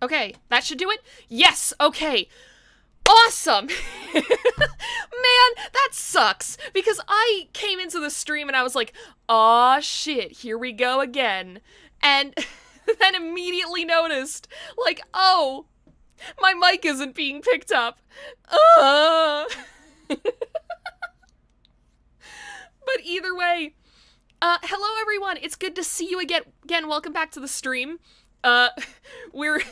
Okay, that should do it? Yes, okay. Awesome! Man, that sucks. Because I came into the stream and I was like, aw shit, here we go again. And then immediately noticed, like, oh, my mic isn't being picked up. Uh. But either way, hello everyone. It's good to see you again. Welcome back to the stream. Uh, we're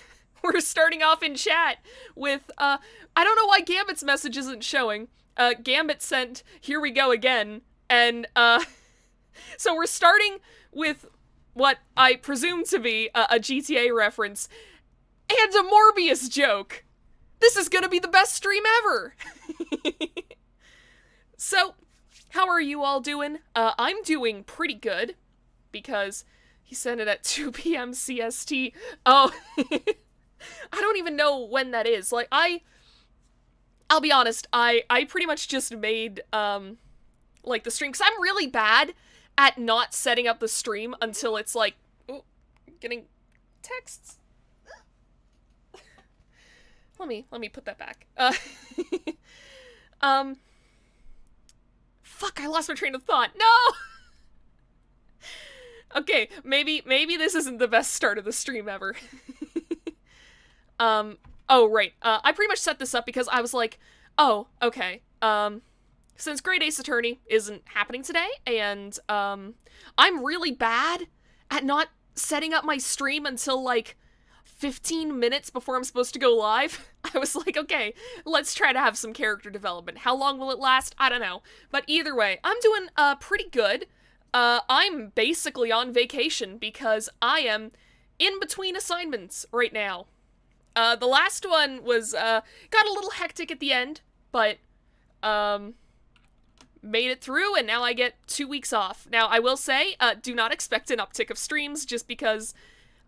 starting off in chat with I don't know why Gambit's message isn't showing. Gambit sent "Here we go again," and so we're starting with what I presume to be a GTA reference and a Morbius joke. This is gonna be the best stream ever. So, how are you all doing? I'm doing pretty good because he sent it at 2 p.m. CST. Oh, I don't even know when that is. Like, I'll be honest, I pretty much just made, like, the stream, because I'm really bad at not setting up the stream until it's like, oh, getting texts. Let me put that back. Fuck, I lost my train of thought. No! Okay, maybe this isn't the best start of the stream ever. Oh, right. I pretty much set this up because I was like, oh, okay. Since Great Ace Attorney isn't happening today, and, I'm really bad at not setting up my stream until, like, 15 minutes before I'm supposed to go live, I was like, okay, let's try to have some character development. How long will it last? I don't know. But either way, I'm doing, pretty good. I'm basically on vacation because I am in between assignments right now. The last one was, got a little hectic at the end, but, made it through, and now I get 2 weeks off. Now, I will say, do not expect an uptick of streams, just because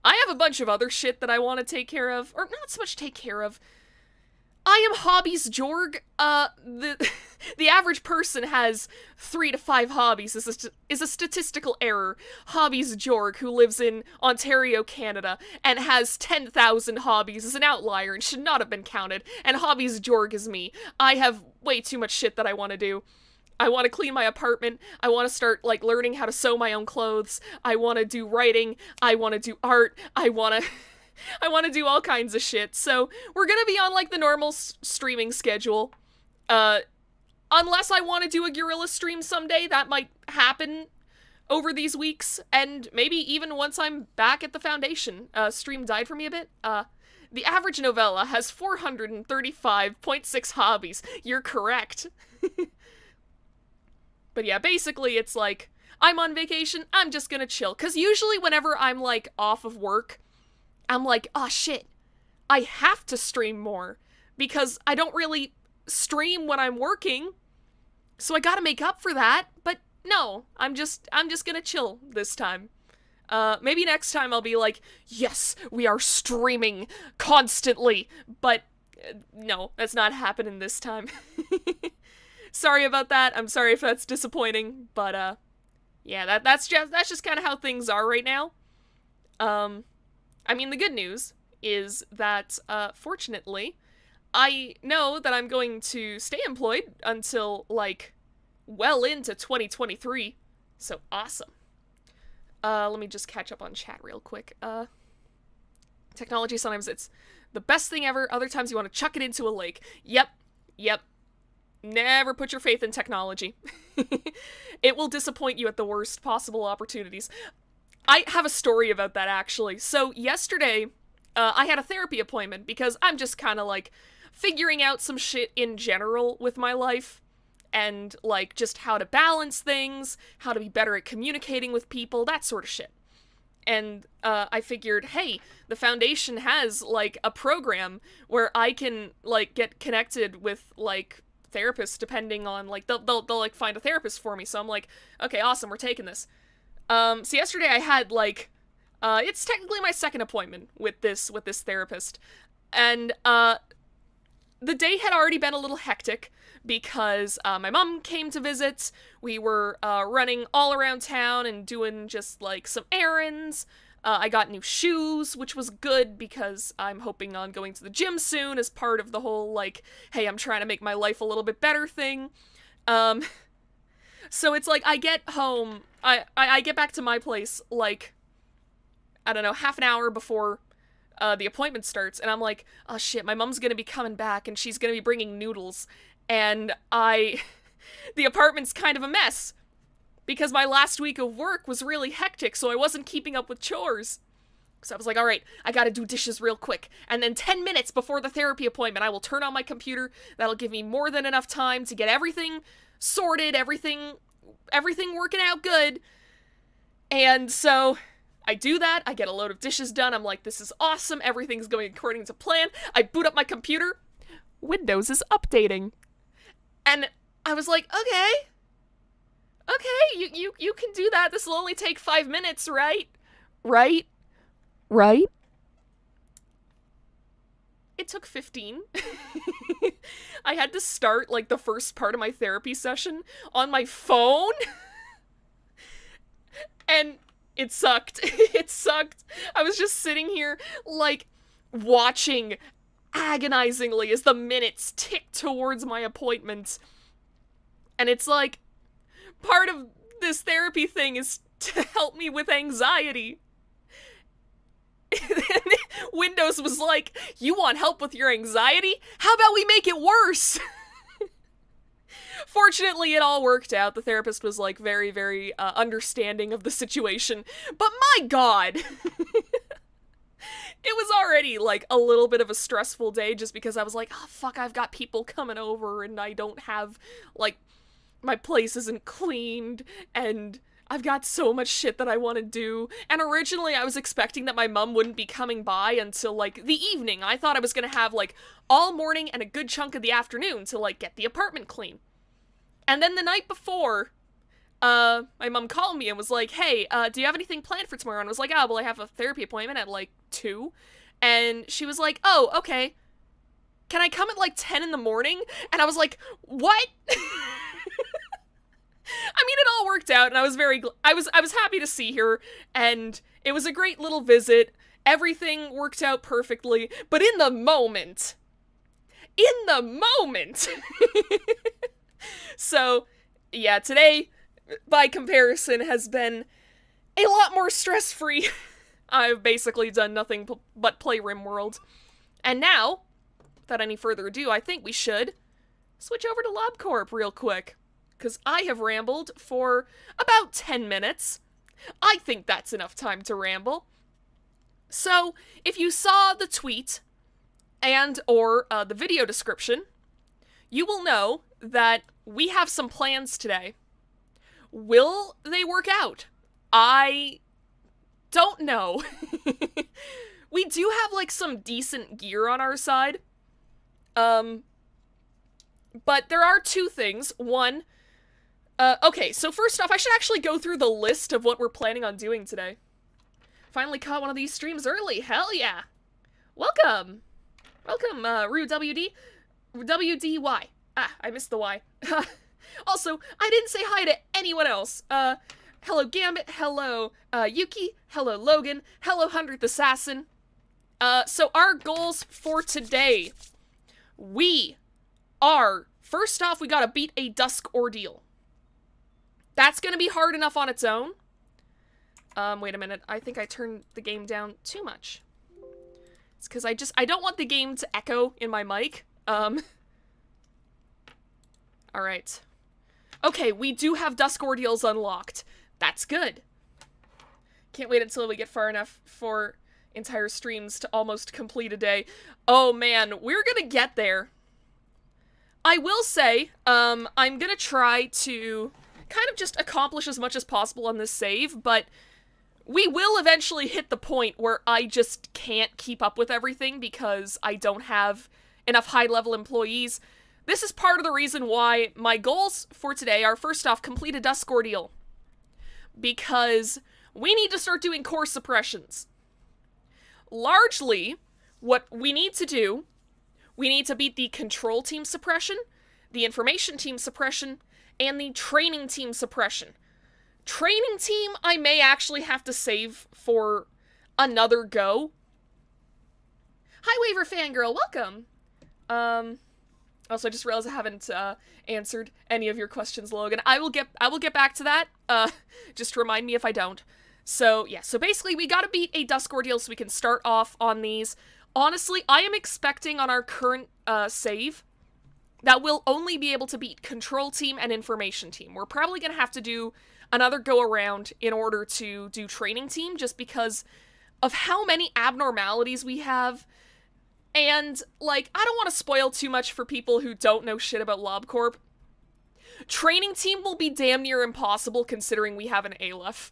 I have a bunch of other shit that I want to take care of, or not so much take care of. I am hobbies Jorg. The average person has 3 to 5 hobbies is a statistical error. Hobbies Jorg, who lives in Ontario, Canada, and has 10,000 hobbies, is an outlier and should not have been counted. And hobbies Jorg is me. I have way too much shit that I want to do. I want to clean my apartment. I want to start, like, learning how to sew my own clothes. I want to do writing. I want to do art. I want to do all kinds of shit. So we're gonna be on, like, the normal streaming schedule. Unless I want to do a guerrilla stream someday, that might happen over these weeks, and maybe even once I'm back at the Foundation. Stream died for me a bit. The average novella has 435.6 hobbies. You're correct. But yeah, basically it's like, I'm on vacation, I'm just gonna chill. Because usually whenever I'm, like, off of work, I'm like, oh shit, I have to stream more. Because I don't really stream when I'm working, so I gotta make up for that. But no, I'm just gonna chill this time. Maybe next time I'll be like, yes, we are streaming constantly. But no, that's not happening this time. Sorry about that. I'm sorry if that's disappointing, but yeah, that's just kind of how things are right now. I mean, the good news is that fortunately, I know that I'm going to stay employed until, like, well into 2023. So awesome. Let me just catch up on chat real quick. Technology, sometimes it's the best thing ever. Other times you want to chuck it into a lake. Yep. Never put your faith in technology. It will disappoint you at the worst possible opportunities. I have a story about that, actually. So yesterday, I had a therapy appointment because I'm just kind of, like, figuring out some shit in general with my life. And, like, just how to balance things, how to be better at communicating with people, that sort of shit. And I figured, hey, the Foundation has, like, a program where I can, like, get connected with, like, therapists, depending on, like, they'll like find a therapist for me. So I'm like, okay, awesome, we're taking this. So yesterday I had, like, it's technically my second appointment with this therapist, and the day had already been a little hectic because my mom came to visit. We were running all around town and doing just, like, some errands. I got new shoes, which was good because I'm hoping on going to the gym soon as part of the whole, like, hey, I'm trying to make my life a little bit better thing. So it's like, I get home, I get back to my place, like, I don't know, half an hour before the appointment starts, and I'm like, oh shit, my mom's gonna be coming back, and she's gonna be bringing noodles, and the apartment's kind of a mess, because my last week of work was really hectic, so I wasn't keeping up with chores. So I was like, alright, I gotta do dishes real quick, and then 10 minutes before the therapy appointment, I will turn on my computer. That'll give me more than enough time to get everything sorted, everything working out good. And so I do that, I get a load of dishes done, I'm like, this is awesome, everything's going according to plan. I boot up my computer, Windows is updating. And I was like, okay, you can do that, this will only take 5 minutes, right? Right? It took 15. I had to start, like, the first part of my therapy session on my phone. And it sucked. It sucked. I was just sitting here, like, watching agonizingly as the minutes tick towards my appointment. And it's like, part of this therapy thing is to help me with anxiety. Windows was like, you want help with your anxiety? How about we make it worse? Fortunately, it all worked out. The therapist was, like, very, very understanding of the situation. But my god! It was already, like, a little bit of a stressful day just because I was like, oh, fuck, I've got people coming over and I don't have, like, my place isn't cleaned and I've got so much shit that I want to do. And originally I was expecting that my mom wouldn't be coming by until, like, the evening. I thought I was gonna have, like, all morning and a good chunk of the afternoon to, like, get the apartment clean. And then the night before, my mom called me and was like, hey, do you have anything planned for tomorrow? And I was like, oh, well, I have a therapy appointment at, like, 2. And she was like, oh, okay. Can I come at, like, 10 in the morning? And I was like, what? I mean, it all worked out, and I was I was happy to see her, and it was a great little visit. Everything worked out perfectly, but in the moment, so, yeah, today, by comparison, has been a lot more stress-free. I've basically done nothing but play RimWorld. And now, without any further ado, I think we should switch over to LabCorp real quick. Because I have rambled for about 10 minutes. I think that's enough time to ramble. So, if you saw the tweet and or the video description, you will know that we have some plans today. Will they work out? I don't know. We do have, like, some decent gear on our side. But there are two things. One, okay, so first off, I should actually go through the list of what we're planning on doing today. Finally caught one of these streams early, hell yeah! Welcome! Welcome, Rue WD. WDY. Ah, I missed the Y. Also, I didn't say hi to anyone else. Hello Gambit, hello, Yuki, hello Logan, hello 100th Assassin. So our goals for today. We are, first off, we gotta beat a dusk ordeal. That's gonna be hard enough on its own. Wait a minute. I think I turned the game down too much. It's because I don't want the game to echo in my mic. Alright. Okay, we do have dusk ordeals unlocked. That's good. Can't wait until we get far enough for entire streams to almost complete a day. Oh man, we're gonna get there. I will say, I'm gonna try to kind of just accomplish as much as possible on this save, but we will eventually hit the point where I just can't keep up with everything because I don't have enough high-level employees. This is part of the reason why my goals for today are, first off, complete a dusk ordeal. Because we need to start doing core suppressions. Largely, what we need to do, we need to beat the control team suppression, the information team suppression, and the training team suppression. Training team, I may actually have to save for another go. Hi, Waver Fangirl, welcome. Also, I just realized I haven't answered any of your questions, Logan. I will get back to that. Just remind me if I don't. So yeah, so basically we gotta beat a dusk ordeal so we can start off on these. Honestly, I am expecting on our current save that we'll only be able to beat control team and information team. We're probably gonna have to do another go around in order to do training team, just because of how many abnormalities we have. And, like, I don't want to spoil too much for people who don't know shit about LobCorp. Training team will be damn near impossible considering we have an Aleph.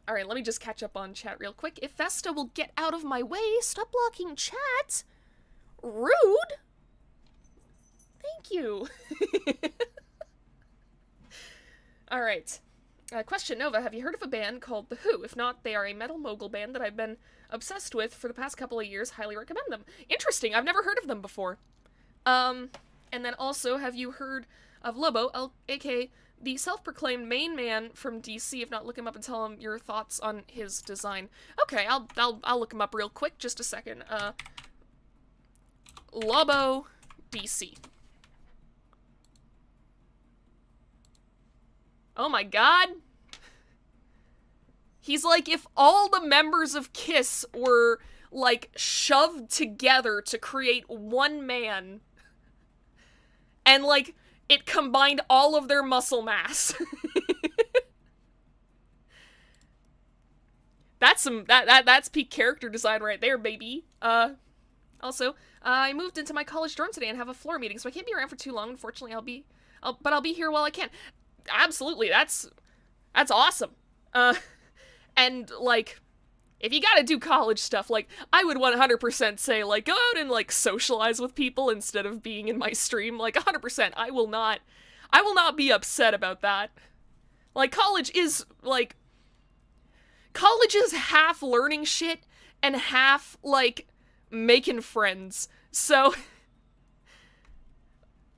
Alright, let me just catch up on chat real quick. If Vesta will get out of my way, stop blocking chat. Rude. Thank you. Alright. Question, Nova, have you heard of a band called The Who? If not, they are a metal mogul band that I've been obsessed with for the past couple of years. Highly recommend them. Interesting, I've never heard of them before. And then also, have you heard of Lobo, aka the self-proclaimed main man from DC? If not, look him up and tell him your thoughts on his design. Okay, I'll look him up real quick, just a second. Lobo DC. Oh my god. He's like if all the members of KISS were, like, shoved together to create one man. And, like, it combined all of their muscle mass. That's peak character design right there, baby. Also, I moved into my college dorm today and have a floor meeting, so I can't be around for too long. Unfortunately, I'll be here while I can. Absolutely, that's awesome. And, like, if you gotta do college stuff, like, I would 100% say, like, go out and, like, socialize with people instead of being in my stream. Like, 100%. I will not be upset about that. Like, college is half learning shit and half, like, making friends. So,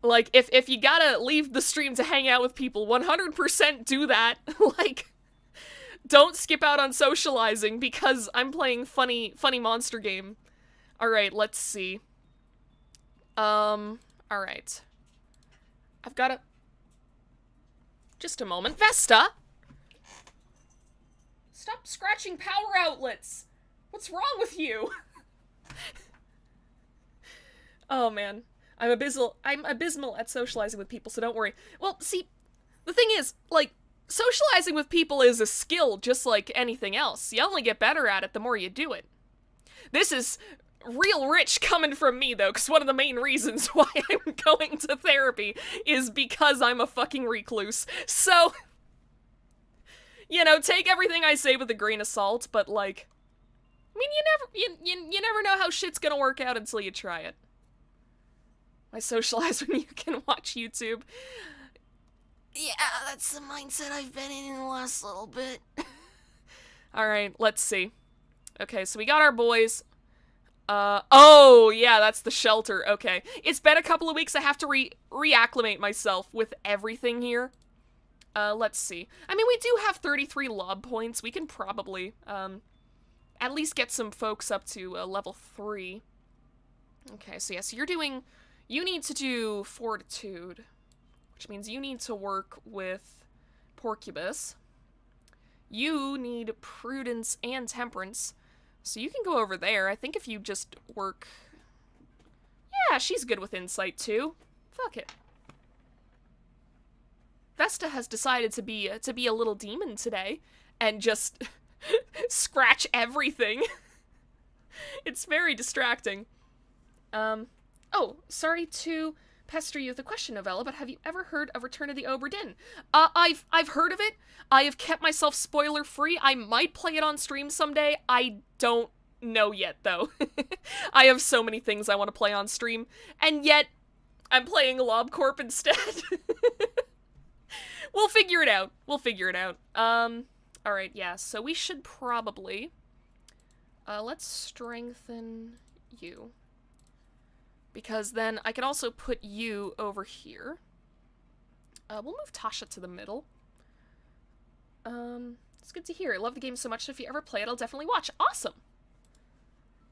like, if you gotta leave the stream to hang out with people, 100% do that. Like, don't skip out on socializing because I'm playing funny monster game. Alright, let's see. Alright. I've gotta... Just a moment. Vesta! Stop scratching power outlets! What's wrong with you? Oh, man. I'm abysmal at socializing with people, so don't worry. Well, see, the thing is, like, socializing with people is a skill just like anything else. You only get better at it the more you do it. This is real rich coming from me, though, because one of the main reasons why I'm going to therapy is because I'm a fucking recluse. So, you know, take everything I say with a grain of salt, but, like, I mean, you never know how shit's gonna work out until you try it. I socialize when you can watch YouTube. Yeah, that's the mindset I've been in the last little bit. Alright, let's see. Okay, so we got our boys. Oh, yeah, that's the shelter. Okay. It's been a couple of weeks. I have to reacclimate myself with everything here. Let's see. I mean, we do have 33 lob points. We can probably, at least get some folks up to, level 3. Okay, so yeah, so you need to do Fortitude, which means you need to work with Porcubus. You need Prudence and Temperance, so you can go over there. I think if you just work... Yeah, she's good with Insight, too. Fuck it. Vesta has decided to be a little demon today, and just scratch everything. It's very distracting. Oh, sorry to pester you with a question, Novella, but have you ever heard of Return of the Obra Dinn? I've heard of it. I have kept myself spoiler-free. I might play it on stream someday. I don't know yet, though. I have so many things I want to play on stream, and yet I'm playing LobCorp instead. We'll figure it out. We'll figure it out. Alright, yeah, so we should probably... let's strengthen you. Because then I can also put you over here. We'll move Tasha to the middle. It's good to hear. I love the game so much, so if you ever play it, I'll definitely watch. Awesome!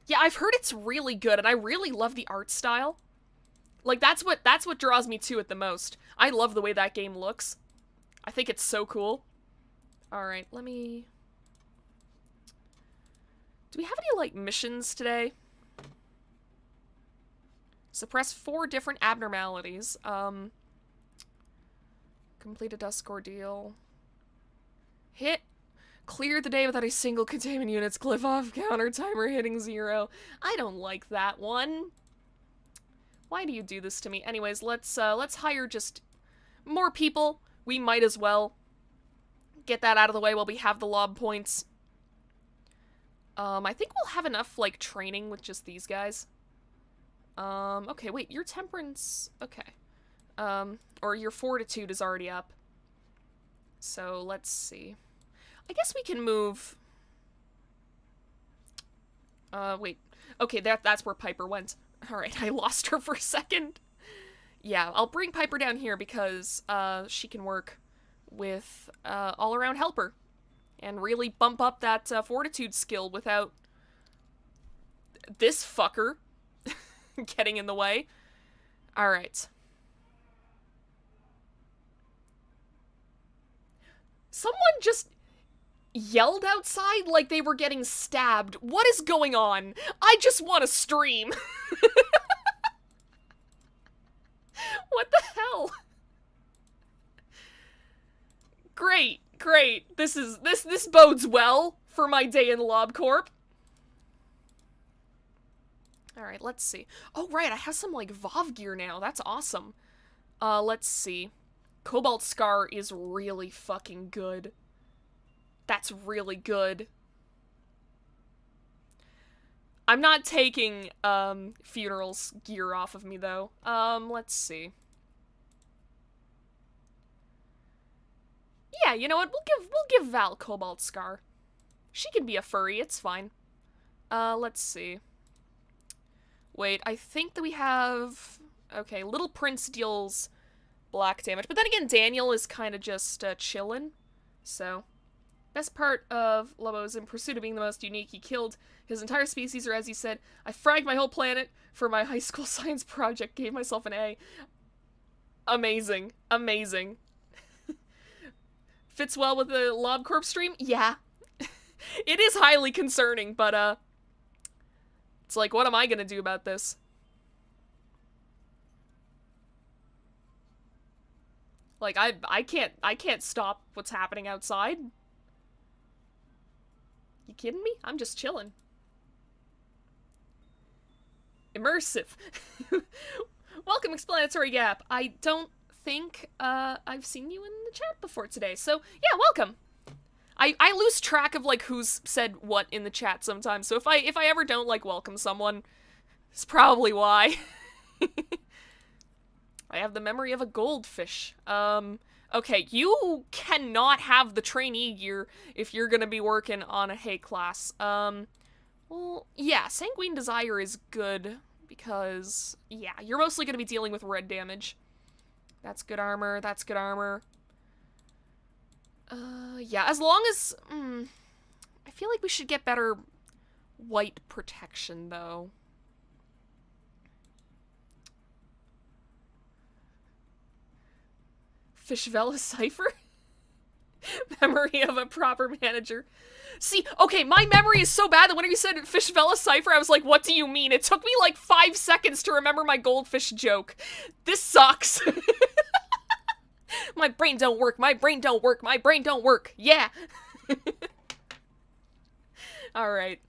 Yeah, I've heard it's really good, and I really love the art style. Like, that's what draws me to it the most. I love the way that game looks. I think it's so cool. Alright, let me... Do we have any, like, missions today? Suppress 4 different abnormalities. Complete a dusk ordeal. Hit. Clear the day without a single containment unit's cliff off counter timer hitting 0. I don't like that one. Why do you do this to me? Anyways, let's hire just more people. We might as well get that out of the way while we have the lob points. I think we'll have enough, like, training with just these guys. Okay, wait, your temperance... Okay. Or your fortitude is already up. So, let's see. I guess we can move... wait. Okay, that's where Piper went. Alright, I lost her for a second. Yeah, I'll bring Piper down here because, she can work with, all-around helper. And really bump up that, fortitude skill without this fucker getting in the way. Alright. Someone just yelled outside like they were getting stabbed. What is going on? I just want to stream. What the hell? Great, great. This bodes well for my day in LobCorp. Alright, let's see. Oh, right, I have some, like, VoV gear now. That's awesome. Let's see. Cobalt Scar is really fucking good. That's really good. I'm not taking, Funeral's gear off of me, though. Let's see. Yeah, you know what? We'll give Val Cobalt Scar. She can be a furry, it's fine. Let's see. Wait, I think that we have... Okay, Little Prince deals black damage. But then again, Daniel is kind of just, chillin'. So, best part of Lobo is in pursuit of being the most unique. He killed his entire species, or as he said, I fragged my whole planet for my high school science project, gave myself an A. Amazing. Amazing. Fits well with the LobCorp stream? Yeah. It is highly concerning, but, it's like, what am I gonna do about this? Like, I can't stop what's happening outside. You kidding me? I'm just chilling. Immersive. Welcome, Explanatory Gap. I don't think, I've seen you in the chat before today, so, yeah, welcome. I lose track of, like, who's said what in the chat sometimes, so if I ever don't, like, welcome someone, it's probably why. I have the memory of a goldfish. Okay, you cannot have the trainee gear if you're gonna be working on a hay class. Well, yeah, Sanguine Desire is good, because, yeah, you're mostly gonna be dealing with red damage. That's good armor, that's good armor. Yeah, as long as, I feel like we should get better white protection, though. Novella Cipher? Memory of a proper manager. See, okay, my memory is so bad that when you said Novella Cipher, I was like, what do you mean? It took me like 5 seconds to remember my goldfish joke. This sucks. My brain don't work, my brain don't work, my brain don't work. Yeah. Alright.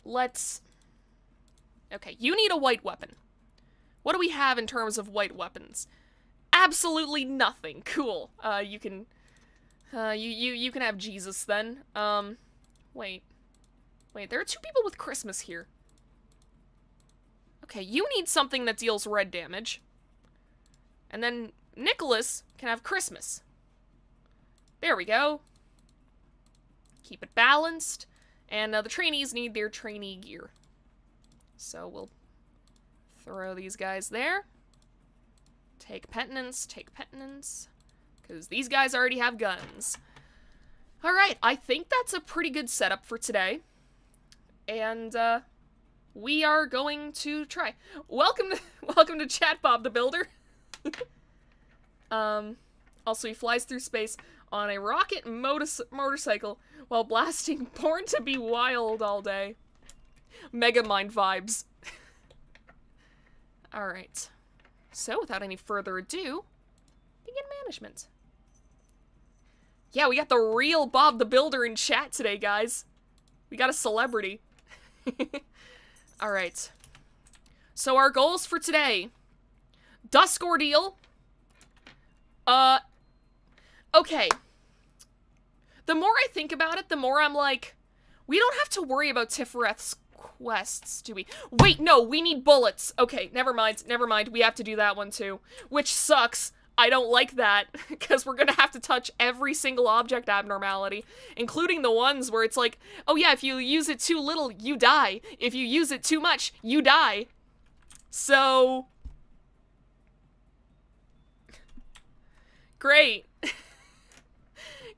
Let's... Okay, you need a white weapon. What do we have in terms of white weapons? Absolutely nothing. Cool. You can have Jesus then. Wait. Wait, there are 2 people with Christmas here. Okay, you need something that deals red damage. And then Nicholas can have Christmas. There we go. Keep it balanced. And the trainees need their trainee gear. So we'll throw these guys there. Take penitence, because these guys already have guns. Alright, I think that's a pretty good setup for today. And, we are going to try. Welcome to Chat Bob the Builder. Also he flies through space on a rocket motorcycle while blasting Born to Be Wild all day. Megamind vibes. Alright. So, without any further ado, begin management. Yeah, we got the real Bob the Builder in chat today, guys. We got a celebrity. Alright. So our goals for today. Dusk ordeal. Okay. The more I think about it, the more I'm like, we don't have to worry about Tifereth's quests, do we? Wait, no, we need bullets. Okay, never mind. We have to do that one too. Which sucks. I don't like that, because we're gonna have to touch every single object abnormality, including the ones where it's like, oh yeah, if you use it too little, you die. If you use it too much, you die. So... Great.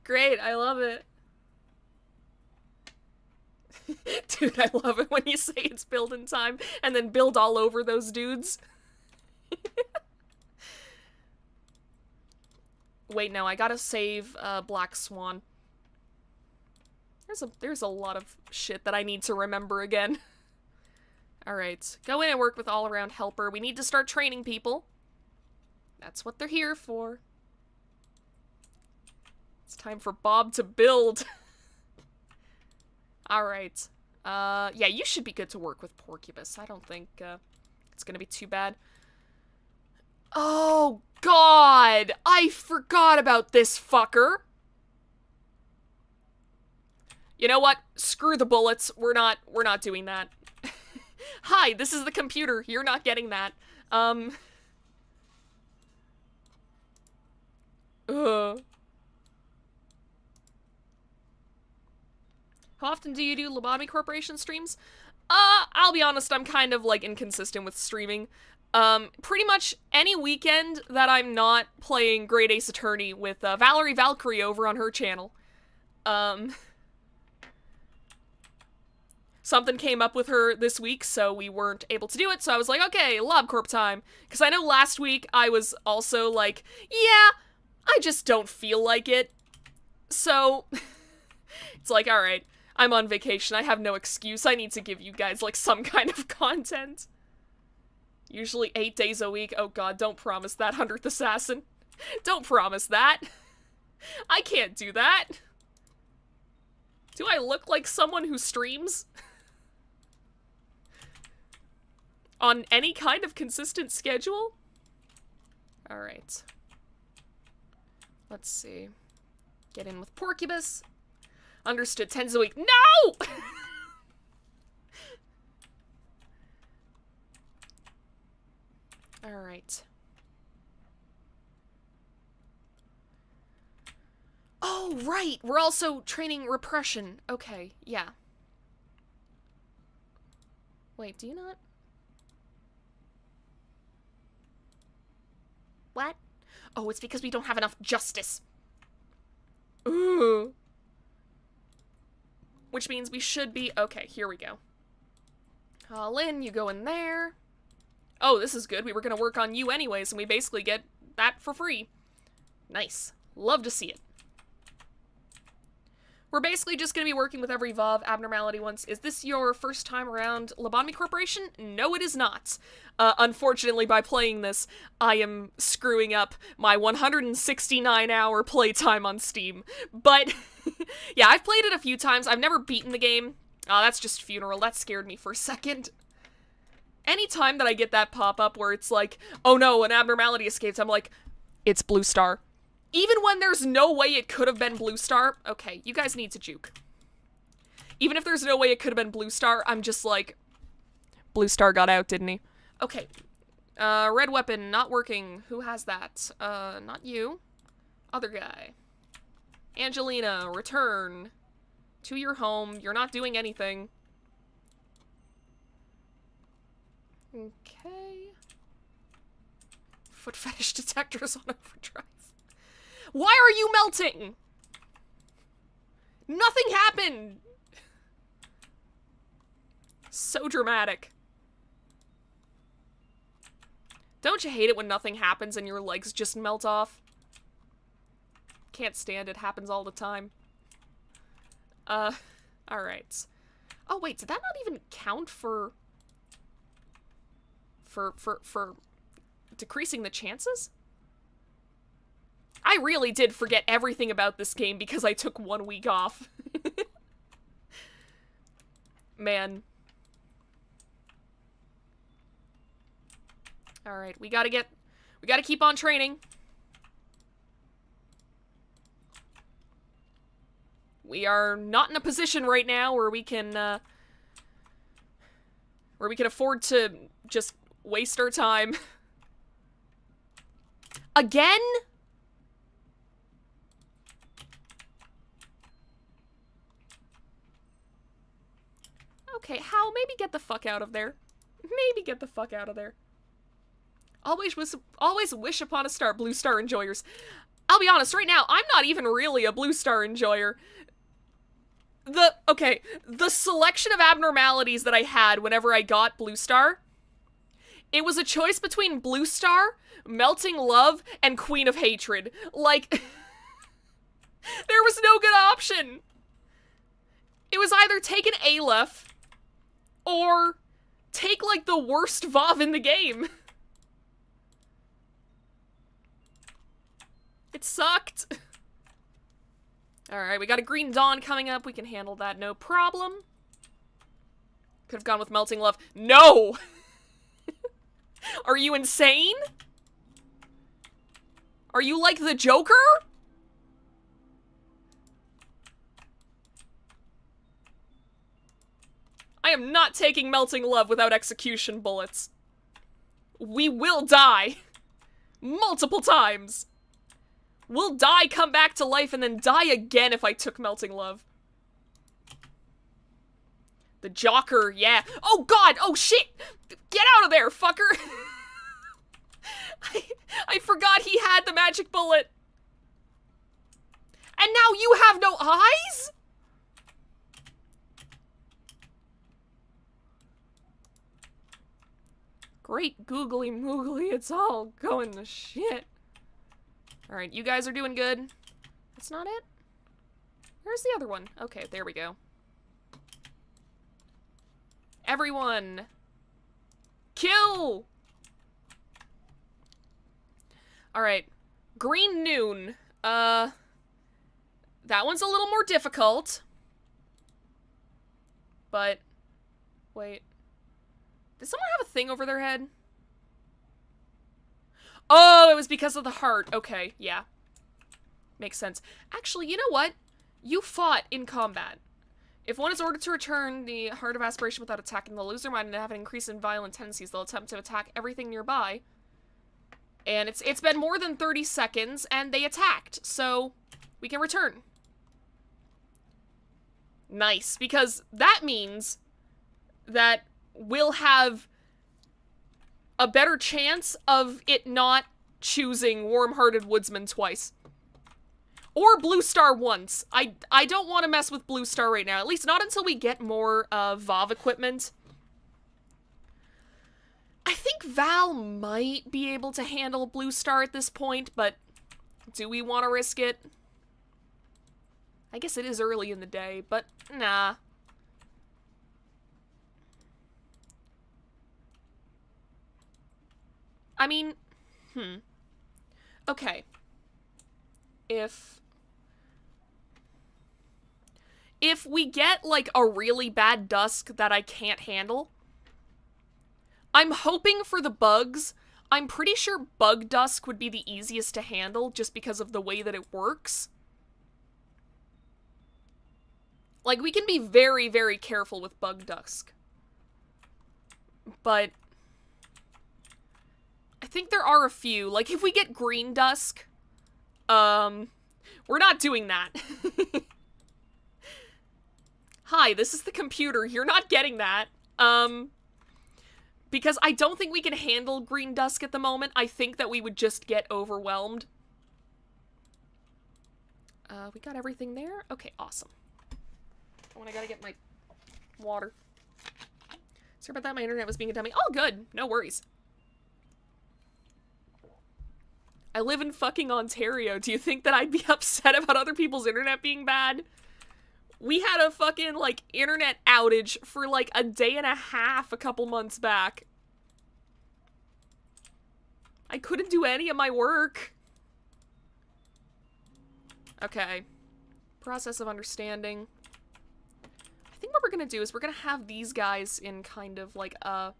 Great, I love it. Dude, I love it when you say it's build in time, and then build all over those dudes. Wait, no, I gotta save, Black Swan. There's a lot of shit that I need to remember again. Alright, go in and work with all-around helper. We need to start training people. That's what they're here for. It's time for Bob to build. Alright. Yeah, you should be good to work with Porcupus. I don't think, it's gonna be too bad. Oh, God! I forgot about this fucker! You know what? Screw the bullets. We're not doing that. Hi, this is the computer. You're not getting that. Ugh. How often do you do Lobotomy Corporation streams? I'll be honest, I'm kind of, like, inconsistent with streaming. Pretty much any weekend that I'm not playing Great Ace Attorney with, Valerie Valkyrie over on her channel. Something came up with her this week, so we weren't able to do it, so I was like, okay, LobCorp time. Because I know last week I was also like, yeah, I just don't feel like it. So, it's like, alright, I'm on vacation, I have no excuse, I need to give you guys, like, some kind of content. Usually 8 days a week. Oh god, don't promise that, 100th Assassin. Don't promise that. I can't do that. Do I look like someone who streams? On any kind of consistent schedule? Alright. Let's see. Get in with Porcupus. Understood, 10s a week. No! Alright. Oh, right! We're also training repression. Okay, yeah. Wait, do you not? What? Oh, it's because we don't have enough justice. Ooh. Which means we should be... Okay, here we go. Lynn, you go in there. Oh, this is good. We were going to work on you anyways, and we basically get that for free. Nice. Love to see it. We're basically just going to be working with every VOV abnormality once. Is this your first time around Lobotomy Corporation? No, it is not. Unfortunately, by playing this, I am screwing up my 169-hour playtime on Steam. But, yeah, I've played it a few times. I've never beaten the game. Oh, that's just Funeral. That scared me for a second. Anytime that I get that pop-up where it's like, oh no, an abnormality escaped, I'm like, it's Blue Star. Even when there's no way it could have been Blue Star, okay, you guys need to juke. Even if there's no way it could have been Blue Star, I'm just like, Blue Star got out, didn't he? Okay. Red weapon, not working. Who has that? Not you. Other guy. Angelina, return to your home. You're not doing anything. Okay. Foot fetish detectors on overdrive. Why are you melting? Nothing happened! So dramatic. Don't you hate it when nothing happens and your legs just melt off? Can't stand it. Happens all the time. Alright. Oh, wait, did that not even count for decreasing the chances? I really did forget everything about this game because I took 1 week off. Man. Alright, we gotta keep on training. We are not in a position right now where we can afford to just waste our time. Again? Okay, Hal, maybe get the fuck out of there. Maybe get the fuck out of there. Always wish upon a star, Blue Star enjoyers. I'll be honest, right now, I'm not even really a Blue Star enjoyer. The selection of abnormalities that I had whenever I got Blue Star, it was a choice between Blue Star, Melting Love, and Queen of Hatred. Like, there was no good option. It was either take an Aleph, or take, like, the worst VOV in the game. It sucked. Alright, we got a Green Dawn coming up. We can handle that, no problem. Could have gone with Melting Love. No! Are you insane? Are you like the Joker? I am not taking Melting Love without execution bullets. We will die. Multiple times. We'll die, come back to life, and then die again if I took Melting Love. The Jocker, yeah. Oh god, oh shit! Get out of there, fucker! I forgot he had the magic bullet. And now you have no eyes? Great googly moogly, it's all going to shit. Alright, you guys are doing good. That's not it? Where's the other one? Okay, there we go. Everyone! Kill! Alright. Green Noon. That one's a little more difficult. But, wait. Did someone have a thing over their head? Oh, it was because of the heart. Okay, yeah. Makes sense. Actually, you know what? You fought in combat. If one is ordered to return the Heart of Aspiration without attacking, they'll lose their mind and have an increase in violent tendencies. They'll attempt to attack everything nearby. And it's been more than 30 seconds, and they attacked. So, we can return. Nice, because that means that we'll have a better chance of it not choosing Warm-Hearted Woodsman twice. Or Blue Star once. I don't want to mess with Blue Star right now. At least not until we get more VOV equipment. I think Val might be able to handle Blue Star at this point, but do we want to risk it? I guess it is early in the day, but nah. I mean, okay. If we get, like, a really bad dusk that I can't handle, I'm hoping for the bugs. I'm pretty sure bug dusk would be the easiest to handle just because of the way that it works. Like, we can be very, very careful with bug dusk. But I think there are a few. Like, if we get green dusk, we're not doing that. Hi, this is the computer. You're not getting that. Because I don't think we can handle green dusk at the moment. I think that we would just get overwhelmed. We got everything there? Okay, awesome. Oh, and I gotta get my water. Sorry about that, my internet was being a dummy. Oh, good. No worries. I live in fucking Ontario. Do you think that I'd be upset about other people's internet being bad? We had a fucking, like, internet outage for, like, a day and a half a couple months back. I couldn't do any of my work. Okay. Process of understanding. I think what we're gonna do is we're gonna have these guys in kind of, like, a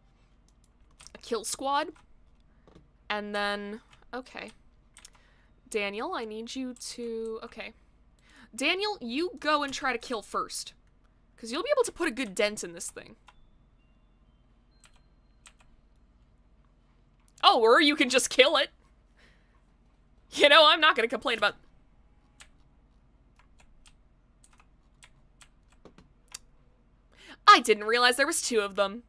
kill squad. And then... Okay. Daniel, I need you to... Okay. Daniel, you go and try to kill first. Because you'll be able to put a good dent in this thing. Oh, or you can just kill it. You know, I'm not going to complain about... I didn't realize there was 2 of them.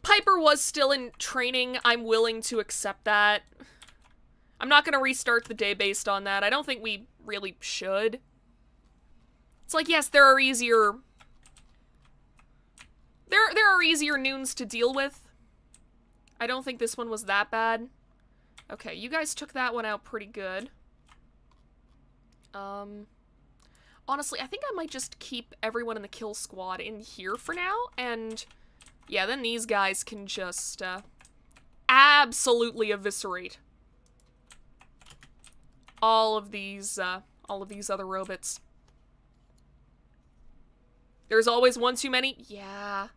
Piper was still in training. I'm willing to accept that. I'm not gonna restart the day based on that. I don't think we really should. It's like, yes, there are easier... There are easier noons to deal with. I don't think this one was that bad. Okay, you guys took that one out pretty good. Honestly, I think I might just keep everyone in the kill squad in here for now, and... Yeah, then these guys can just, absolutely eviscerate all of these other robots. There's always one too many? Yeah.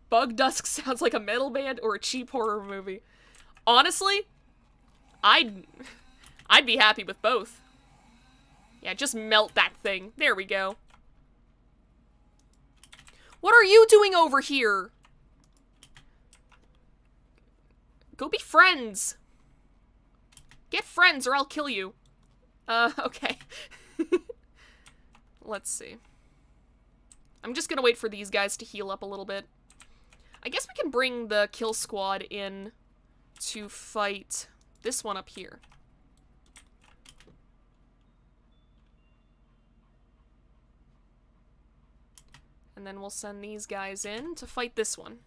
Bug Dusk sounds like a metal band or a cheap horror movie. Honestly, I'd be happy with both. Yeah, just melt that thing. There we go. What are you doing over here? Go be friends. Get friends or I'll kill you. Okay. Let's see. I'm just gonna wait for these guys to heal up a little bit. I guess we can bring the kill squad in to fight this one up here. And then we'll send these guys in to fight this one.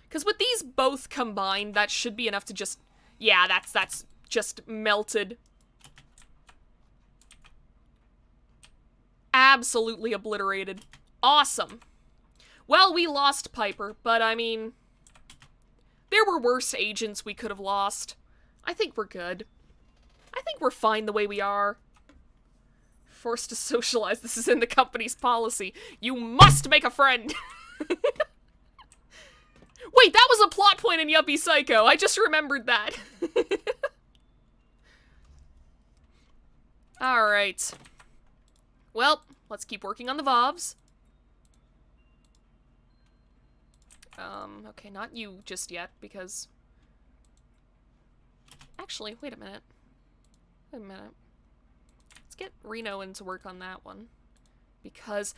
Because with these both combined, that should be enough to just... Yeah, that's just melted. Absolutely obliterated. Awesome. Well, we lost Piper, but I mean... There were worse agents we could have lost. I think we're good. I think we're fine the way we are. Forced to socialize. This is in the company's policy. You must make a friend. Wait, that was a plot point in Yuppie Psycho. I just remembered that. Alright. Well, let's keep working on the VOVs. Okay, not you just yet, because... Actually, wait a minute. Wait a minute. Let's get Reno in to work on that one. Because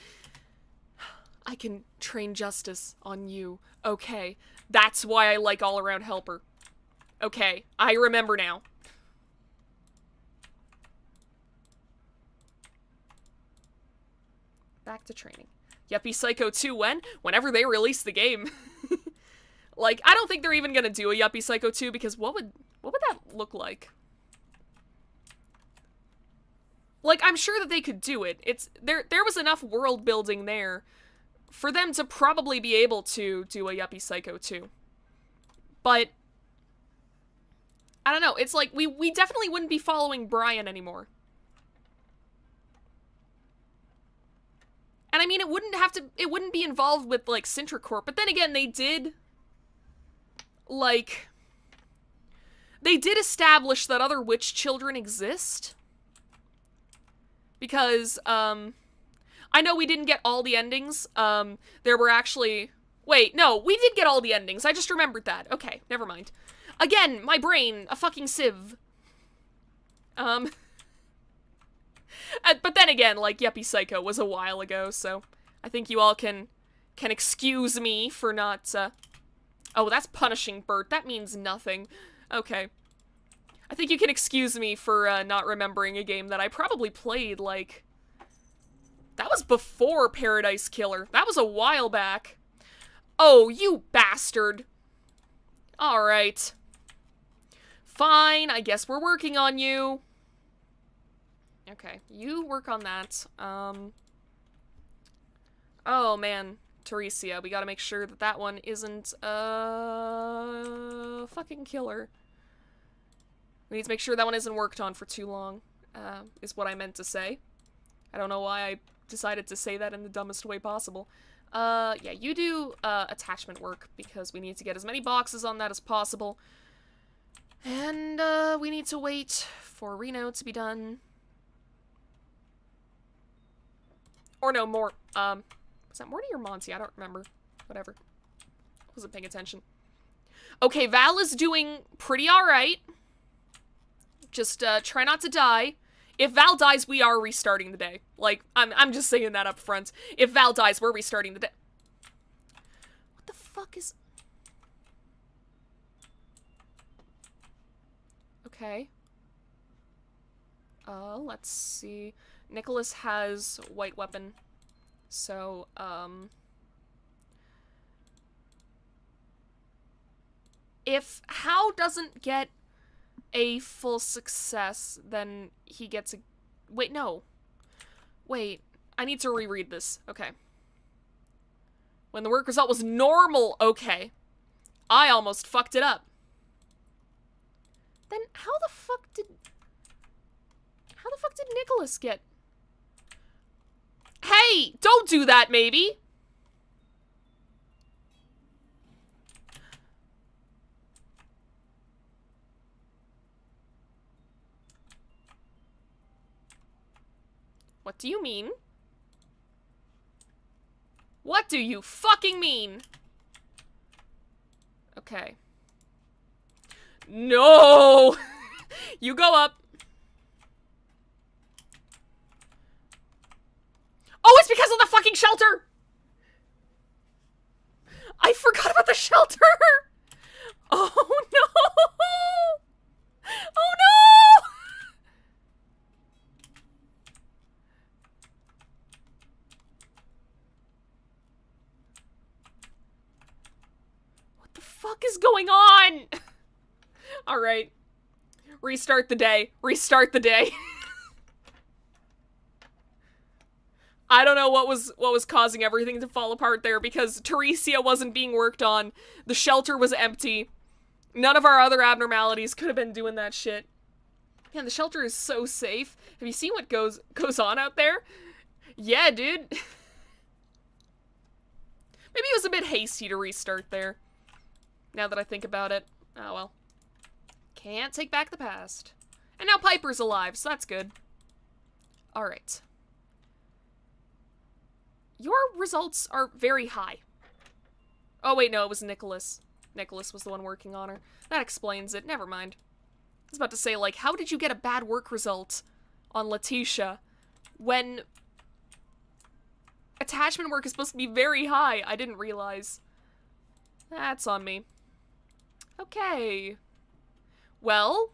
I can train justice on you. Okay, that's why I like all-around helper. Okay, I remember now. Back to training. Yuppie Psycho 2 when? Whenever they release the game. Like, I don't think they're even gonna do a Yuppie Psycho 2 because what would that look like? Like, I'm sure that they could do it. There was enough world building there for them to probably be able to do a Yuppie Psycho 2. But I don't know, it's like we definitely wouldn't be following Brian anymore. And I mean, it wouldn't be involved with, like, Sintracorp, but then again, they did establish that other witch children exist. Because, I know we didn't get all the endings, there were actually... Wait, no, we did get all the endings, I just remembered that. Okay, never mind. Again, my brain, a fucking sieve. But then again, like, Yuppie Psycho was a while ago, so I think you all can excuse me for not, Oh, that's punishing Bert. That means nothing. Okay. I think you can excuse me for not remembering a game that I probably played, like... That was before Paradise Killer. That was a while back. Oh, you bastard. Alright. Fine, I guess we're working on you. Okay, you work on that. Oh, man. Teresia, we gotta make sure that that one isn't a fucking killer. We need to make sure that one isn't worked on for too long, is what I meant to say. I don't know why I decided to say that in the dumbest way possible. Yeah, you do, attachment work, because we need to get as many boxes on that as possible. And, we need to wait for Reno to be done. Or no, more, was that Morty or Monty? I don't remember. Whatever. Wasn't paying attention. Okay, Val is doing pretty alright. Just, try not to die. If Val dies, we are restarting the day. Like, I'm just saying that up front. If Val dies, we're restarting the day. What the fuck is... Okay. Let's see. Nicholas has white weapon. So, if Hal doesn't get a full success, then he gets a... Wait, no. Wait, I need to reread this. Okay. When the work result was normal, okay. I almost fucked it up. Then how the fuck did Nicholas get... Hey, don't do that, maybe. What do you mean? What do you fucking mean? Okay. No! You go up. Oh, it's because of the fucking shelter! I forgot about the shelter! Oh no! Oh no! What the fuck is going on? Alright. Restart the day. Restart the day. I don't know what was causing everything to fall apart there, because Teresia wasn't being worked on. The shelter was empty. None of our other abnormalities could have been doing that shit. Man, the shelter is so safe. Have you seen what goes on out there? Yeah, dude. Maybe it was a bit hasty to restart there. Now that I think about it. Oh well. Can't take back the past. And now Piper's alive, so that's good. Alright. Your results are very high. Oh wait, no, it was Nicholas. Nicholas was the one working on her. That explains it. Never mind. I was about to say, like, how did you get a bad work result on Letitia when attachment work is supposed to be very high? I didn't realize. That's on me. Okay. Well,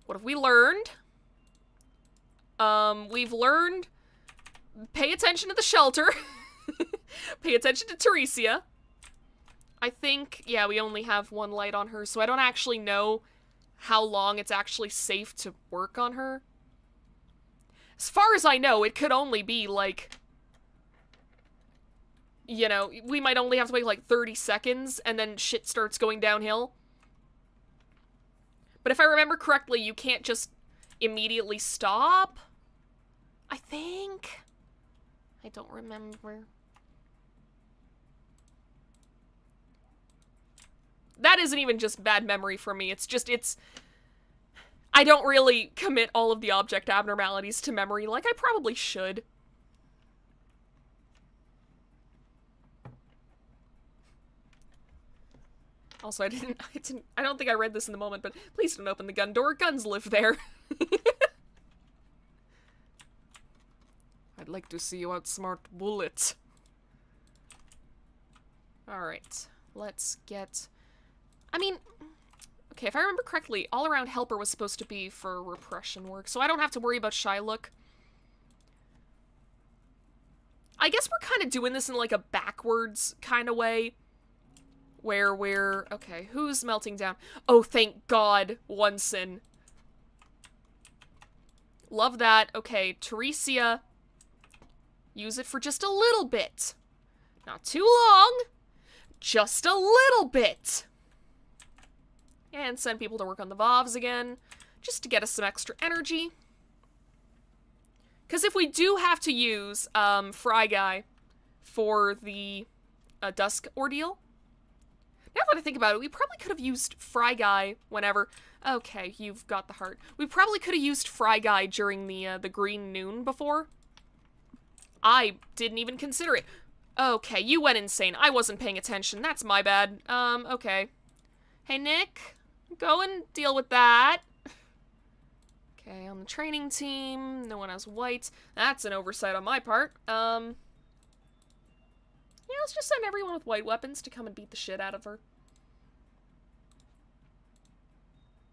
what have we learned? We've learned pay attention to the shelter. Pay attention to Teresia. I think, yeah, we only have one light on her, so I don't actually know how long it's actually safe to work on her. As far as I know, it could only be, like, you know, we might only have to wait, like, 30 seconds, and then shit starts going downhill. But if I remember correctly, you can't just immediately stop, I think. I don't remember. That isn't even just bad memory for me, it's just, I don't really commit all of the object abnormalities to memory like I probably should. Also, I don't think I read this in the moment, but please don't open the gun door, guns live there. I'd like to see you outsmart bullets. Alright, let's get... I mean, Okay, if I remember correctly, all-around helper was supposed to be for repression work, so I don't have to worry about shy look. I guess we're kind of doing this in like a backwards kind of way. Where we're... Okay, who's melting down? Oh, thank God, one sin. Love that. Okay, Teresia. Use it for just a little bit. Not too long. Just a little bit. And send people to work on the Vovs again, just to get us some extra energy. Because if we do have to use Fry Guy for the Dusk ordeal, now that I think about it, we probably could have used Fry Guy whenever... Okay, you've got the heart. We probably could have used Fry Guy during the Green Noon before. I didn't even consider it. Okay, you went insane. I wasn't paying attention. That's my bad. Okay. Hey, Nick, go and deal with that. Okay, on the training team, no one has white. That's an oversight on my part. Yeah, let's just send everyone with white weapons to come and beat the shit out of her.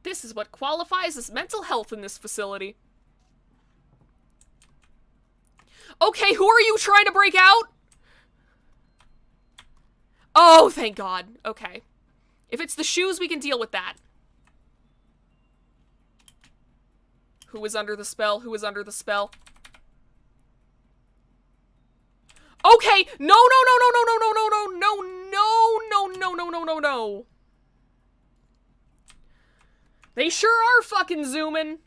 This is what qualifies as mental health in this facility. Okay, who are you trying to break out? Oh, thank God. Okay. If it's the shoes, we can deal with that. Who is under the spell? Who is under the spell? Okay! No, no, no, no, no, no, no, no, no, no, no, no, no, no, no, no. They sure are fucking zooming.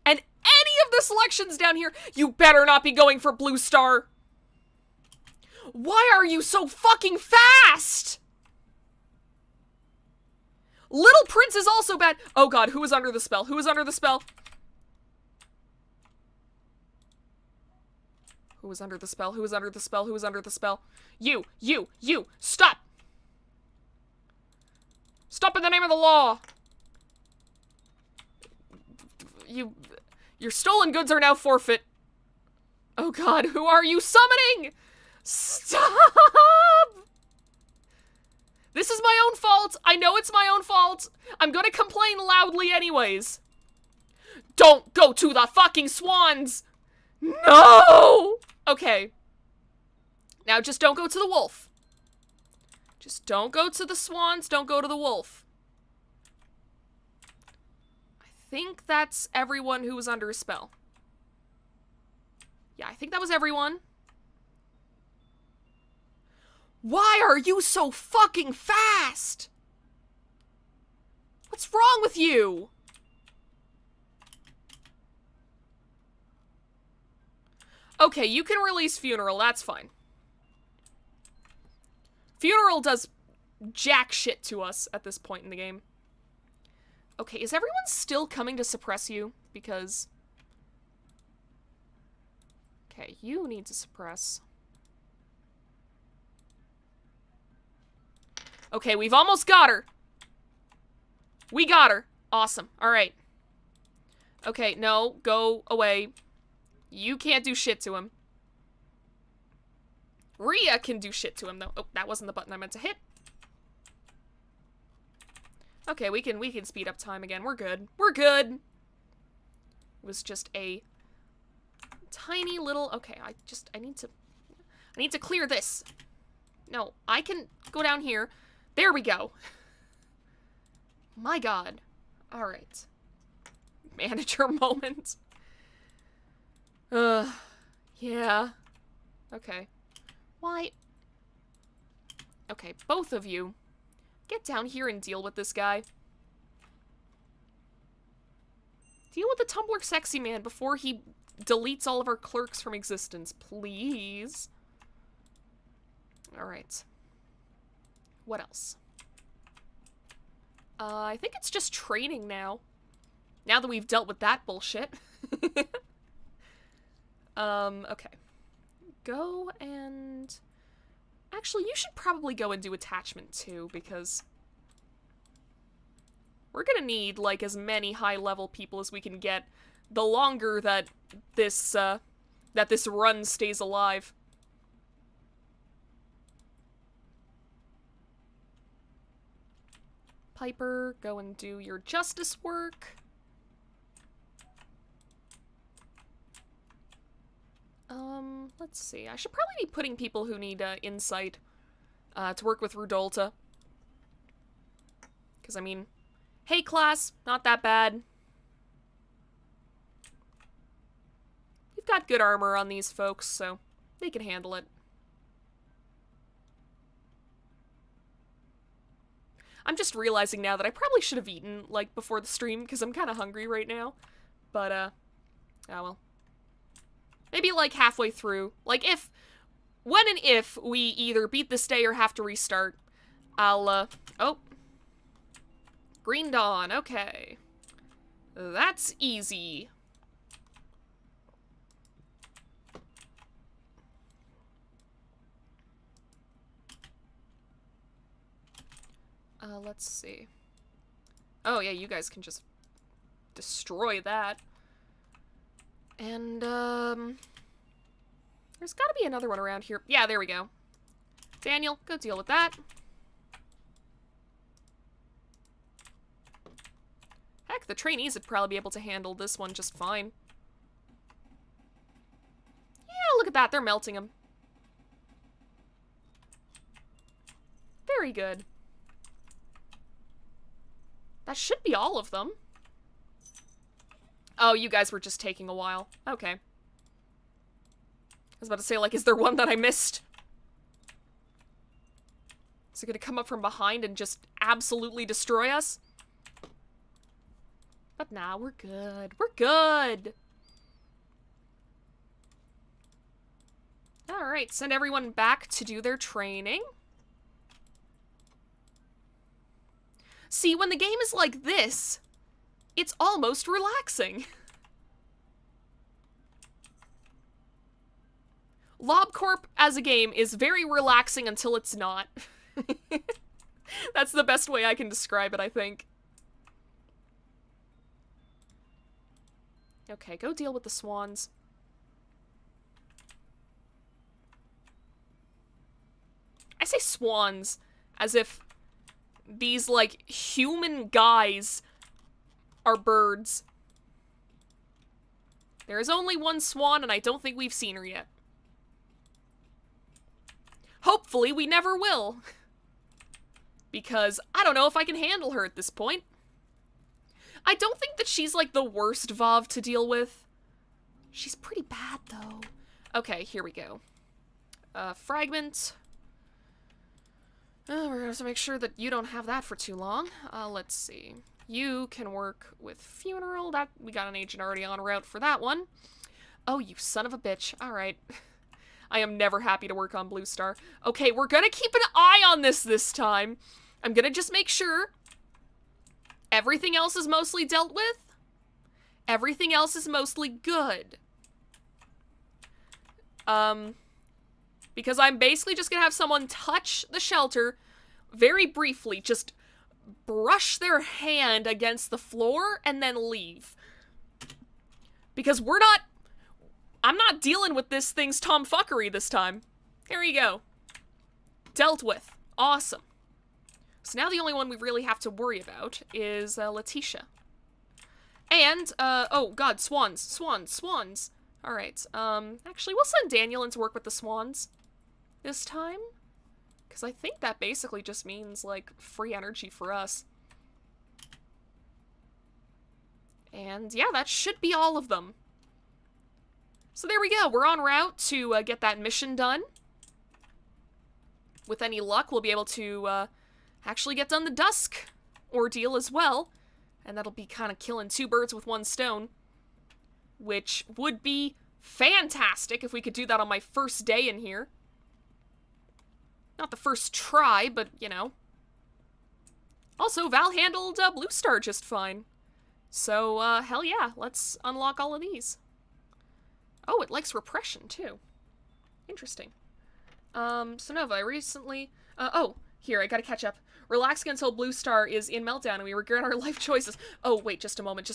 And any of the selections down here, you better not be going for Blue Star. Why are you so fucking fast? Little Prince is also bad. Oh God, who is under the spell? Who is under the spell? Who is under the spell? Who is under the spell? Who is under the spell? You, stop! Stop in the name of the law! Your stolen goods are now forfeit. Oh God, who are you summoning? Stop! This is my own fault. I know it's my own fault. I'm gonna complain loudly anyways. Don't go to the fucking swans! No! Okay. Now just don't go to the wolf. Just don't go to the swans, don't go to the wolf. I think that's everyone who was under a spell. Yeah, I think that was everyone. Why are you so fucking fast? What's wrong with you? Okay, you can release Funeral, that's fine. Funeral does jack shit to us at this point in the game. Okay, is everyone still coming to suppress you? Because... Okay, you need to suppress. Okay, we've almost got her. We got her. Awesome. Alright. Okay, no, go away. You can't do shit to him. Rhea can do shit to him, though. Oh, that wasn't the button I meant to hit. Okay, we can speed up time again. We're good. We're good. It was just a tiny little... Okay, I need to clear this. No, I can go down here. There we go. My God. All right. Manager moment. Yeah. Okay. Why? Okay, both of you. Get down here and deal with this guy. Deal with the Tumblr sexy man before he deletes all of our clerks from existence, please. Alright. What else? I think it's just training now. Now that we've dealt with that bullshit. Okay. Go and... Actually, you should probably go and do attachment 2, because... We're gonna need, like, as many high-level people as we can get, the longer that this run stays alive. Piper, go and do your justice work. Let's see. I should probably be putting people who need insight to work with Rudolta. Because, I mean, hey class, not that bad. We've got good armor on these folks, so they can handle it. I'm just realizing now that I probably should have eaten, like, before the stream, because I'm kind of hungry right now. But, oh well. Maybe, like, halfway through. Like, when and if we either beat this day or have to restart, I'll, oh. Green Dawn, okay. That's easy. Let's see. Oh, yeah, you guys can just destroy that. And, there's gotta be another one around here. Yeah, there we go. Daniel, go deal with that. Heck, the trainees would probably be able to handle this one just fine. Yeah, look at that, they're melting them. Very good. That should be all of them. Oh, you guys were just taking a while. Okay. I was about to say, like, is there one that I missed? Is it gonna come up from behind and just absolutely destroy us? But nah, we're good. We're good! Alright, send everyone back to do their training. See, when the game is like this, it's almost relaxing. LobCorp as a game is very relaxing until it's not. That's the best way I can describe it, I think. Okay, go deal with the swans. I say swans as if these, like, human guys are birds. There is only one swan, and I don't think we've seen her yet. Hopefully, we never will. Because I don't know if I can handle her at this point. I don't think that she's, like, the worst Vav to deal with. She's pretty bad, though. Okay, here we go. Fragment. We're gonna have to make sure that you don't have that for too long. Let's see. You can work with Funeral. That we got an agent already on route for that one. Oh, you son of a bitch. Alright. I am never happy to work on Blue Star. Okay, we're gonna keep an eye on this time. I'm gonna just make sure everything else is mostly dealt with. Everything else is mostly good. Because I'm basically just gonna have someone touch the shelter very briefly, just brush their hand against the floor and then leave. Because I'm not dealing with this thing's tomfuckery this time. Here you go. Dealt with. Awesome. So now the only one we really have to worry about is Letitia. And, oh god, swans. Alright, actually, we'll send Daniel in to work with the swans this time. Because I think that basically just means, like, free energy for us. And, yeah, that should be all of them. So there we go, we're en route to get that mission done. With any luck, we'll be able to actually get done the dusk ordeal as well. And that'll be kind of killing two birds with one stone. Which would be fantastic if we could do that on my first day in here. Not the first try, but, you know. Also, Val handled Blue Star just fine. So, hell yeah, let's unlock all of these. Oh, it likes repression, too. Interesting. So Nova, I recently... oh, here, I gotta catch up. Relaxing until Blue Star is in meltdown and we regret our life choices. Oh, wait, just a moment.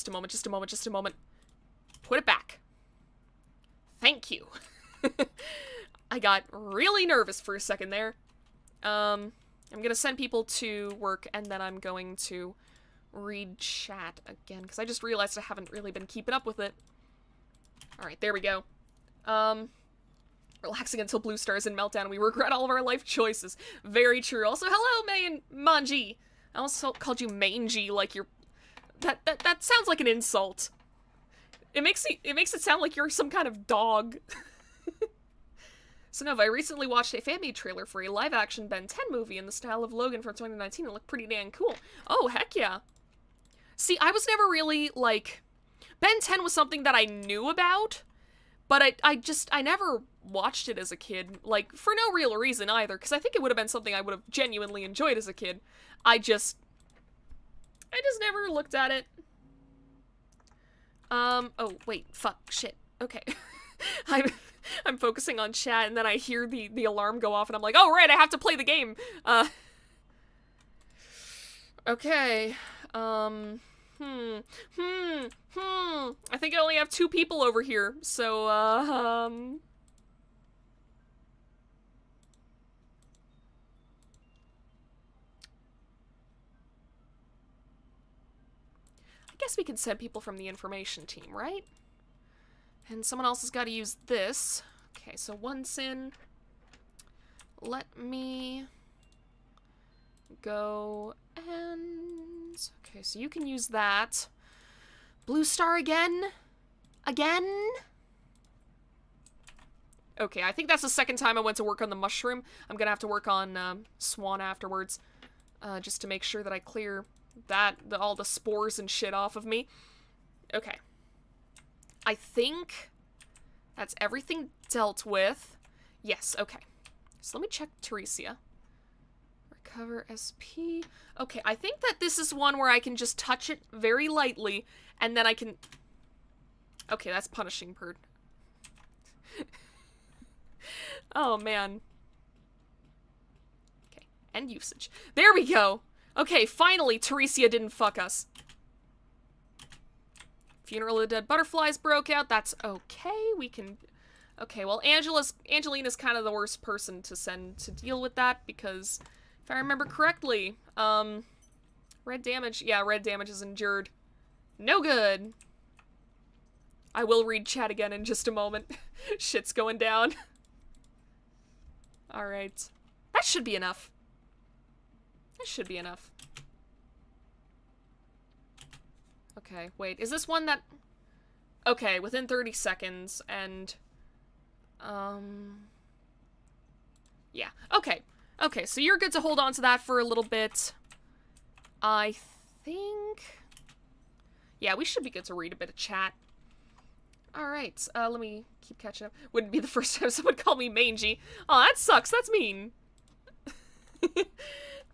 Put it back. Thank you. I got really nervous for a second there. I'm gonna send people to work, and then I'm going to read chat again, because I just realized I haven't really been keeping up with it. Alright, there we go. Relaxing until Blue Star is in meltdown and we regret all of our life choices. Very true. Also, hello, Manji. I also called you mangy, like you're... That sounds like an insult. It makes it sound like you're some kind of dog. So Nova, I recently watched a fan-made trailer for a live-action Ben 10 movie in the style of Logan from 2019. It looked pretty dang cool. Oh, heck yeah. See, I was never really, like... Ben 10 was something that I knew about, but I never watched it as a kid, like, for no real reason either, because I think it would have been something I would have genuinely enjoyed as a kid. I just never looked at it. Oh, wait, fuck, shit, okay. I'm focusing on chat, and then I hear the alarm go off, and I'm like, oh, right, I have to play the game. Okay, I think I only have 2 people over here, so, I guess we can send people from the information team, right? And someone else has got to use this. Okay, so once in, let me go and... Okay, so you can use that. Blue Star again? Again? Okay, I think that's the second time I went to work on the mushroom. I'm gonna have to work on Swan afterwards. Just to make sure that I clear all the spores and shit off of me. Okay. I think that's everything dealt with. Yes, okay. So let me check Teresia. Recover SP. Okay, I think that this is one where I can just touch it very lightly, and then I can... Okay, that's punishing bird. Oh, man. Okay, end usage. There we go! Okay, finally, Teresia didn't fuck us. Funeral of the Dead Butterflies broke out. That's okay. We can... Okay, well, Angelina's kind of the worst person to send to deal with that, because if I remember correctly, red damage. Yeah, red damage is endured. No good. I will read chat again in just a moment. Shit's going down. Alright. That should be enough. That should be enough. Okay, wait, is this one that... Okay, within 30 seconds, and... Yeah, okay. Okay, so you're good to hold on to that for a little bit. I think... Yeah, we should be good to read a bit of chat. Alright, let me keep catching up. Wouldn't be the first time someone called me mangy. Oh, that sucks, that's mean.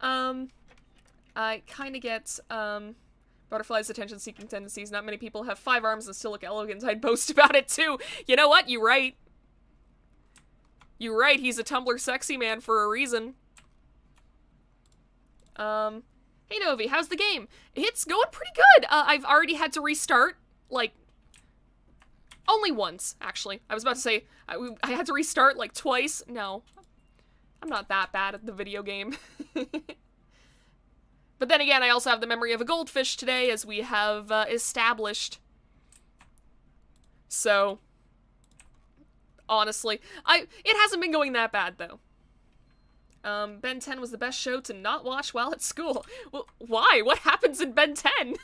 I kinda get, Butterfly's attention-seeking tendencies. Not many people have 5 arms and still look elegant. I'd boast about it, too. You know what? You're right. You're right. He's a Tumblr sexy man for a reason. Hey, Novi, how's the game? It's going pretty good. I've already had to restart, like, only once, actually. I was about to say, I had to restart, like, twice. No. I'm not that bad at the video game. But then again, I also have the memory of a goldfish today, as we have established. So, honestly, it hasn't been going that bad, though. Ben 10 was the best show to not watch while at school. Well, why? What happens in Ben 10?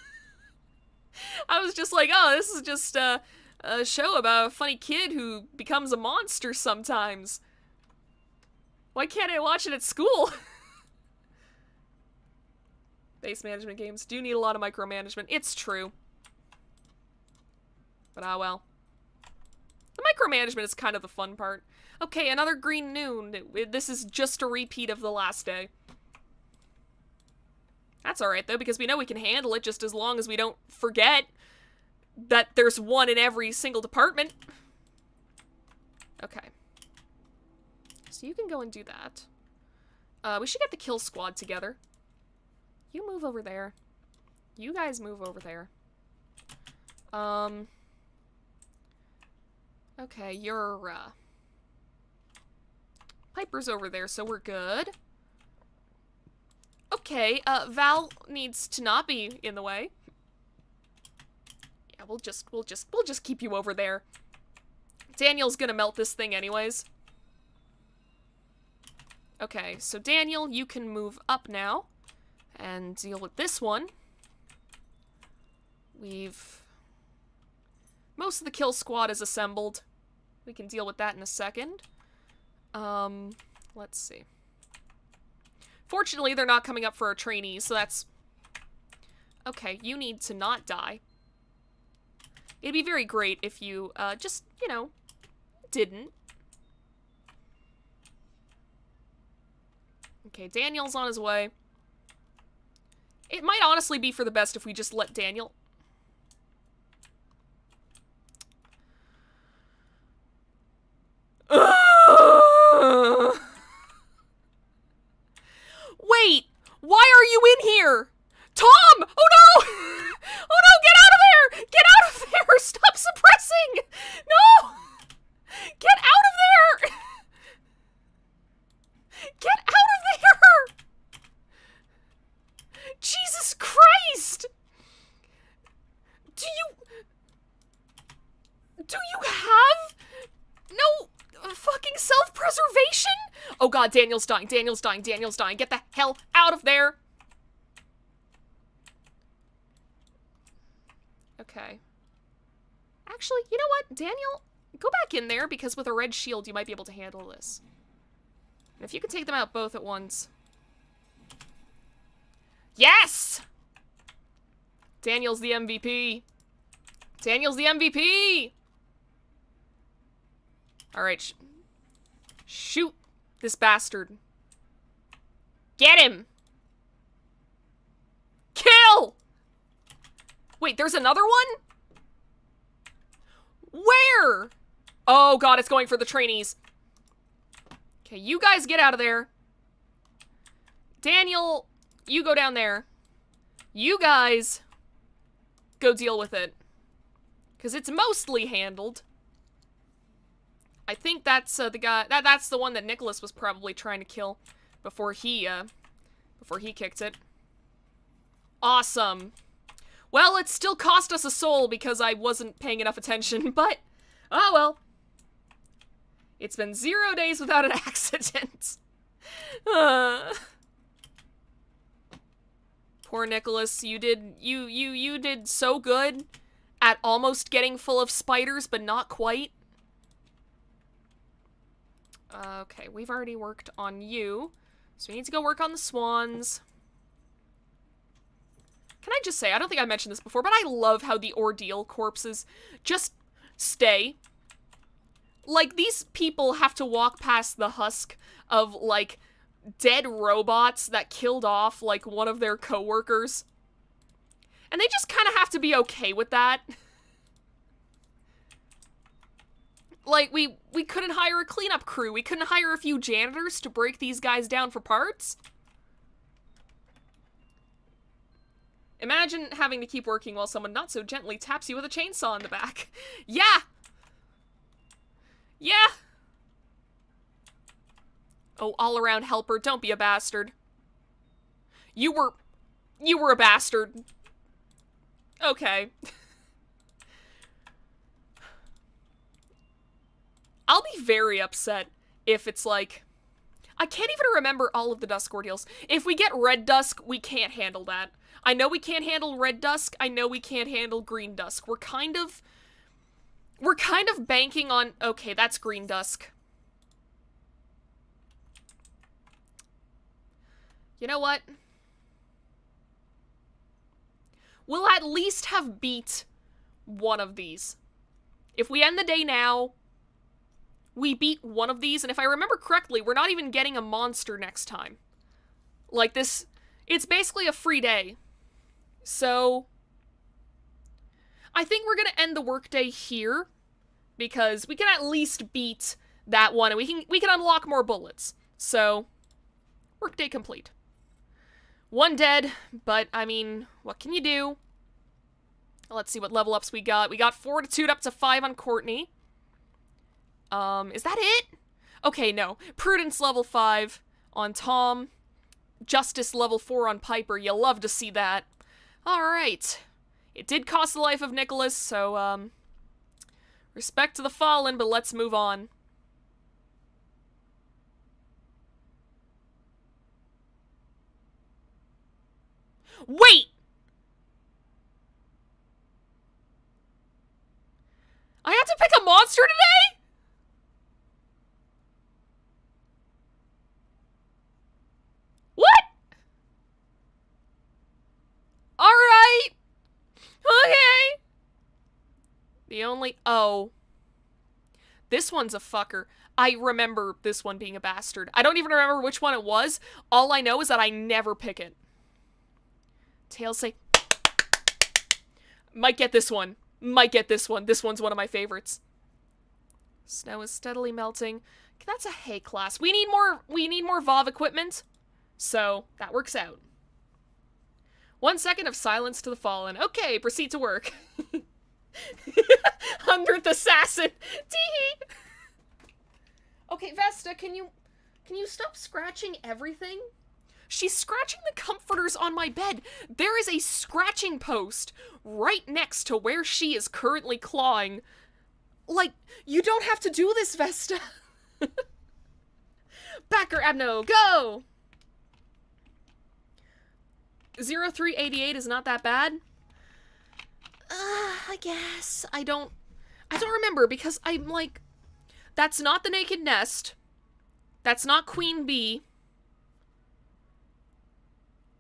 I was just like, oh, this is just a show about a funny kid who becomes a monster sometimes. Why can't I watch it at school? Base management games do need a lot of micromanagement. It's true. But ah well. The micromanagement is kind of the fun part. Okay, another green noon. This is just a repeat of the last day. That's alright though, because we know we can handle it just as long as we don't forget that there's one in every single department. Okay. So you can go and do that. We should get the kill squad together. You move over there. You guys move over there. Okay, you're, Piper's over there, so we're good. okay, Val needs to not be in the way. Yeah, we'll just keep you over there. Daniel's gonna melt this thing anyways. Okay, so Daniel, you can move up now and deal with this one. Most of the kill squad is assembled. We can deal with that in a second. Let's see. Fortunately, they're not coming up for our trainees, so that's... Okay, you need to not die. It'd be very great if you, just, you know, didn't. Okay, Daniel's on his way. It might honestly be for the best if we just let Daniel... Wait! Why are you in here? Tom! Oh no! Oh no, get out of there! Get out of there! Stop suppressing! No! Get out of there! Get out of there! Jesus Christ! Do you have no fucking self-preservation? Oh god, Daniel's dying, Daniel's dying, Daniel's dying. Get the hell out of there. Okay. Actually, you know what? Daniel, go back in there because with a red shield you might be able to handle this. And if you can take them out both at once. Yes! Daniel's the MVP. Daniel's the MVP! Alright. Shoot this bastard. Get him! Kill! Wait, there's another one? Where? Oh god, it's going for the trainees. Okay, you guys get out of there. Daniel, you go down there. You guys go deal with it. Because it's mostly handled. I think that's the guy, that's the one that Nicholas was probably trying to kill before he kicked it. Awesome. Well, it still cost us a soul because I wasn't paying enough attention, but, oh well. It's been 0 days without an accident. Poor Nicholas, you did so good at almost getting full of spiders, but not quite. Okay, we've already worked on you, so we need to go work on the swans. Can I just say, I don't think I mentioned this before, but I love how the ordeal corpses just stay. Like, these people have to walk past the husk of, like, dead robots that killed off, like, one of their coworkers. And they just kind of have to be okay with that. Like, we couldn't hire a cleanup crew. We couldn't hire a few janitors to break these guys down for parts. Imagine having to keep working while someone not so gently taps you with a chainsaw in the back. Yeah! Yeah! Oh, all-around helper, don't be a bastard. You were a bastard. Okay. I'll be very upset if it's like... I can't even remember all of the dusk ordeals. If we get red dusk, we can't handle that. I know we can't handle red dusk. I know we can't handle green dusk. We're kind of banking on... Okay, that's green dusk. You know what? We'll at least have beat one of these. If we end the day now, we beat one of these, and if I remember correctly, we're not even getting a monster next time. Like this, it's basically a free day. So, I think we're gonna end the workday here, because we can at least beat that one, and we can unlock more bullets. So, workday complete. One dead, but, I mean, what can you do? Let's see what level ups we got. We got Fortitude up to 5 on Courtney. Is that it? Okay, no. Prudence level 5 on Tom. Justice level 4 on Piper. You'll love to see that. Alright. It did cost the life of Nicholas, so, respect to the fallen, but let's move on. Wait! I have to pick a monster today? What? Alright. Okay. The only... Oh. This one's a fucker. I remember this one being a bastard. I don't even remember which one it was. All I know is that I never pick it. Tails say... Might get this one. Might get this one. This one's one of my favorites. Snow is steadily melting. That's a hay class. We need more VOV equipment. So, that works out. 1 second of silence to the fallen. Okay, proceed to work. 100th assassin. Tee-hee. Okay, Vesta, can you stop scratching everything? She's scratching the comforters on my bed. There is a scratching post right next to where she is currently clawing. Like, you don't have to do this, Vesta. Backer Abno, go! 0388 is not that bad. I guess. I don't remember because I'm like, that's not the Naked Nest. That's not Queen Bee.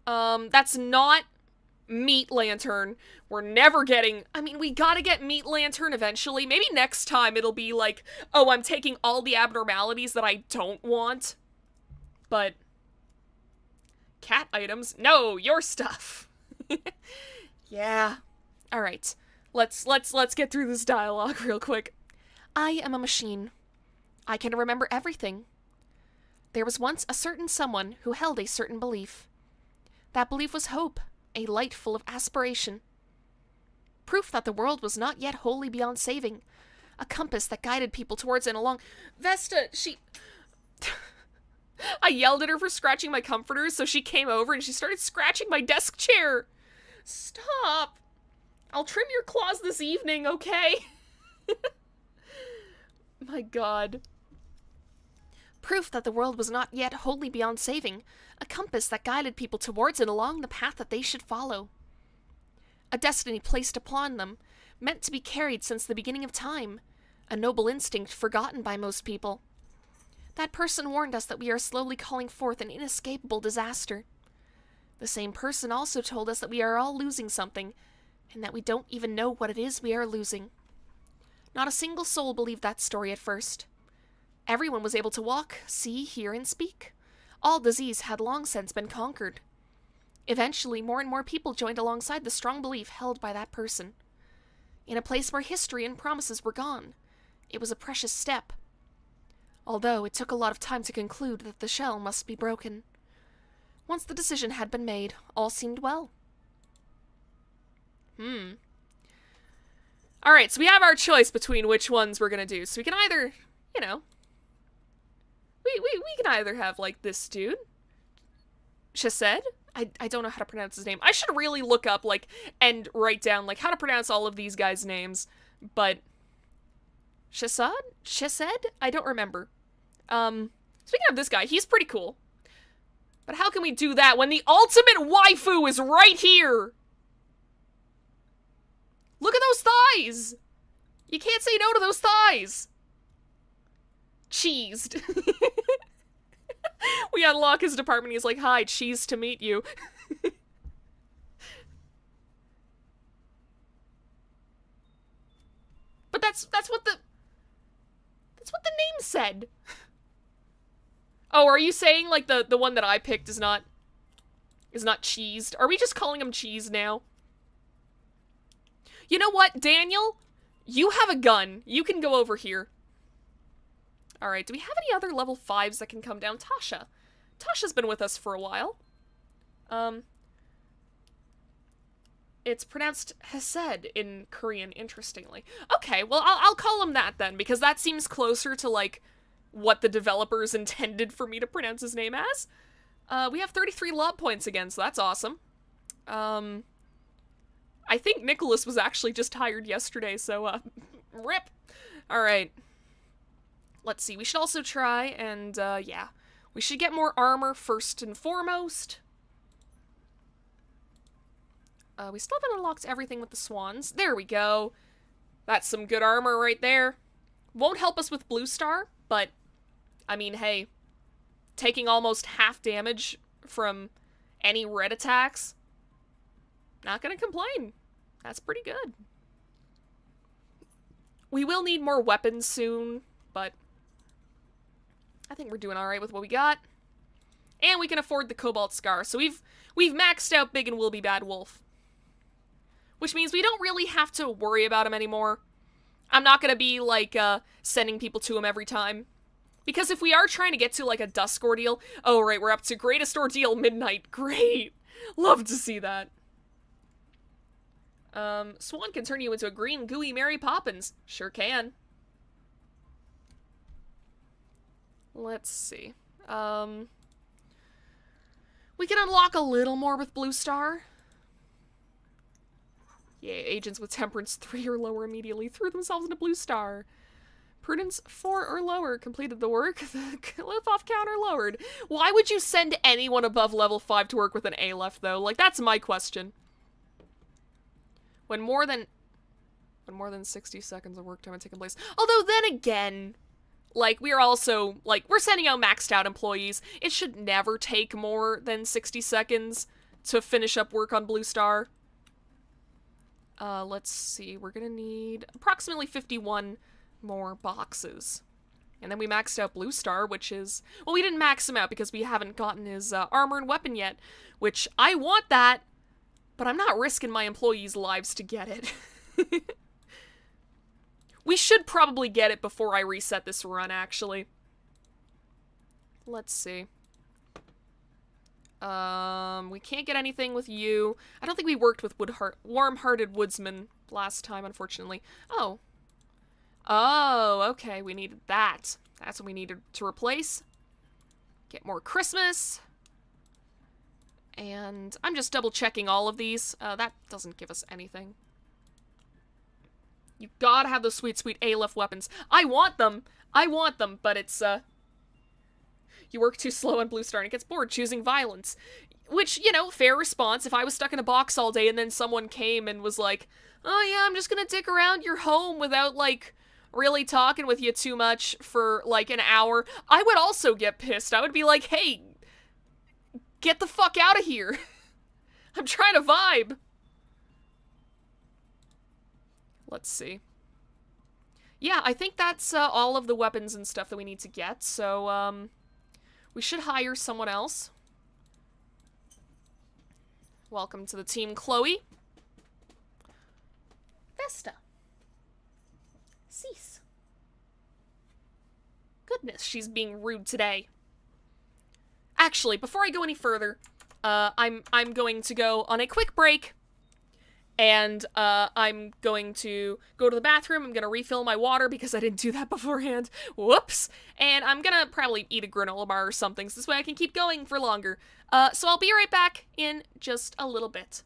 That's not Meat Lantern. We're never getting... I mean, we gotta get Meat Lantern eventually. Maybe next time it'll be like, oh, I'm taking all the abnormalities that I don't want. But... cat items? No, your stuff. Yeah. Alright. Let's get through this dialogue real quick. I am a machine. I can remember everything. There was once a certain someone who held a certain belief. That belief was hope, a light full of aspiration. Proof that the world was not yet wholly beyond saving. A compass that guided people towards and along. Vesta, she... I yelled at her for scratching my comforters, so she came over and she started scratching my desk chair. Stop. I'll trim your claws this evening, okay? My God. Proof that the world was not yet wholly beyond saving. A compass that guided people towards and along the path that they should follow. A destiny placed upon them, meant to be carried since the beginning of time. A noble instinct forgotten by most people. That person warned us that we are slowly calling forth an inescapable disaster. The same person also told us that we are all losing something, and that we don't even know what it is we are losing. Not a single soul believed that story at first. Everyone was able to walk, see, hear, and speak. All disease had long since been conquered. Eventually, more and more people joined alongside the strong belief held by that person. In a place where history and promises were gone, it was a precious step. Although it took a lot of time to conclude that the shell must be broken. Once the decision had been made, all seemed well. Alright, so we have our choice between which ones we're gonna do. So we can either, you know... We can either have, like, this dude. Chesed? I don't know how to pronounce his name. I should really look up, like, and write down, like, how to pronounce all of these guys' names. But... Chesed? Chesed? I don't remember. Speaking of this guy, he's pretty cool. But how can we do that when the ultimate waifu is right here? Look at those thighs! You can't say no to those thighs! Cheesed. We unlock his department, he's like, hi, cheese to meet you. But that's what the name said. Oh, are you saying, like, the one that I picked is not cheesed? Are we just calling him cheese now? You know what, Daniel? You have a gun. You can go over here. Alright, do we have any other level 5s that can come down? Tasha. Tasha's been with us for a while. It's pronounced Hesed in Korean, interestingly. Okay, well, I'll call him that then, because that seems closer to, like, what the developers intended for me to pronounce his name as. We have 33 lob points again, so that's awesome. I think Nicholas was actually just hired yesterday, so, rip. Alright. Let's see, we should also try and, yeah. We should get more armor first and foremost. We still haven't unlocked everything with the swans. There we go. That's some good armor right there. Won't help us with Blue Star, but, I mean, hey. Taking almost half damage from any red attacks, not gonna complain. That's pretty good. We will need more weapons soon, but I think we're doing alright with what we got. And we can afford the Cobalt Scar, so we've maxed out Big and Will Be Bad Wolf. Which means we don't really have to worry about him anymore. I'm not gonna be, like, sending people to him every time. Because if we are trying to get to, like, a dusk ordeal... Oh, right, we're up to Greatest Ordeal Midnight. Great! Love to see that. Swan can turn you into a green, gooey Mary Poppins. Sure can. Let's see. We can unlock a little more with Blue Star. Yeah, agents with Temperance 3 or lower immediately threw themselves into Blue Star. Prudence 4 or lower completed the work. The lift-off counter lowered. Why would you send anyone above level 5 to work with an A-left, though? Like, that's my question. When more than 60 seconds of work time had taken place. Although, then again, like, we are also, like, we're sending out maxed out employees. It should never take more than 60 seconds to finish up work on Blue Star. Let's see. We're gonna need approximately 51 more boxes. And then we maxed out Blue Star, which is... Well, we didn't max him out because we haven't gotten his armor and weapon yet, which I want that, but I'm not risking my employees' lives to get it. We should probably get it before I reset this run, actually. Let's see. We can't get anything with you. I don't think we worked with Warm-Hearted Woodsman last time, unfortunately. Oh. Oh, okay, we needed that. That's what we needed to replace. Get more Christmas. And I'm just double-checking all of these. That doesn't give us anything. You gotta have those sweet, sweet A-left weapons. I want them, but it's, you work too slow on Blue Star and it gets bored choosing violence. Which, you know, fair response. If I was stuck in a box all day and then someone came and was like, oh yeah, I'm just gonna dick around your home without, like, really talking with you too much for, like, an hour, I would also get pissed. I would be like, hey, get the fuck out of here. I'm trying to vibe. Let's see. Yeah, I think that's all of the weapons and stuff that we need to get, so, we should hire someone else. Welcome to the team, Chloe. Vesta. Cease. Goodness, she's being rude today. Actually, before I go any further, I'm going to go on a quick break. And, I'm going to go to the bathroom, I'm gonna refill my water because I didn't do that beforehand. Whoops! And I'm gonna probably eat a granola bar or something, so this way I can keep going for longer. So I'll be right back in just a little bit.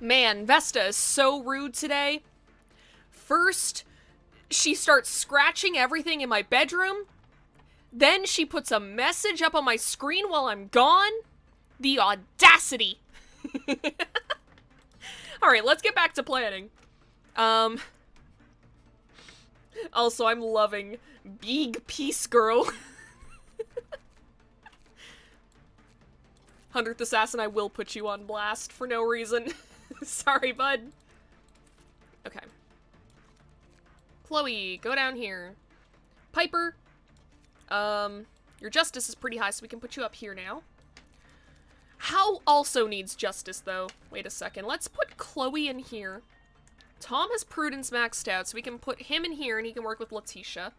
Man, Vesta is so rude today. First, she starts scratching everything in my bedroom. Then she puts a message up on my screen while I'm gone. The audacity. Alright, let's get back to planning. Also, I'm loving Big Peace Girl. 100th Assassin, I will put you on blast for no reason. Sorry, bud. Okay. Chloe, go down here. Piper. Your justice is pretty high, so we can put you up here now. Hal also needs justice, though. Wait a second. Let's put Chloe in here. Tom has prudence maxed out, so we can put him in here, and he can work with Letitia.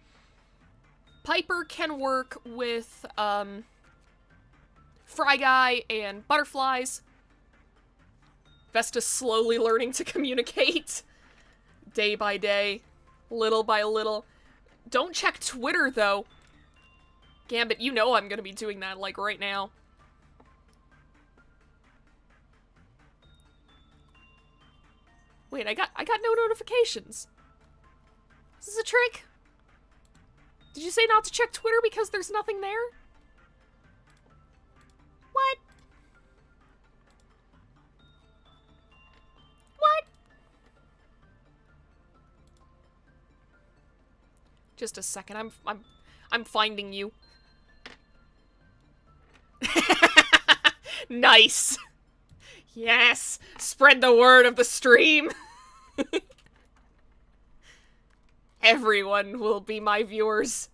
Piper can work with, Fry Guy and Butterflies. Vesta's slowly learning to communicate. Day by day. Little by little. Don't check Twitter, though. Gambit, you know I'm gonna be doing that, like, right now. Wait, I got no notifications. Is this a trick? Did you say not to check Twitter because there's nothing there? What? What? Just a second. I'm finding you. Nice. Yes. Spread the word of the stream. Everyone will be my viewers.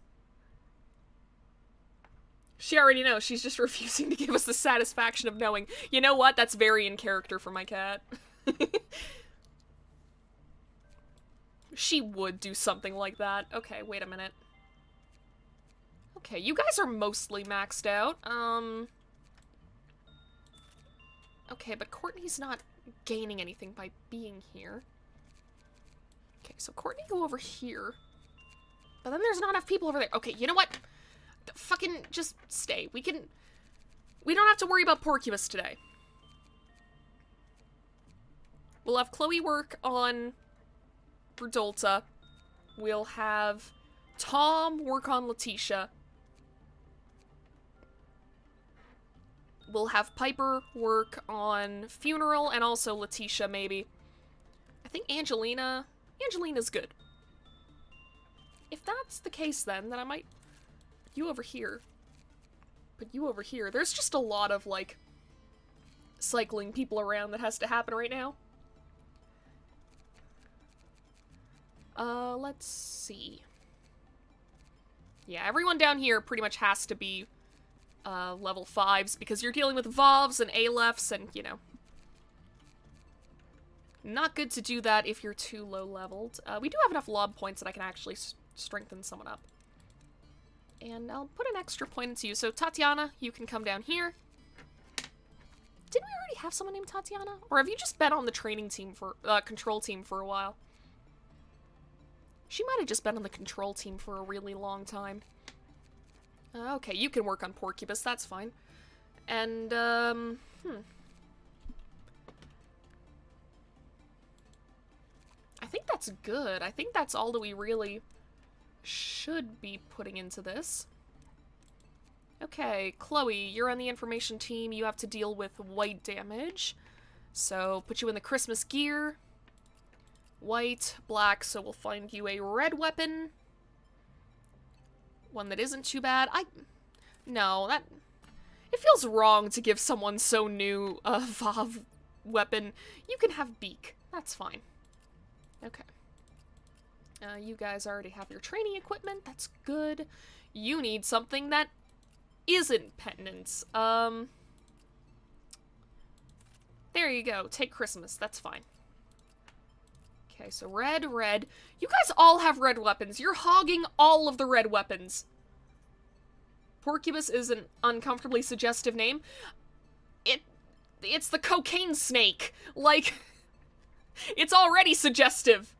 She already knows. She's just refusing to give us the satisfaction of knowing. You know what? That's very in character for my cat. She would do something like that. Okay, wait a minute. Okay, you guys are mostly maxed out. Okay, but Courtney's not gaining anything by being here. Okay, so Courtney, go over here. But then there's not enough people over there. Okay, you know what? Fucking just stay. We don't have to worry about Porcupus today. We'll have Chloe work on Verdolta. We'll have Tom work on Letitia. We'll have Piper work on Funeral and also Letitia, maybe. I think Angelina's good. If that's the case, then I might put you over here. Put you over here. There's just a lot of, like, cycling people around that has to happen right now. Let's see. Yeah, everyone down here pretty much has to be level 5s, because you're dealing with Vovs and Alephs, and, you know. Not good to do that if you're too low-leveled. We do have enough lob points that I can actually strengthen someone up. And I'll put an extra point into you. So, Tatiana, you can come down here. Didn't we already have someone named Tatiana? Or have you just been on the training team for, control team for a while? She might have just been on the control team for a really long time. Okay, you can work on Porcupus, that's fine. And, I think that's good. I think that's all that we really should be putting into this. Okay, Chloe, you're on the information team. You have to deal with white damage. So, put you in the Christmas gear. White, black, so we'll find you a red weapon. One that isn't too bad. No, that... It feels wrong to give someone so new a Vav weapon. You can have Beak. That's fine. Okay. You guys already have your training equipment. That's good. You need something that isn't penance. There you go. Take Christmas. That's fine. Okay, so red. You guys all have red weapons. You're hogging all of the red weapons. Porcupus is an uncomfortably suggestive name. It's the cocaine snake. Like, it's already suggestive.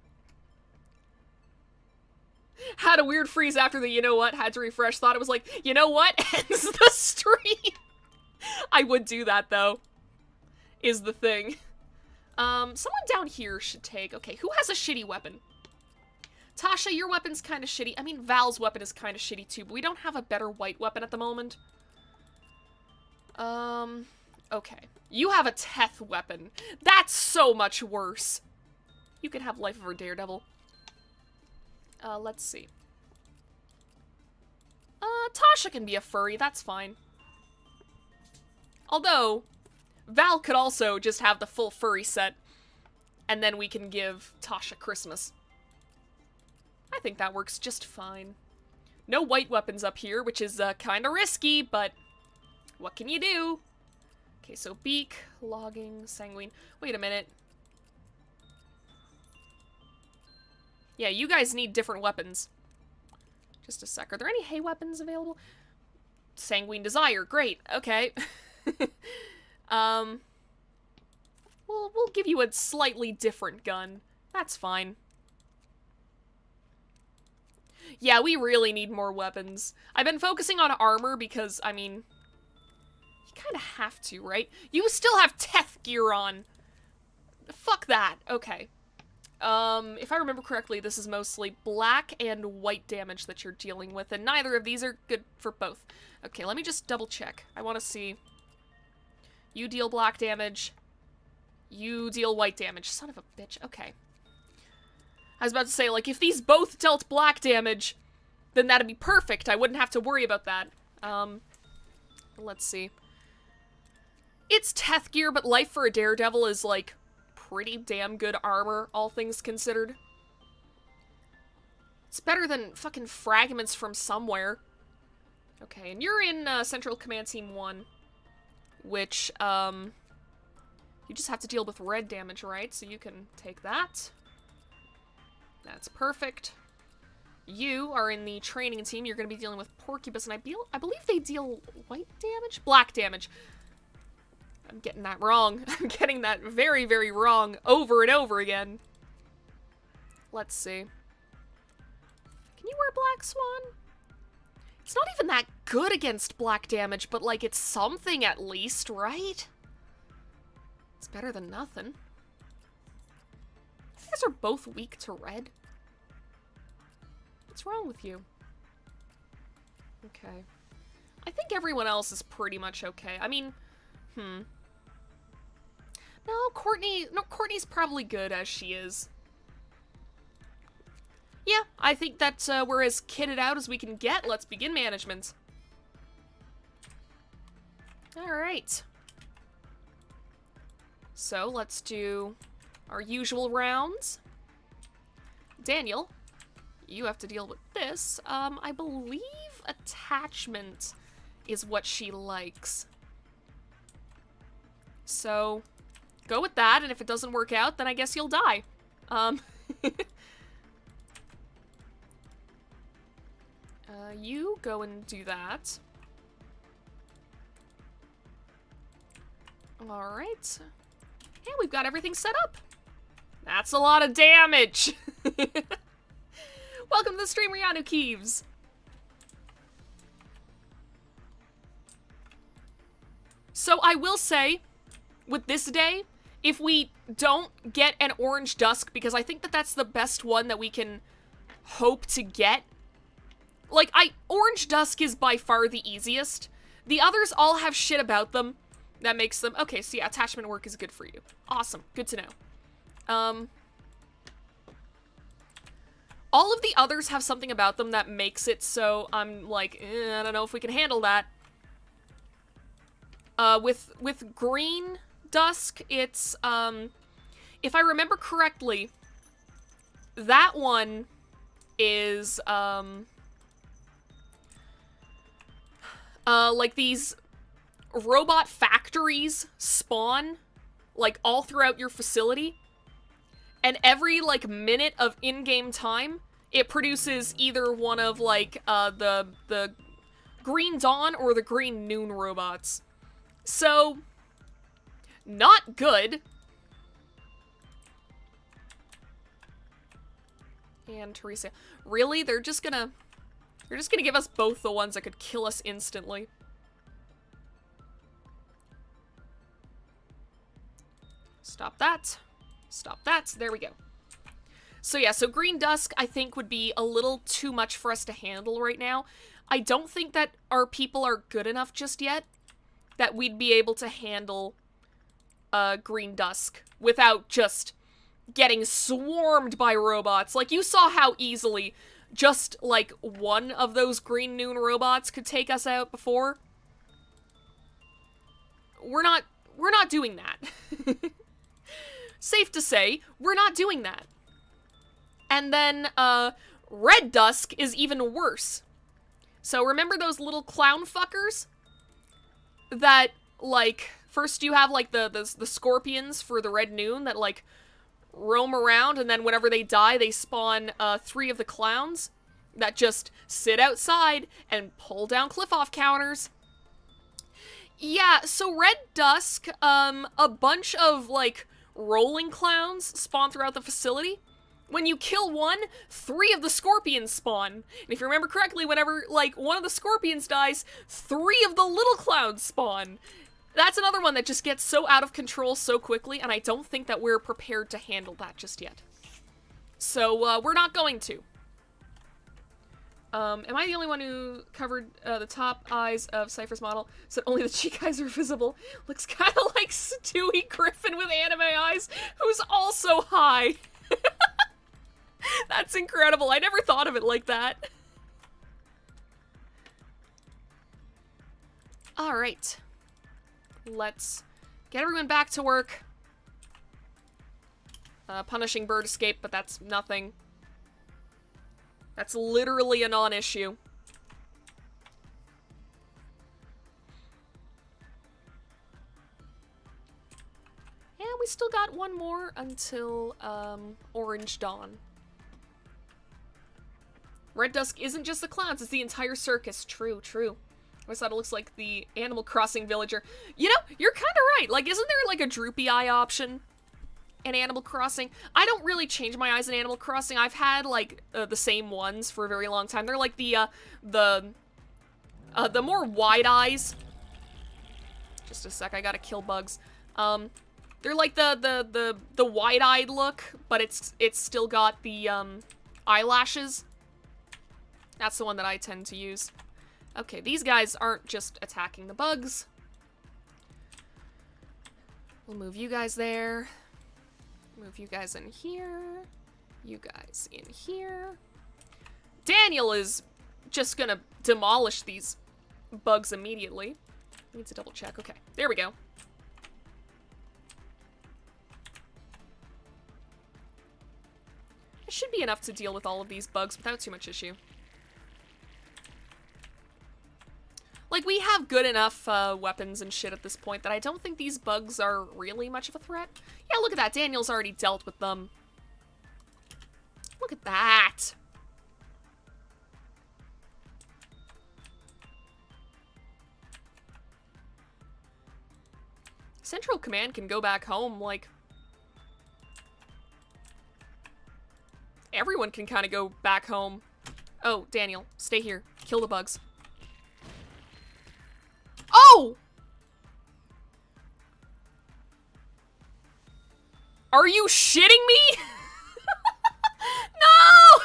Had a weird freeze after the you know what, had to refresh, thought it was like, you know what, ends the stream. I would do that, though, is the thing. Someone down here should take... Okay, who has a shitty weapon? Tasha, your weapon's kind of shitty. I mean, Val's weapon is kind of shitty too, but we don't have a better white weapon at the moment. Okay. You have a Teth weapon. That's so much worse. You can have Life of a Daredevil. Let's see. Tasha can be a furry, that's fine. Although, Val could also just have the full furry set, and then we can give Tasha Christmas. I think that works just fine. No white weapons up here, which is kinda risky, but what can you do? Okay, so beak, logging, sanguine. Wait a minute. Yeah, you guys need different weapons. Just a sec. Are there any hay weapons available? Sanguine desire. Great. Okay. We'll give you a slightly different gun. That's fine. Yeah, we really need more weapons. I've been focusing on armor because, I mean, you kind of have to, right? You still have Teth gear on. Fuck that. Okay. If I remember correctly, this is mostly black and white damage that you're dealing with, and neither of these are good for both. Okay, let me just double check. I want to see. You deal black damage. You deal white damage. Son of a bitch. Okay. I was about to say, like, if these both dealt black damage, then that'd be perfect. I wouldn't have to worry about that. Let's see. It's Teth gear, but Life for a Daredevil is, like, pretty damn good armor, all things considered. It's better than fucking fragments from somewhere. Okay, and you're in Central Command Team 1, which, you just have to deal with red damage, right? So you can take that. That's perfect. You are in the training team. You're going to be dealing with Porcupus, and I believe they deal white damage? Black damage. I'm getting that wrong. I'm getting that very, very wrong over and over again. Let's see. Can you wear Black Swan? It's not even that good against black damage, but, like, it's something at least, right? It's better than nothing. You guys are both weak to red. What's wrong with you? Okay. I think everyone else is pretty much okay. I mean, No, Courtney's probably good as she is. Yeah, I think that we're as kitted out as we can get. Let's begin management. Alright. So, let's do our usual rounds. Daniel, you have to deal with this. I believe attachment is what she likes. So, go with that, and if it doesn't work out, then I guess you'll die. You go and do that. Alright. Yeah, we've got everything set up. That's a lot of damage! Welcome to the stream, Rianu Keeves! So I will say, with this day, if we don't get an orange dusk, because I think that that's the best one that we can hope to get. Like, orange dusk is by far the easiest. The others all have shit about them that makes them... Okay, so yeah, attachment work is good for you. Awesome. Good to know. All of the others have something about them that makes it so I'm like, I don't know if we can handle that. With green dusk, it's, if I remember correctly, that one is, like these robot factories spawn, like, all throughout your facility. And every, like, minute of in-game time, it produces either one of, like, the Green Dawn or the Green Noon robots. So, not good. And Teresa, really? They're just gonna give us both the ones that could kill us instantly. Stop that. Stop that. There we go. So yeah, so green dusk I think would be a little too much for us to handle right now. I don't think that our people are good enough just yet that we'd be able to handle green dusk without just getting swarmed by robots. Like, you saw how easily just, like, one of those green noon robots could take us out before. We're not doing that. Safe to say, we're not doing that. And then, red dusk is even worse. So remember those little clown fuckers? That, like, first you have, like, the scorpions for the red noon that, like, roam around, and then whenever they die, they spawn, 3 of the clowns that just sit outside and pull down cliff-off counters. Yeah, so red dusk, a bunch of, like, rolling clowns spawn throughout the facility. When you kill one, 3 of the scorpions spawn. And if you remember correctly, whenever, like, one of the scorpions dies, 3 of the little clowns spawn. That's another one that just gets so out of control so quickly, and I don't think that we're prepared to handle that just yet. So, we're not going to. Am I the only one who covered the top eyes of Cipher's model so that only the cheek eyes are visible? Looks kind of like Stewie Griffin with anime eyes, who's also high. That's incredible. I never thought of it like that. Alright. Let's get everyone back to work. Punishing bird escape, but that's nothing. That's literally a non-issue. And we still got one more until, Orange Dawn. Red Dusk isn't just the clowns, it's the entire circus. True, true. I always thought it looks like the Animal Crossing villager. You know, you're kind of right. Like, isn't there, like, a droopy eye option in Animal Crossing? I don't really change my eyes in Animal Crossing. I've had, like, the same ones for a very long time. They're like the more wide eyes. Just a sec, I gotta kill bugs. They're like the wide-eyed look, but it's still got the, eyelashes. That's the one that I tend to use. Okay, these guys aren't just attacking the bugs. We'll move you guys there. Move you guys in here. You guys in here. Daniel is just gonna demolish these bugs immediately. I need to double check. Okay, there we go. It should be enough to deal with all of these bugs without too much issue. Like, we have good enough weapons and shit at this point that I don't think these bugs are really much of a threat. Yeah, look at that. Daniel's already dealt with them. Look at that. Central Command can go back home, like... Everyone can kind of go back home. Oh, Daniel, stay here. Kill the bugs. Oh! Are you shitting me? No!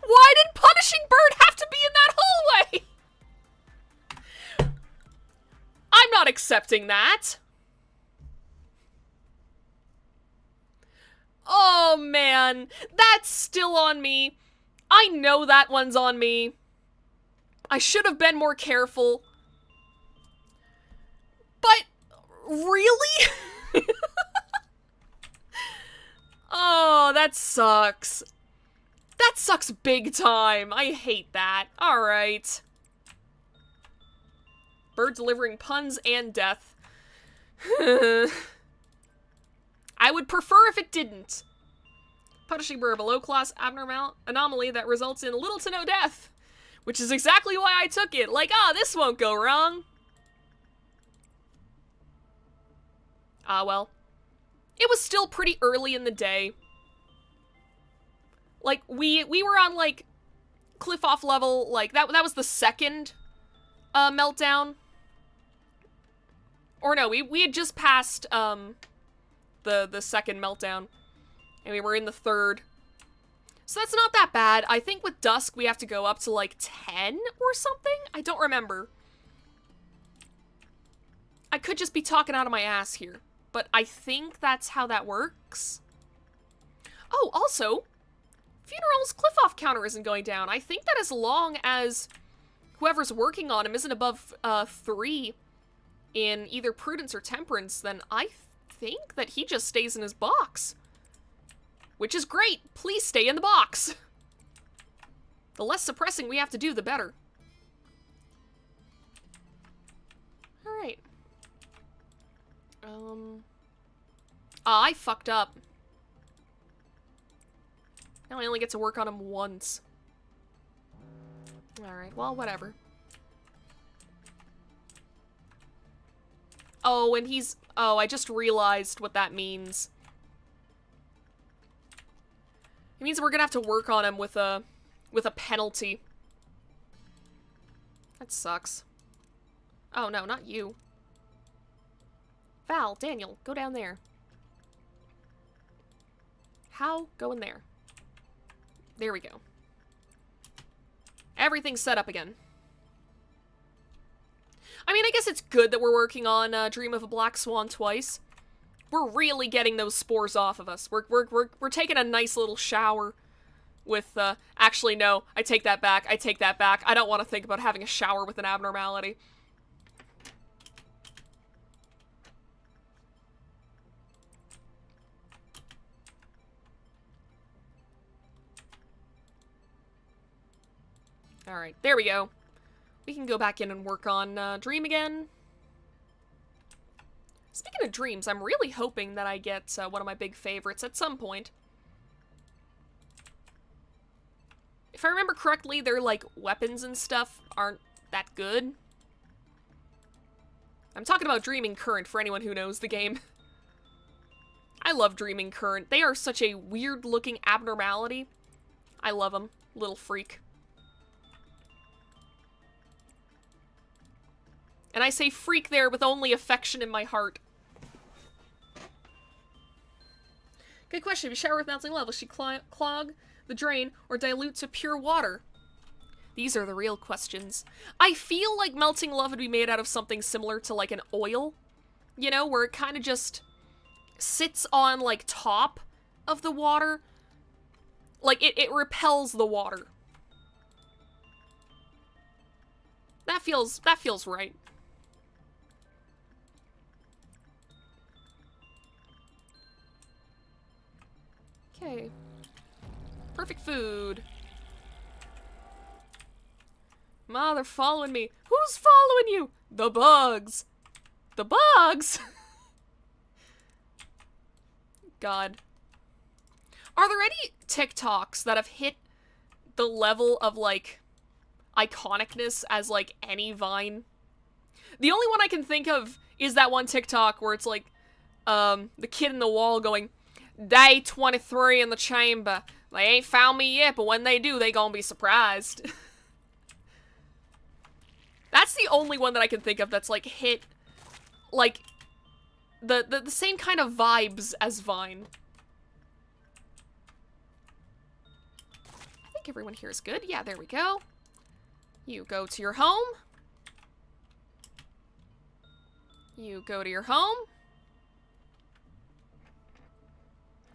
Why did Punishing Bird have to be in that hallway? I'm not accepting that. Oh, man. That's still on me. I know that one's on me. I should have been more careful. But, really? Oh, that sucks. That sucks big time. I hate that. Alright. Bird delivering puns and death. I would prefer if it didn't. Punishing Bird, a low-class anomaly that results in little to no death. Which is exactly why I took it. Like, this won't go wrong. Well. It was still pretty early in the day. Like, we were on, like, cliff-off level, like, that was the second, meltdown. Or no, we had just passed, the the second meltdown. I mean, we're in the third. So that's not that bad. I think with Dusk, we have to go up to, like, 10 or something? I don't remember. I could just be talking out of my ass here. But I think that's how that works. Oh, also, Funeral's cliff-off counter isn't going down. I think that as long as whoever's working on him isn't above 3 in either Prudence or Temperance, then I think that he just stays in his box. Which is great. Please stay in the box. The less suppressing we have to do, the better. Alright. I fucked up. Now I only get to work on him once. Alright, well, whatever. Oh, and he's... Oh, I just realized what that means. It means we're gonna have to work on him with a penalty. That sucks. Oh, no, not you. Val, Daniel, go down there. How? Go in there. There we go. Everything's set up again. I mean, I guess it's good that we're working on Dream of a Black Swan twice. We're really getting those spores off of us. We're taking a nice little shower with, actually, no, I take that back. I take that back. I don't want to think about having a shower with an abnormality. Alright, there we go. We can go back in and work on Dream again. Speaking of dreams, I'm really hoping that I get one of my big favorites at some point. If I remember correctly, their, like, weapons and stuff aren't that good. I'm talking about Dreaming Current for anyone who knows the game. I love Dreaming Current. They are such a weird-looking abnormality. I love them. Little freak. And I say freak there with only affection in my heart. Good question. If you shower with melting lava, will she clog the drain or dilute to pure water? These are the real questions. I feel like melting lava would be made out of something similar to like an oil. You know, where it kind of just sits on like top of the water. Like it repels the water. That feels right. Okay. Perfect food. Ma, they're following me. Who's following you? The bugs. The bugs? God. Are there any TikToks that have hit the level of, like, iconicness as, like, any Vine? The only one I can think of is that one TikTok where it's, like, the kid in the wall going, Day 23 in the chamber. They ain't found me yet, but when they do, they gonna be surprised. That's the only one that I can think of that's, like, hit, like, the same kind of vibes as Vine. I think everyone here is good. Yeah, there we go. You go to your home. You go to your home.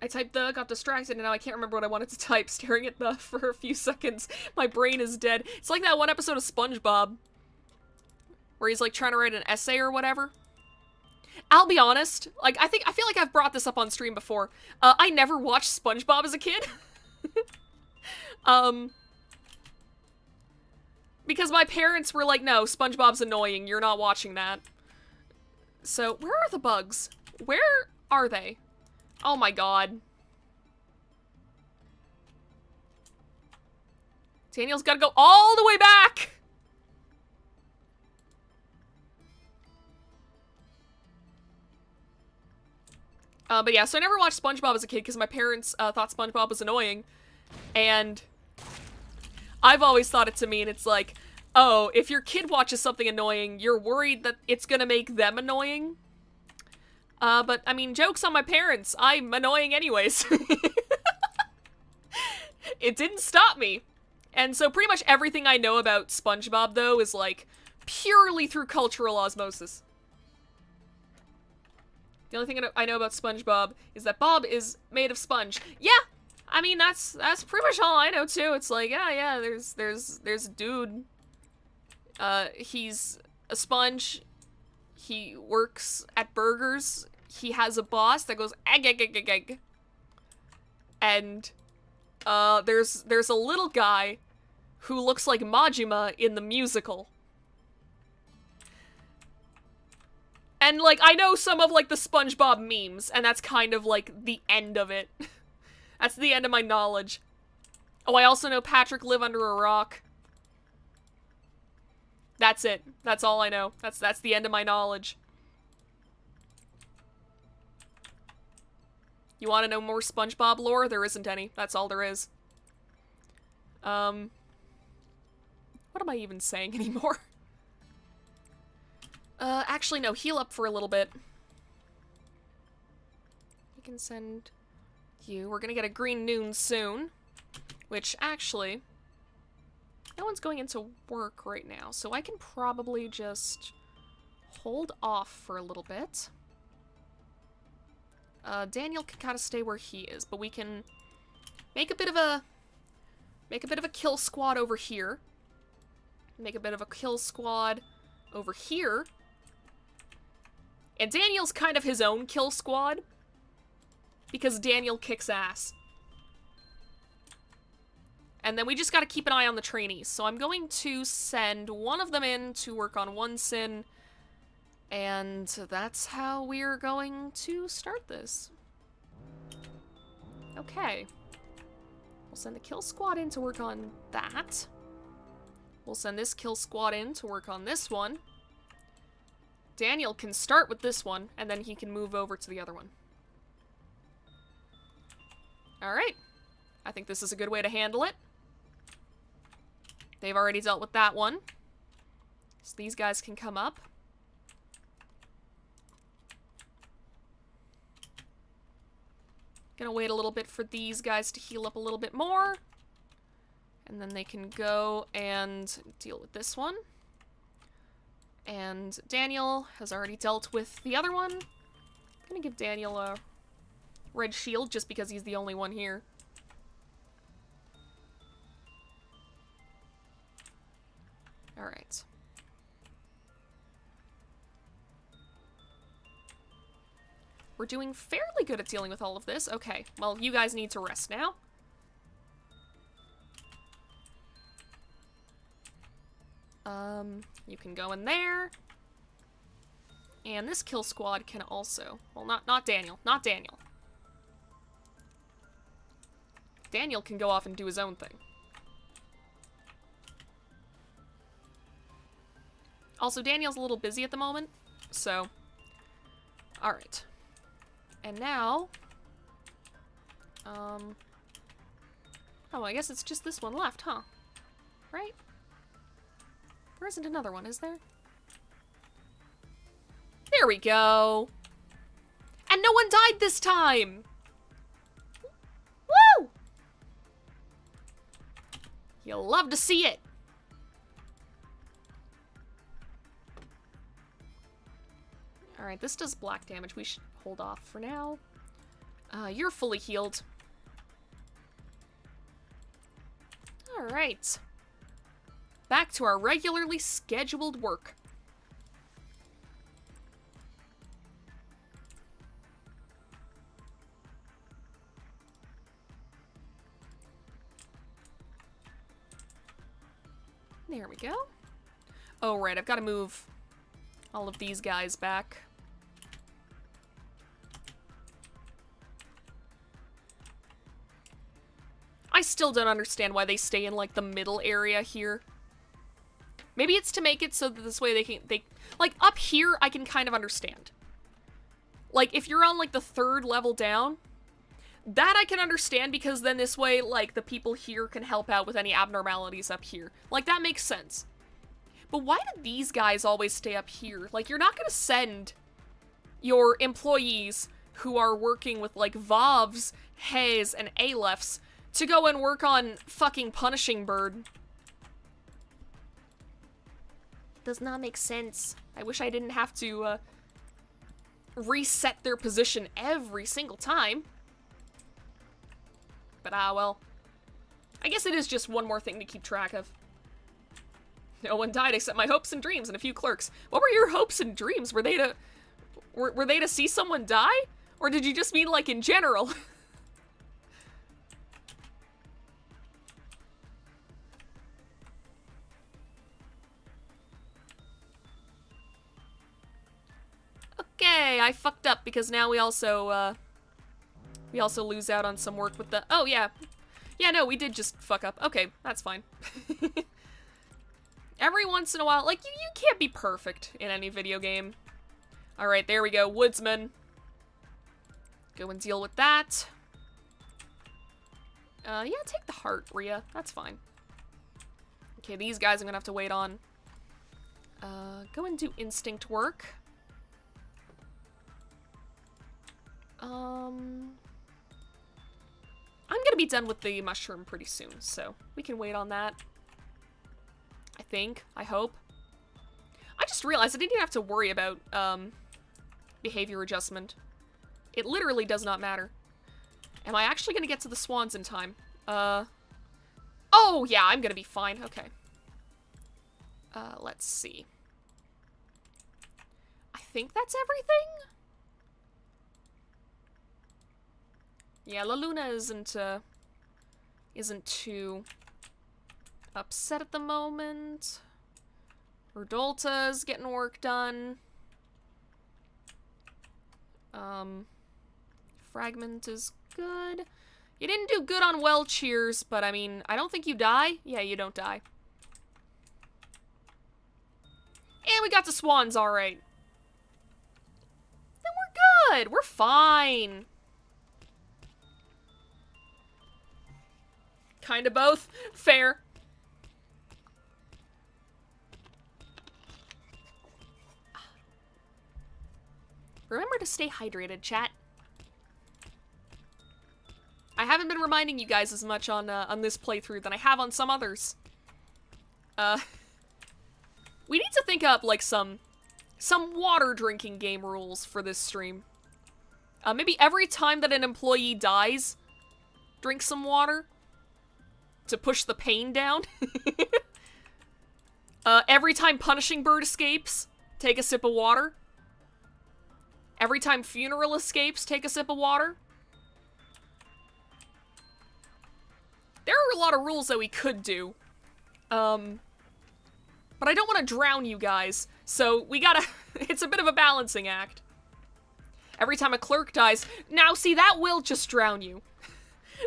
I typed got distracted, and now I can't remember what I wanted to type, staring at the for a few seconds. My brain is dead. It's like that one episode of SpongeBob, where he's, like, trying to write an essay or whatever. I'll be honest, like, I feel like I've brought this up on stream before. I never watched SpongeBob as a kid. Because my parents were like, no, SpongeBob's annoying, you're not watching that. So, where are the bugs? Where are they? Oh my god. Daniel's gotta go all the way back! But yeah, so I never watched SpongeBob as a kid because my parents thought SpongeBob was annoying. And I've always thought it to mean it's like, oh, if your kid watches something annoying, you're worried that it's gonna make them annoying. But, I mean, joke's on my parents. I'm annoying anyways. It didn't stop me. And so pretty much everything I know about SpongeBob, though, is, like, purely through cultural osmosis. The only thing I know about SpongeBob is that Bob is made of sponge. Yeah! I mean, that's pretty much all I know, too. It's like, yeah, there's a dude. He's a sponge. He works at burgers. He has a boss that goes egg, egg, egg, egg, egg. And, there's a little guy who looks like Majima in the musical. And, like, I know some of, like, the SpongeBob memes, and that's kind of, like, the end of it. That's the end of my knowledge. Oh, I also know Patrick lived under a rock. That's it. That's all I know. That's the end of my knowledge. You want to know more SpongeBob lore? There isn't any. That's all there is. What am I even saying anymore? Actually, no. Heal up for a little bit. We can send you. We're gonna get a green noon soon. Which, actually, no one's going into work right now, so I can probably just hold off for a little bit. Daniel can kind of stay where he is, but we can make a bit of a kill squad over here. Make a bit of a kill squad over here. And Daniel's kind of his own kill squad, because Daniel kicks ass. And then we just gotta keep an eye on the trainees. So I'm going to send one of them in to work on one sin, and that's how we're going to start this. Okay. We'll send the kill squad in to work on that. We'll send this kill squad in to work on this one. Daniel can start with this one, and then he can move over to the other one. Alright. I think this is a good way to handle it. They've already dealt with that one. So these guys can come up. Gonna wait a little bit for these guys to heal up a little bit more. And then they can go and deal with this one. And Daniel has already dealt with the other one. I'm gonna give Daniel a red shield just because he's the only one here. Alright. We're doing fairly good at dealing with all of this. Okay, well, you guys need to rest now. You can go in there. And this kill squad can also... Well, not Daniel. Not Daniel. Daniel can go off and do his own thing. Also, Daniel's a little busy at the moment, so... Alright. And now... Oh, I guess it's just this one left, huh? Right? There isn't another one, is there? There we go! And no one died this time! Woo! You'll love to see it! Alright, this does black damage. We should hold off for now. You're fully healed. Alright. Back to our regularly scheduled work. There we go. Oh, right, I've got to move all of these guys back. I still don't understand why they stay in, like, the middle area here. Maybe it's to make it so that this way like, up here, I can kind of understand. Like, if you're on, like, the third level down, that I can understand because then this way, like, the people here can help out with any abnormalities up here. Like, that makes sense. But why do these guys always stay up here? Like, you're not gonna send, your employees who are working with, like, Vovs, Hays, and Aleph to go and work on fucking Punishing Bird. Does not make sense. I wish I didn't have to, reset their position every single time. But, well. I guess it is just one more thing to keep track of. No one died except my hopes and dreams and a few clerks. What were your hopes and dreams? Were they to see someone die? Or did you just mean, like, in general? Okay, I fucked up because now we also lose out on some work with the... Oh, yeah. Yeah, no, we did just fuck up. Okay, that's fine. Every once in a while, like, you can't be perfect in any video game. Alright, there we go. Woodsman. Go and deal with that. Yeah, take the heart, Rhea. That's fine. Okay, these guys I'm gonna have to wait on. Go and do instinct work. I'm gonna be done with the mushroom pretty soon, so we can wait on that. I think. I hope. I just realized I didn't even have to worry about, behavior adjustment. It literally does not matter. Am I actually gonna get to the swans in time? Oh, yeah, I'm gonna be fine. Okay. Let's see. I think that's everything? Yeah, La Luna isn't too upset at the moment. Rodolta's getting work done. Fragment is good. You didn't do good on well cheers, but I mean, I don't think you die. Yeah, you don't die. And we got the swans, alright. Then we're good. We're fine. Kinda both. Fair. Remember to stay hydrated, chat. I haven't been reminding you guys as much on this playthrough than I have on some others. We need to think up, like, some water drinking game rules for this stream. Maybe every time that an employee dies, drink some water to push the pain down. Every time Punishing Bird escapes, take a sip of water. Every time Funeral escapes, take a sip of water. There are a lot of rules that we could do. But I don't want to drown you guys, so we gotta... It's a bit of a balancing act. Every time a clerk dies... Now, see, that will just drown you.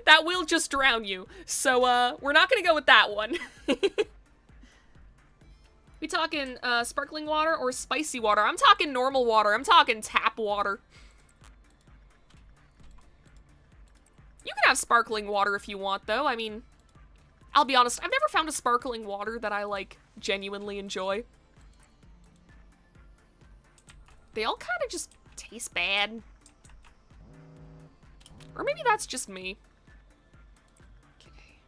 That will just drown you. So, we're not gonna go with that one. We talking, sparkling water or spicy water? I'm talking normal water. I'm talking tap water. You can have sparkling water if you want, though. I mean, I'll be honest, I've never found a sparkling water that I, like, genuinely enjoy. They all kind of just taste bad. Or maybe that's just me. Okay.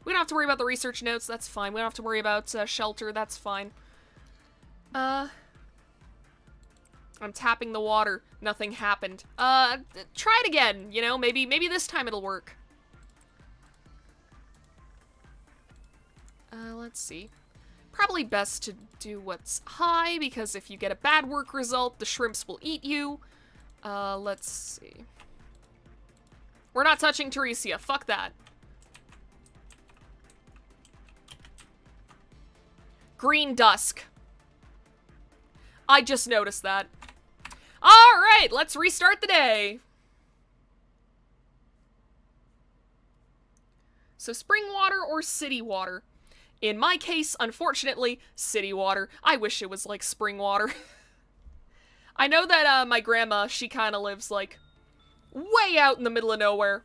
We don't have to worry about the research notes, that's fine. We don't have to worry about shelter, that's fine. I'm tapping the water. Nothing happened. Try it again, you know? Maybe this time it'll work. Let's see. Probably best to do what's high, because if you get a bad work result, the shrimps will eat you. Let's see. We're not touching Teresia. Fuck that. Green dusk. I just noticed that. Alright, let's restart the day. So spring water or city water? In my case, unfortunately, city water. I wish it was like spring water. I know that my grandma, she kind of lives like way out in the middle of nowhere.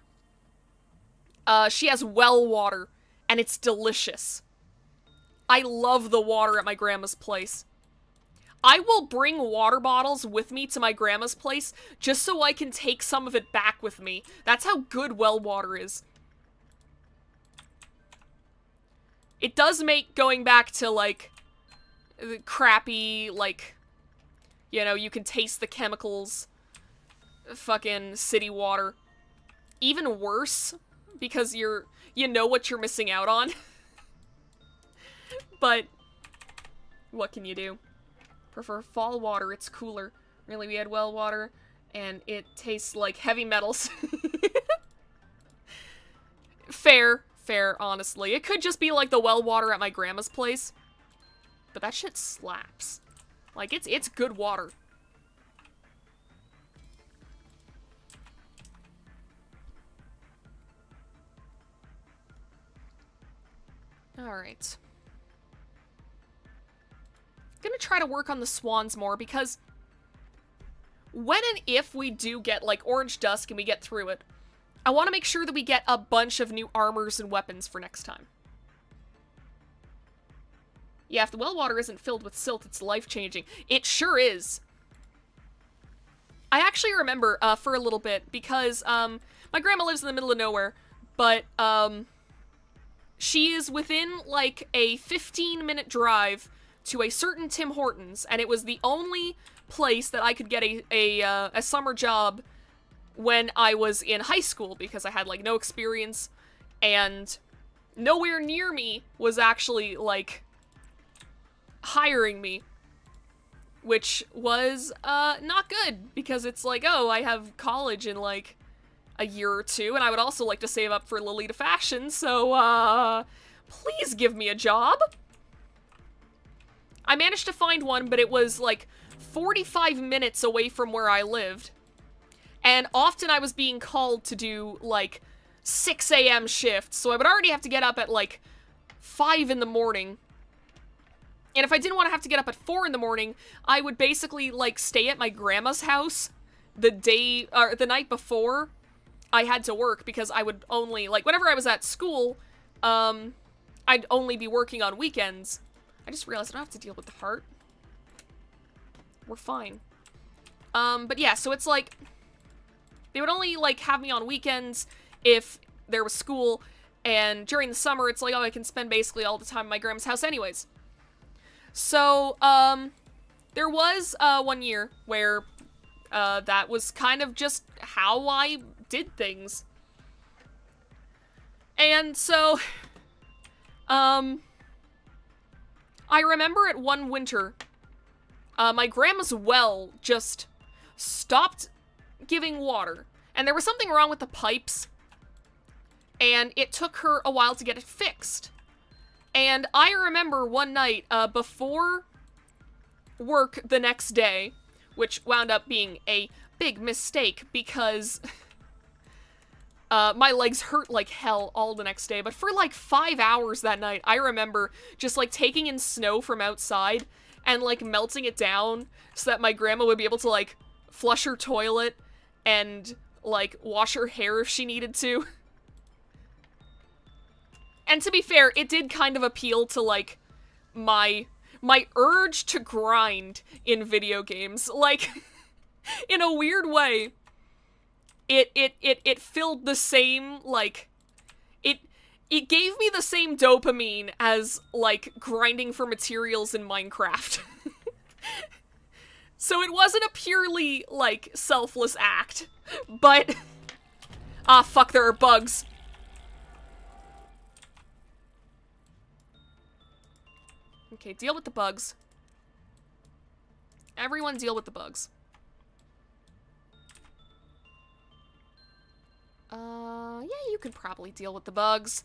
She has well water, and it's delicious. I love the water at my grandma's place. I will bring water bottles with me to my grandma's place just so I can take some of it back with me. That's how good well water is. It does make going back to, like, crappy, like, you know, you can taste the chemicals, fucking city water, even worse, because you know what you're missing out on. But what can you do? Prefer fall water, it's cooler. Really, we had well water, and it tastes like heavy metals. Fair, honestly. It could just be like the well water at my grandma's place. But that shit slaps. Like, it's good water. Alright. Gonna try to work on the swans more, because when and if we do get, like, orange dusk and we get through it, I want to make sure that we get a bunch of new armors and weapons for next time. Yeah, if the well water isn't filled with silt, it's life-changing. It sure is. I actually remember, for a little bit, because, my grandma lives in the middle of nowhere, but, she is within, like, a 15-minute drive to a certain Tim Hortons, and it was the only place that I could get a summer job when I was in high school, because I had, like, no experience, and nowhere near me was actually, like, hiring me, which was, not good, because it's like, oh, I have college in, like, a year or two, and I would also like to save up for Lolita Fashion, so, please give me a job. I managed to find one, but it was, like, 45 minutes away from where I lived. And often I was being called to do, like, 6 a.m. shifts, so I would already have to get up at, like, 5 in the morning. And if I didn't want to have to get up at 4 in the morning, I would basically, like, stay at my grandma's house the night before I had to work, because I would only, like, whenever I was at school, I'd only be working on weekends. I just realized I don't have to deal with the heart. We're fine. But yeah, so it's like, they would only, like, have me on weekends if there was school, and during the summer, it's like, oh, I can spend basically all the time at my grandma's house anyways. So, there was, 1 year where, that was kind of just how I did things. And so, I remember at one winter, my grandma's well just stopped giving water. And there was something wrong with the pipes, and it took her a while to get it fixed. And I remember one night, before work the next day, which wound up being a big mistake because my legs hurt like hell all the next day, but for like 5 hours that night, I remember just like taking in snow from outside and like melting it down so that my grandma would be able to like flush her toilet and like wash her hair if she needed to. And to be fair, it did kind of appeal to like my urge to grind in video games. Like, in a weird way, it filled the same, like, it gave me the same dopamine as, like, grinding for materials in Minecraft. So it wasn't a purely, like, selfless act, but... Ah, fuck, there are bugs. Okay, deal with the bugs. Everyone deal with the bugs. Yeah, you could probably deal with the bugs.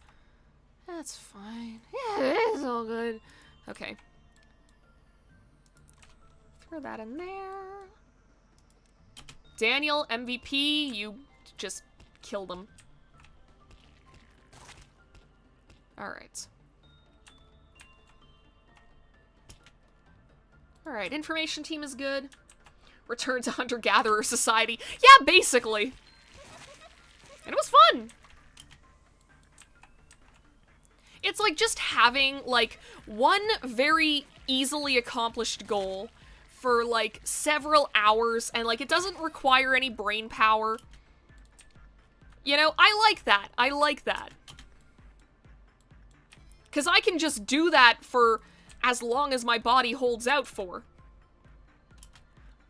That's fine. Yeah, it's all good. Okay. Throw that in there. Daniel, MVP, you just killed him. Alright. Alright, information team is good. Return to hunter-gatherer society. Yeah, basically. And it was fun. It's like just having, like, one very easily accomplished goal for, like, several hours, and, like, it doesn't require any brain power. You know, I like that. I like that. Because I can just do that for as long as my body holds out for.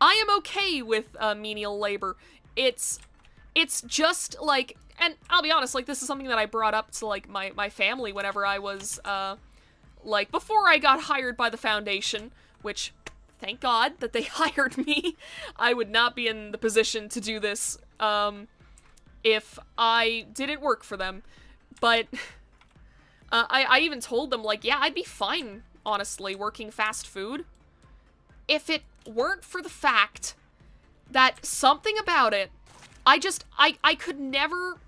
I am okay with menial labor. It's just, like, and I'll be honest, like, this is something that I brought up to, like, my family whenever I was, like, before I got hired by the Foundation, which, thank God that they hired me. I would not be in the position to do this, if I didn't work for them. But I even told them, like, yeah, I'd be fine, honestly, working fast food. If it weren't for the fact that something about it, I could never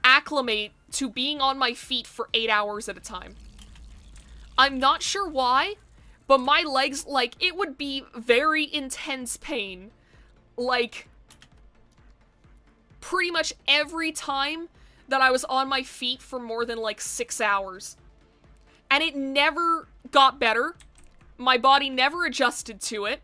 acclimate to being on my feet for 8 hours at a time. I'm not sure why, but my legs, like, it would be very intense pain. Like, pretty much every time that I was on my feet for more than, like, 6 hours. And it never got better. My body never adjusted to it.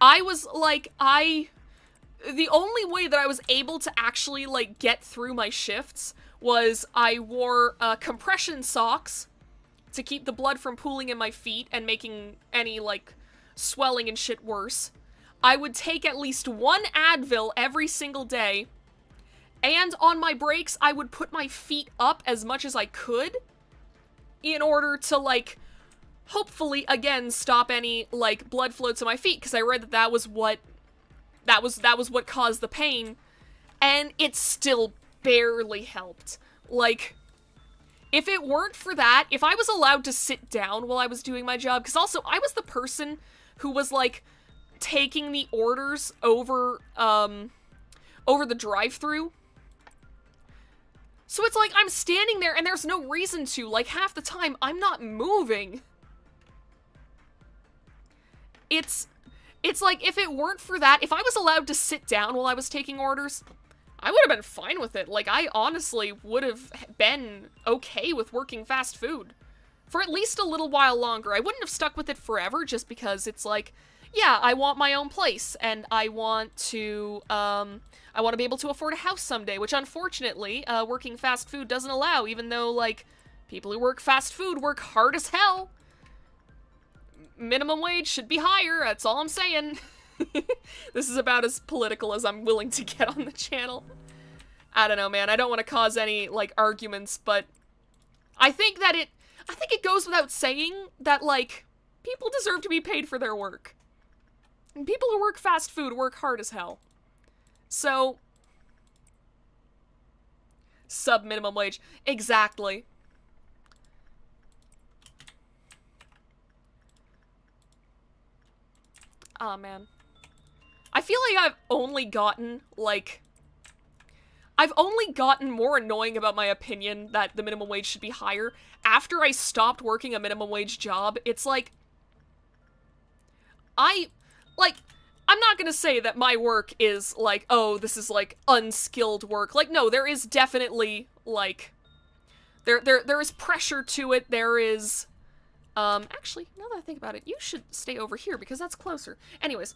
I was, like, the only way that I was able to actually, like, get through my shifts was I wore, compression socks to keep the blood from pooling in my feet and making any, like, swelling and shit worse. I would take at least one Advil every single day, and on my breaks, I would put my feet up as much as I could in order to, like, hopefully, again, stop any, like, blood flow to my feet, because I read that that was what caused the pain, and it still barely helped. Like, if it weren't for that, if I was allowed to sit down while I was doing my job, because also, I was the person who was, like, taking the orders over the drive-thru. So it's like, I'm standing there, and there's no reason to. Like, half the time, I'm not moving. It's like, if it weren't for that, if I was allowed to sit down while I was taking orders, I would have been fine with it. Like, I honestly would have been okay with working fast food for at least a little while longer. I wouldn't have stuck with it forever, just because it's like, yeah, I want my own place, and I want to be able to afford a house someday, which unfortunately, working fast food doesn't allow, even though, like, people who work fast food work hard as hell. Minimum wage should be higher, that's all I'm saying. This is about as political as I'm willing to get on the channel. I don't know, man, I don't want to cause any, like, arguments, but I think it goes without saying that, like, people deserve to be paid for their work. And people who work fast food work hard as hell. So, sub-minimum wage. Exactly. Aw, man. I feel like I've only gotten more annoying about my opinion that the minimum wage should be higher after I stopped working a minimum wage job. It's like, I'm not gonna say that my work is, like, oh, this is, like, unskilled work. Like, no, there is definitely, like, there is pressure to it, there is, actually, now that I think about it, you should stay over here, because that's closer. Anyways,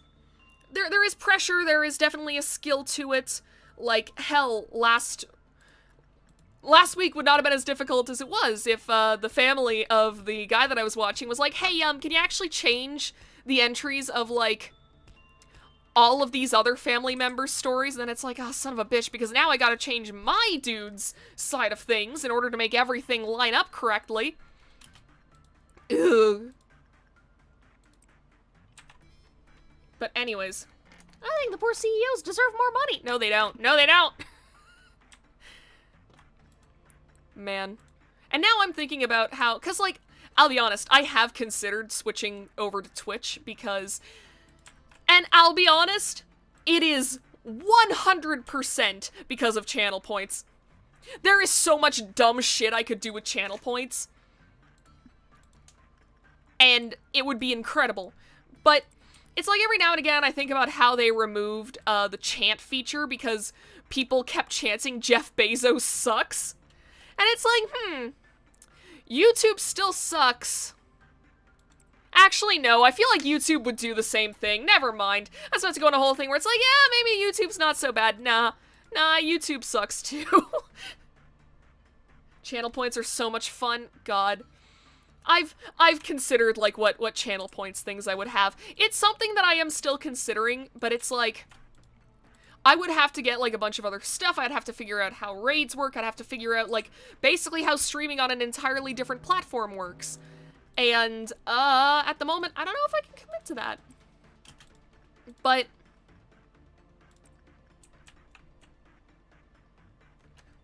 there is pressure, there is definitely a skill to it. Like, hell, last week would not have been as difficult as it was if, the family of the guy that I was watching was like, hey, can you actually change the entries of, like, all of these other family members' stories? And then it's like, oh, son of a bitch, because now I gotta change my dude's side of things in order to make everything line up correctly. Ugh. But anyways, I think the poor CEOs deserve more money. No, they don't. No, they don't. Man. And now I'm thinking about how, because, like, I'll be honest, I have considered switching over to Twitch because, and I'll be honest, it is 100% because of channel points. There is so much dumb shit I could do with channel points. And it would be incredible. But it's like every now and again I think about how they removed the chant feature because people kept chanting Jeff Bezos sucks. And it's like, YouTube still sucks. Actually, no, I feel like YouTube would do the same thing. Never mind. I was about to go on a whole thing where it's like, yeah, maybe YouTube's not so bad. Nah, YouTube sucks too. Channel points are so much fun. God. I've considered, like, what channel points things I would have. It's something that I am still considering, but it's like, I would have to get, like, a bunch of other stuff. I'd have to figure out how raids work. I'd have to figure out, like, basically how streaming on an entirely different platform works. And, at the moment, I don't know if I can commit to that. But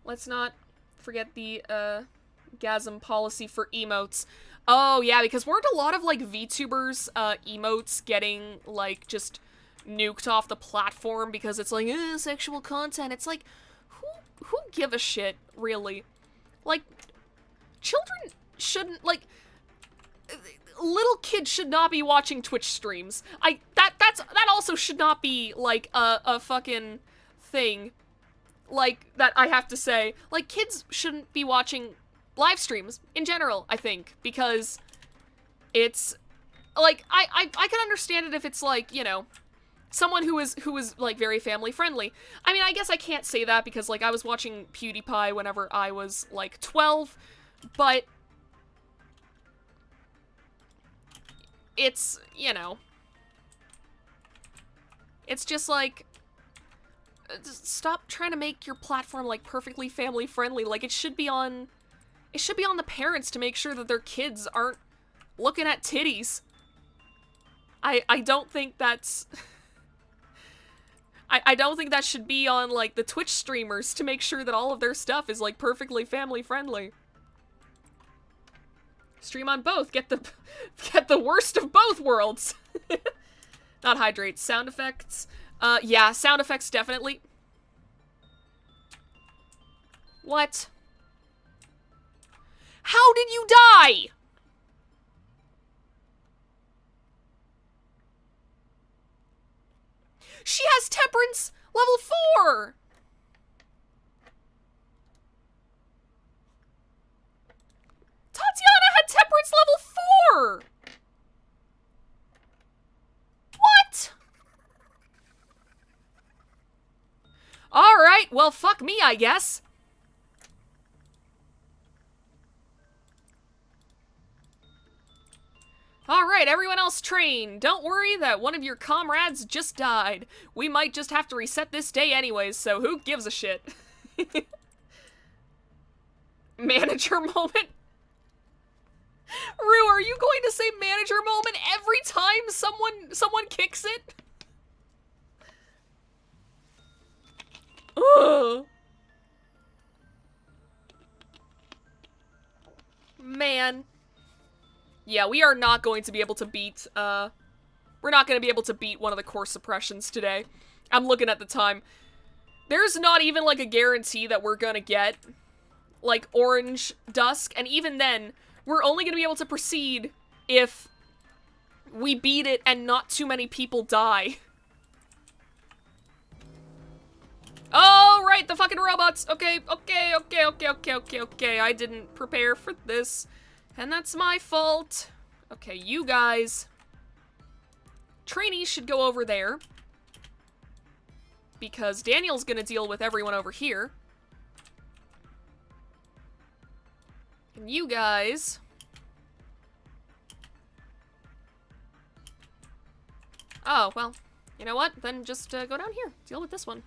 let's not forget the, gasm policy for emotes. Oh, yeah, because weren't a lot of, like, VTubers, emotes getting, like, just nuked off the platform because it's like, sexual content. It's like, who give a shit, really? Like, children shouldn't, like, little kids should not be watching Twitch streams. That also should not be, like, a fucking thing, like, that I have to say. Like, kids shouldn't be watching live streams in general, I think, because it's, like, I can understand it if it's, like, you know, someone who is, like, very family friendly. I mean, I guess I can't say that because, like, I was watching PewDiePie whenever I was, like, 12, but it's, you know, it's just, like, stop trying to make your platform, like, perfectly family friendly. Like, it should be on the parents to make sure that their kids aren't looking at titties. I don't think that's... I don't think that should be on, like, the Twitch streamers to make sure that all of their stuff is, like, perfectly family friendly. Stream on both. Get the worst of both worlds. Not hydrate. Sound effects. Yeah, sound effects definitely. What? How did you die? She has temperance level 4! Tatiana had temperance level 4! What? Alright, well, fuck me, I guess. Alright, everyone else train. Don't worry that one of your comrades just died. We might just have to reset this day anyways, so who gives a shit? Manager moment? Rue, are you going to say manager moment every time someone kicks it? Ugh. Man. Yeah, we are not going to be able to beat, we're not going to be able to beat one of the core suppressions today. I'm looking at the time. There's not even, like, a guarantee that we're gonna get, like, orange dusk, and even then, we're only gonna be able to proceed if we beat it and not too many people die. Oh, right, the fucking robots! Okay, I didn't prepare for this. And that's my fault. Okay, you guys. Trainees should go over there. Because Daniel's gonna deal with everyone over here. And you guys... Oh, well, you know what? Then just go down here. Deal with this one.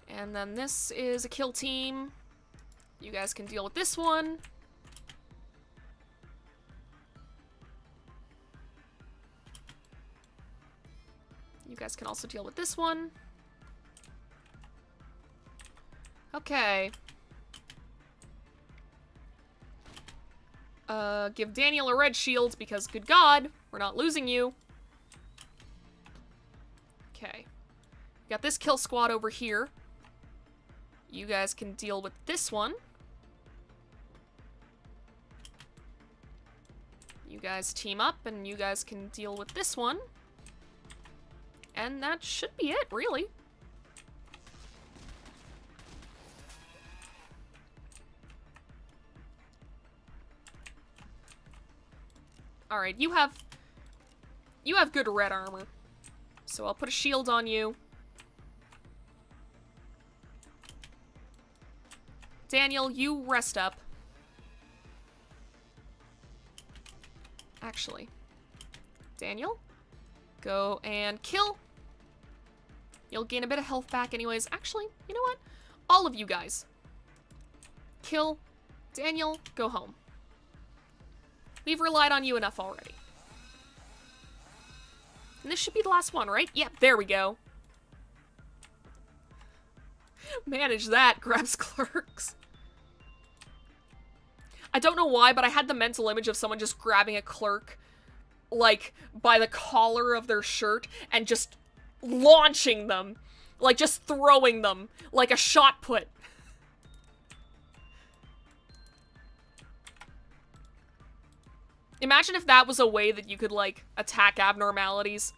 And then this is a kill team. You guys can deal with this one. You guys can also deal with this one. Okay. Give Daniel a red shield because, good God, we're not losing you. Okay. Got this kill squad over here. You guys can deal with this one. You guys team up, and you guys can deal with this one. And that should be it, really. Alright, you have good red armor. So I'll put a shield on you. Daniel, you rest up. Actually, Daniel, go and kill. You'll gain a bit of health back anyways. Actually, you know what? All of you guys. Kill. Daniel, go home. We've relied on you enough already. And this should be the last one, right? Yep, there we go. Manage that, grabs clerks. I don't know why, but I had the mental image of someone just grabbing a clerk, like, by the collar of their shirt and just launching them. Like, just throwing them. Like a shot put. Imagine if that was a way that you could, like, attack abnormalities.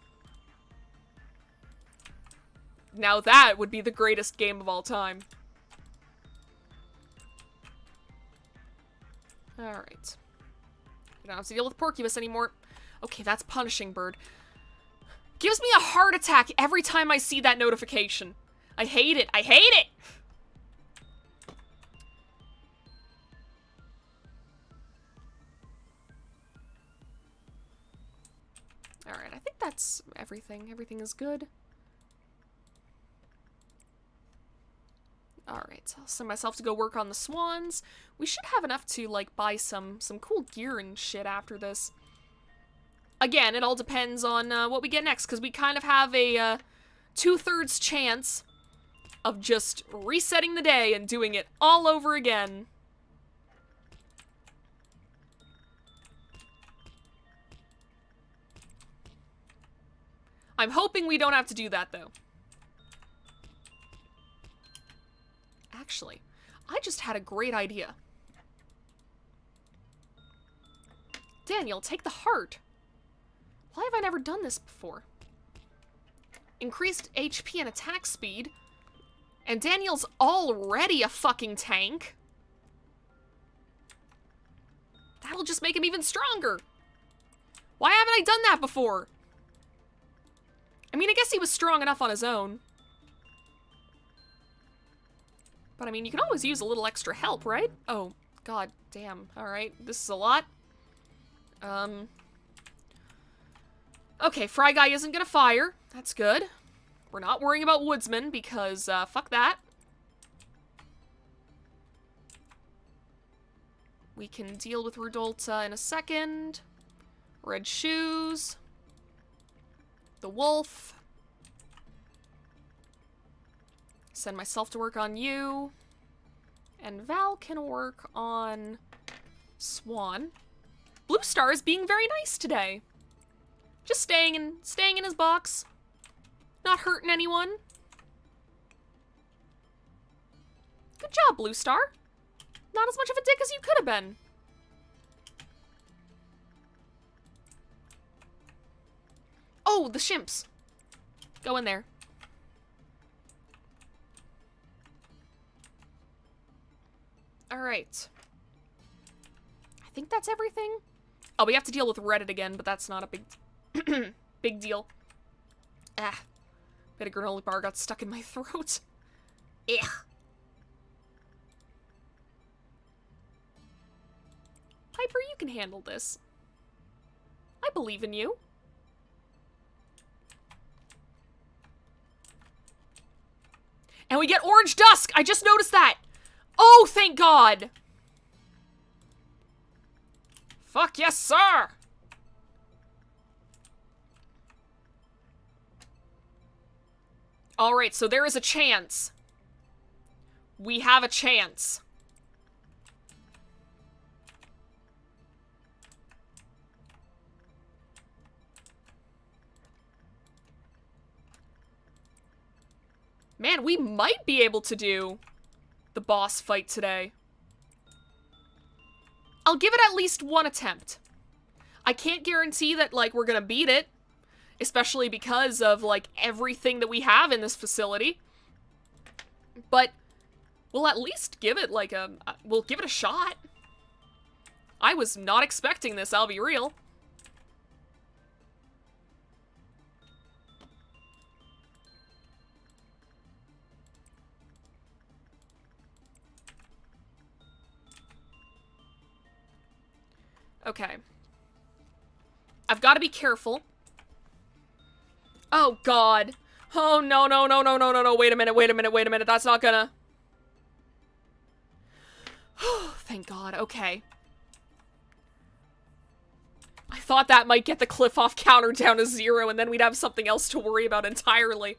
Now that would be the greatest game of all time. Alright. You don't have to deal with Porcupus anymore. Okay, that's Punishing Bird. Gives me a heart attack every time I see that notification. I hate it. I hate it! Alright, I think that's everything. Everything is good. Alright, I'll send myself to go work on the swans. We should have enough to, like, buy some cool gear and shit after this. Again, it all depends on what we get next, because we kind of have a 2/3 chance of just resetting the day and doing it all over again. I'm hoping we don't have to do that, though. Actually, I just had a great idea. Daniel, take the heart. Why have I never done this before? Increased HP and attack speed. And Daniel's already a fucking tank. That'll just make him even stronger. Why haven't I done that before? I mean, I guess he was strong enough on his own. But I mean, you can always use a little extra help, right? Oh, god damn. Alright, this is a lot. Okay, Fry Guy isn't gonna fire. That's good. We're not worrying about Woodsman because, fuck that. We can deal with Rudolta in a second. Red Shoes. The Wolf. Send myself to work on you. And Val can work on Swan. Blue Star is being very nice today. Just staying in his box. Not hurting anyone. Good job, Blue Star. Not as much of a dick as you could have been. Oh, the shimps. Go in there. Alright. I think that's everything. Oh, we have to deal with Reddit again, but that's not a big, big deal. Ah. Bit of granola bar got stuck in my throat. Ugh. Piper, you can handle this. I believe in you. And we get orange dusk! I just noticed that! Oh, thank God! Fuck yes, sir! Alright, so there is a chance. We have a chance. Man, we might be able to do the boss fight today. I'll give it at least one attempt. I can't guarantee that, like, we're gonna beat it. Especially because of, like, everything that we have in this facility. But we'll at least give it, like, we'll give it a shot. I was not expecting this, I'll be real. Okay. I've got to be careful. Oh, God. Oh, no, no, no, no, no, no, no. Wait a minute, wait a minute, wait a minute. That's not gonna... Thank God. Okay. I thought that might get the cliff off counter down to 0, and then we'd have something else to worry about entirely.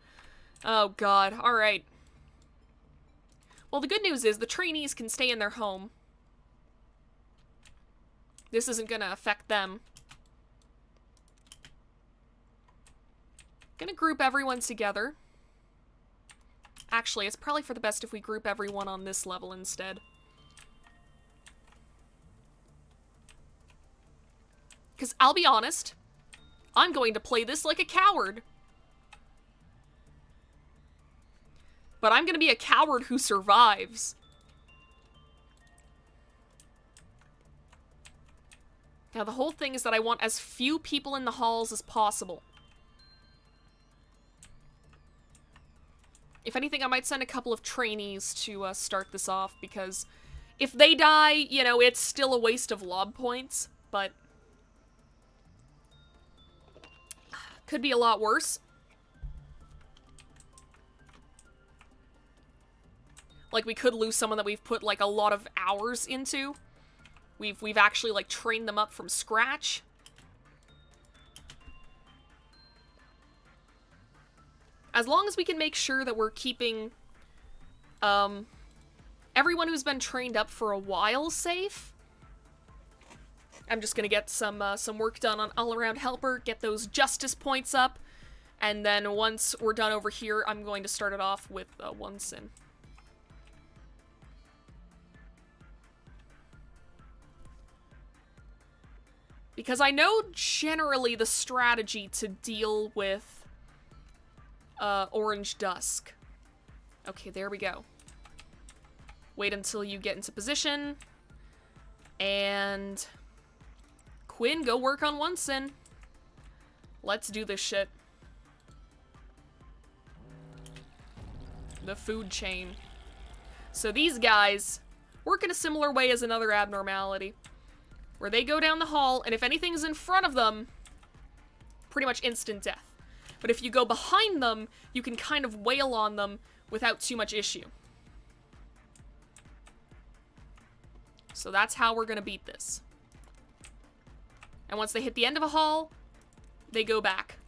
Oh, God. All right. Well, the good news is the trainees can stay in their home. This isn't gonna affect them. Gonna group everyone together. Actually, it's probably for the best if we group everyone on this level instead. Because I'll be honest, I'm going to play this like a coward. But I'm gonna be a coward who survives. Now, the whole thing is that I want as few people in the halls as possible. If anything, I might send a couple of trainees to start this off, because if they die, you know, it's still a waste of lob points, but could be a lot worse. Like, we could lose someone that we've put, like, a lot of hours into. We've actually, like, trained them up from scratch. As long as we can make sure that we're keeping, everyone who's been trained up for a while safe. I'm just gonna get some work done on all-around helper, get those justice points up, and then once we're done over here, I'm going to start it off with one sin. Because I know generally the strategy to deal with orange dusk. Okay, there we go. Wait until you get into position. And Quinn, go work on one sin. Let's do this shit. The food chain. So these guys work in a similar way as another abnormality, where they go down the hall, and if anything's in front of them, pretty much instant death. But if you go behind them, you can kind of wail on them without too much issue. So that's how we're gonna beat this. And once they hit the end of a hall, they go back.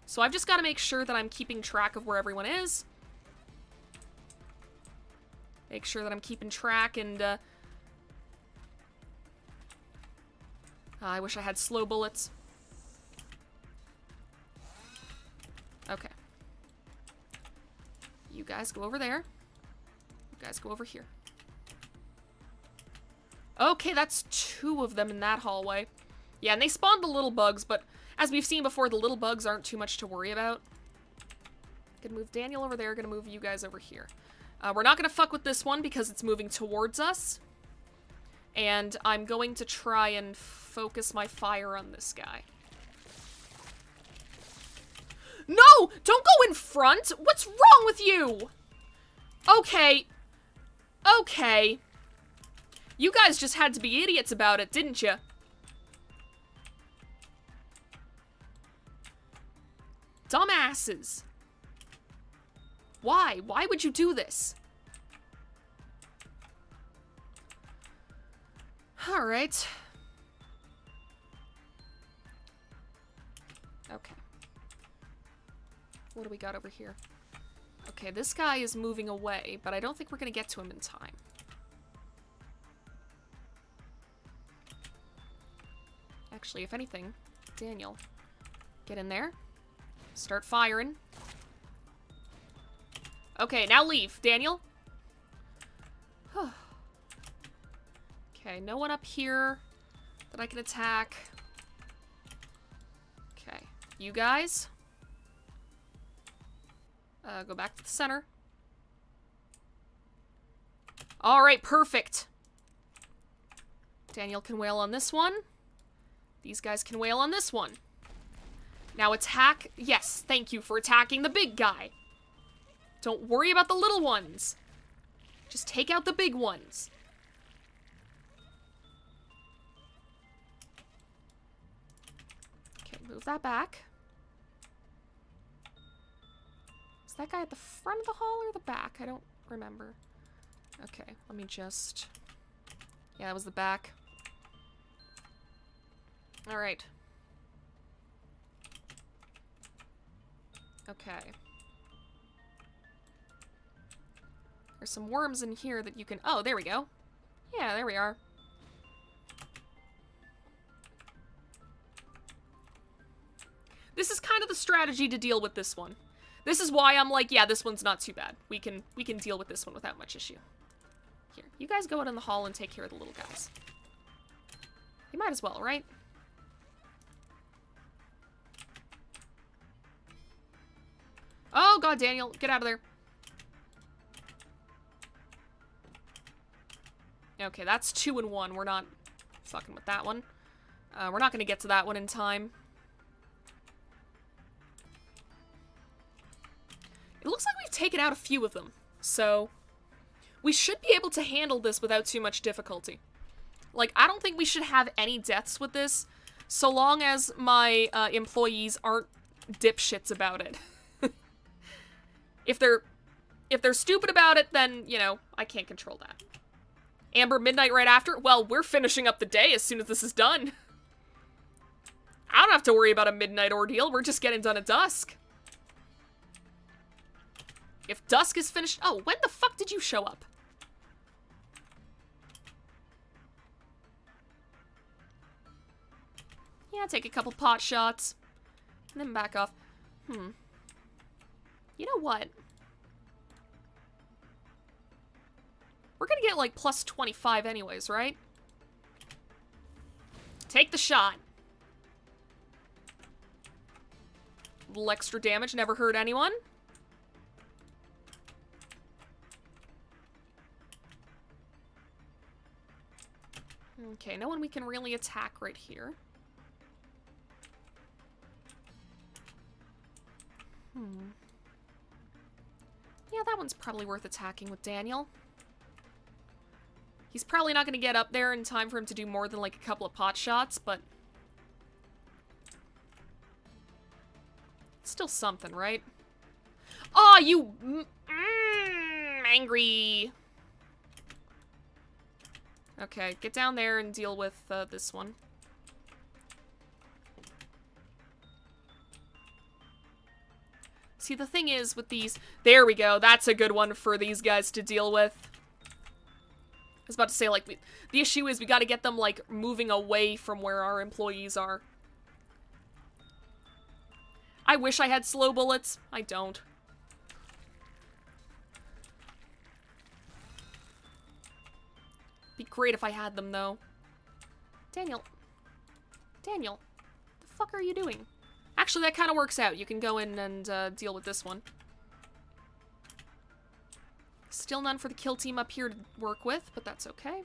So I've just got to make sure that I'm keeping track of where everyone is. Make sure that I'm keeping track, and I wish I had slow bullets. Okay. You guys go over there. You guys go over here. Okay, that's 2 of them in that hallway. Yeah, and they spawned the little bugs, but as we've seen before, the little bugs aren't too much to worry about. Gonna move Daniel over there, gonna move you guys over here. We're not gonna fuck with this one because it's moving towards us. And I'm going to try and focus my fire on this guy. No! Don't go in front! What's wrong with you? Okay. Okay. You guys just had to be idiots about it, didn't you? Dumbasses. Why? Why would you do this? Alright. Okay. What do we got over here? Okay, this guy is moving away, but I don't think we're gonna get to him in time. Actually, if anything, Daniel, get in there. Start firing. Okay, now leave, Daniel. Okay, no one up here that I can attack. Okay, you guys. Go back to the center. Alright, perfect. Daniel can wail on this one. These guys can wail on this one. Now attack. Yes, thank you for attacking the big guy. Don't worry about the little ones. Just take out the big ones. move that back. Is that guy at the front of the hall or the back? I don't remember. Okay, let me just... Yeah, that was the back. Alright. Okay. There's some worms in here that you can... Oh, there we go. Yeah, there we are. This is kind of the strategy to deal with this one. This is why I'm like, yeah, this one's not too bad. We can deal with this one without much issue. Here, you guys go out in the hall and take care of the little guys. You might as well, right? Oh, God, Daniel, get out of there. Okay, that's 2 and 1. We're not fucking with that one. We're not going to get to that one in time. It looks like we've taken out a few of them, so we should be able to handle this without too much difficulty. Like, I don't think we should have any deaths with this, so long as my employees aren't dipshits about it. If they're stupid about it, then, you know, I can't control that. Amber, midnight right after? Well, we're finishing up the day as soon as this is done. I don't have to worry about a midnight ordeal. We're just getting done at dusk. If dusk is finished... Oh, when the fuck did you show up? Yeah, take a couple pot shots. And then back off. You know what? We're gonna get, like, plus 25 anyways, right? Take the shot. A little extra damage, never hurt anyone. Okay, no one we can really attack right here. Yeah, that one's probably worth attacking with Daniel. He's probably not going to get up there in time for him to do more than, like, a couple of pot shots, but... It's still something, right? Oh, you... angry... Okay, get down there and deal with this one. See, the thing is with these... There we go, that's a good one for these guys to deal with. I was about to say, like, the issue is we gotta get them, like, moving away from where our employees are. I wish I had slow bullets. I don't. Be great if I had them, though. Daniel. Daniel. What the fuck are you doing? Actually, that kind of works out. You can go in and deal with this one. Still none for the kill team up here to work with, but that's okay.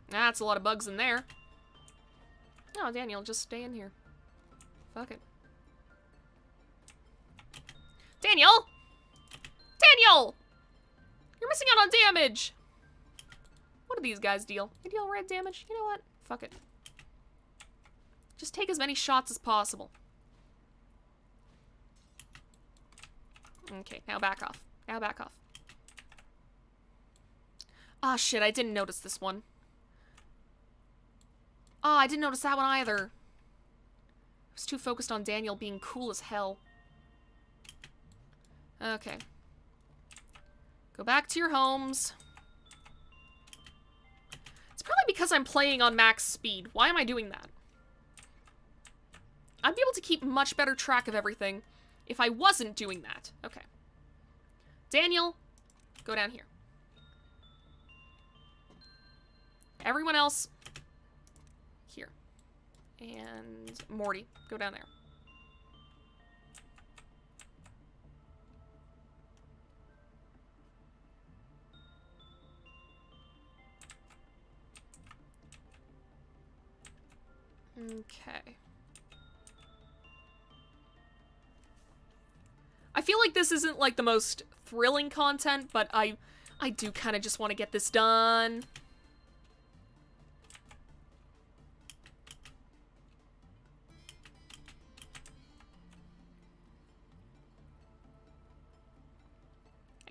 That's a lot of bugs in there. Oh, Daniel, just stay in here. Fuck it. Daniel! Daniel! You're missing out on damage! What do these guys deal? They deal red damage? You know what? Fuck it. Just take as many shots as possible. Okay, now back off. Now back off. Ah, shit, I didn't notice this one. Ah, I didn't notice that one either. I was too focused on Daniel being cool as hell. Okay. Go back to your homes. It's probably because I'm playing on max speed. Why am I doing that? I'd be able to keep much better track of everything if I wasn't doing that. Okay. Daniel, go down here. Everyone else, here. And Morty, go down there. Okay. I feel like this isn't, like, the most thrilling content, but I do kind of just want to get this done.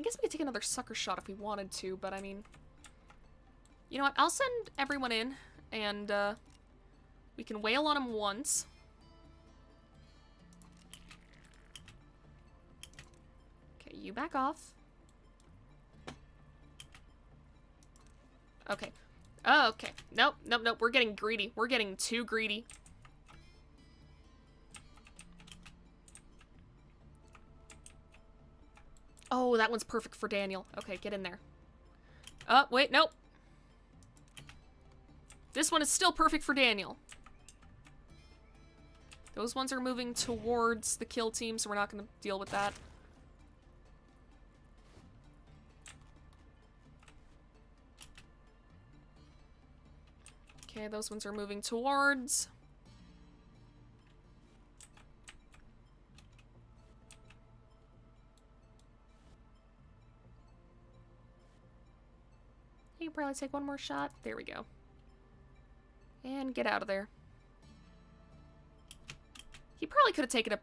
I guess we could take another sucker shot if we wanted to, but I mean... You know what? I'll send everyone in, and we can wail on him once. Okay, you back off. Okay. Oh, okay. Nope, nope, nope. We're getting greedy. We're getting too greedy. Oh, that one's perfect for Daniel. Okay, get in there. Oh, wait, nope. This one is still perfect for Daniel. Those ones are moving towards the kill team, so we're not going to deal with that. Okay, those ones are moving towards. You can probably take one more shot. There we go. And get out of there. He probably could have taken a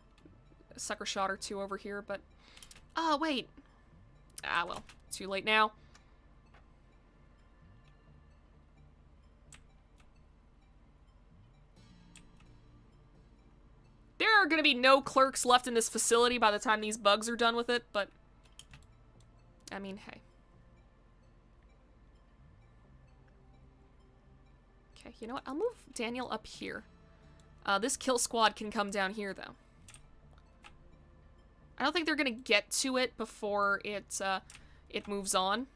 sucker shot or two over here, but... Oh, wait. Ah, well. Too late now. There are going to be no clerks left in this facility by the time these bugs are done with it, but... I mean, hey. Okay, you know what? I'll move Daniel up here. This kill squad can come down here, though. I don't think they're going to get to it before it moves on.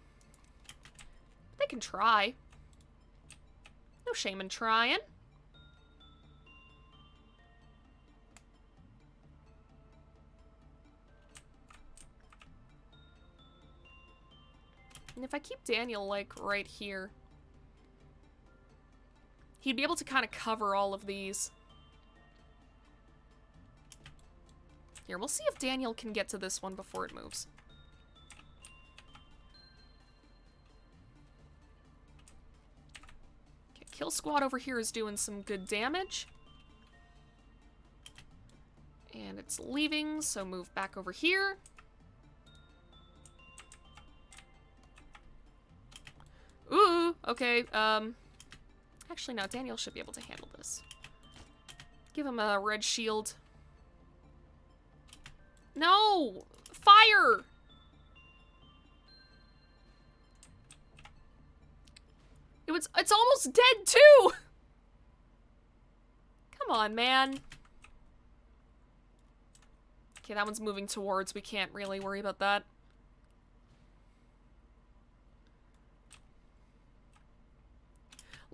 They can try. No shame in trying. And if I keep Daniel, like, right here, he'd be able to kind of cover all of these. Here, we'll see if Daniel can get to this one before it moves. Okay, kill squad over here is doing some good damage. And it's leaving, so move back over here. Ooh, okay, actually, no, Daniel should be able to handle this. Give him a red shield. No! Fire! It's almost dead, too! Come on, man. Okay, that one's moving towards. We can't really worry about that.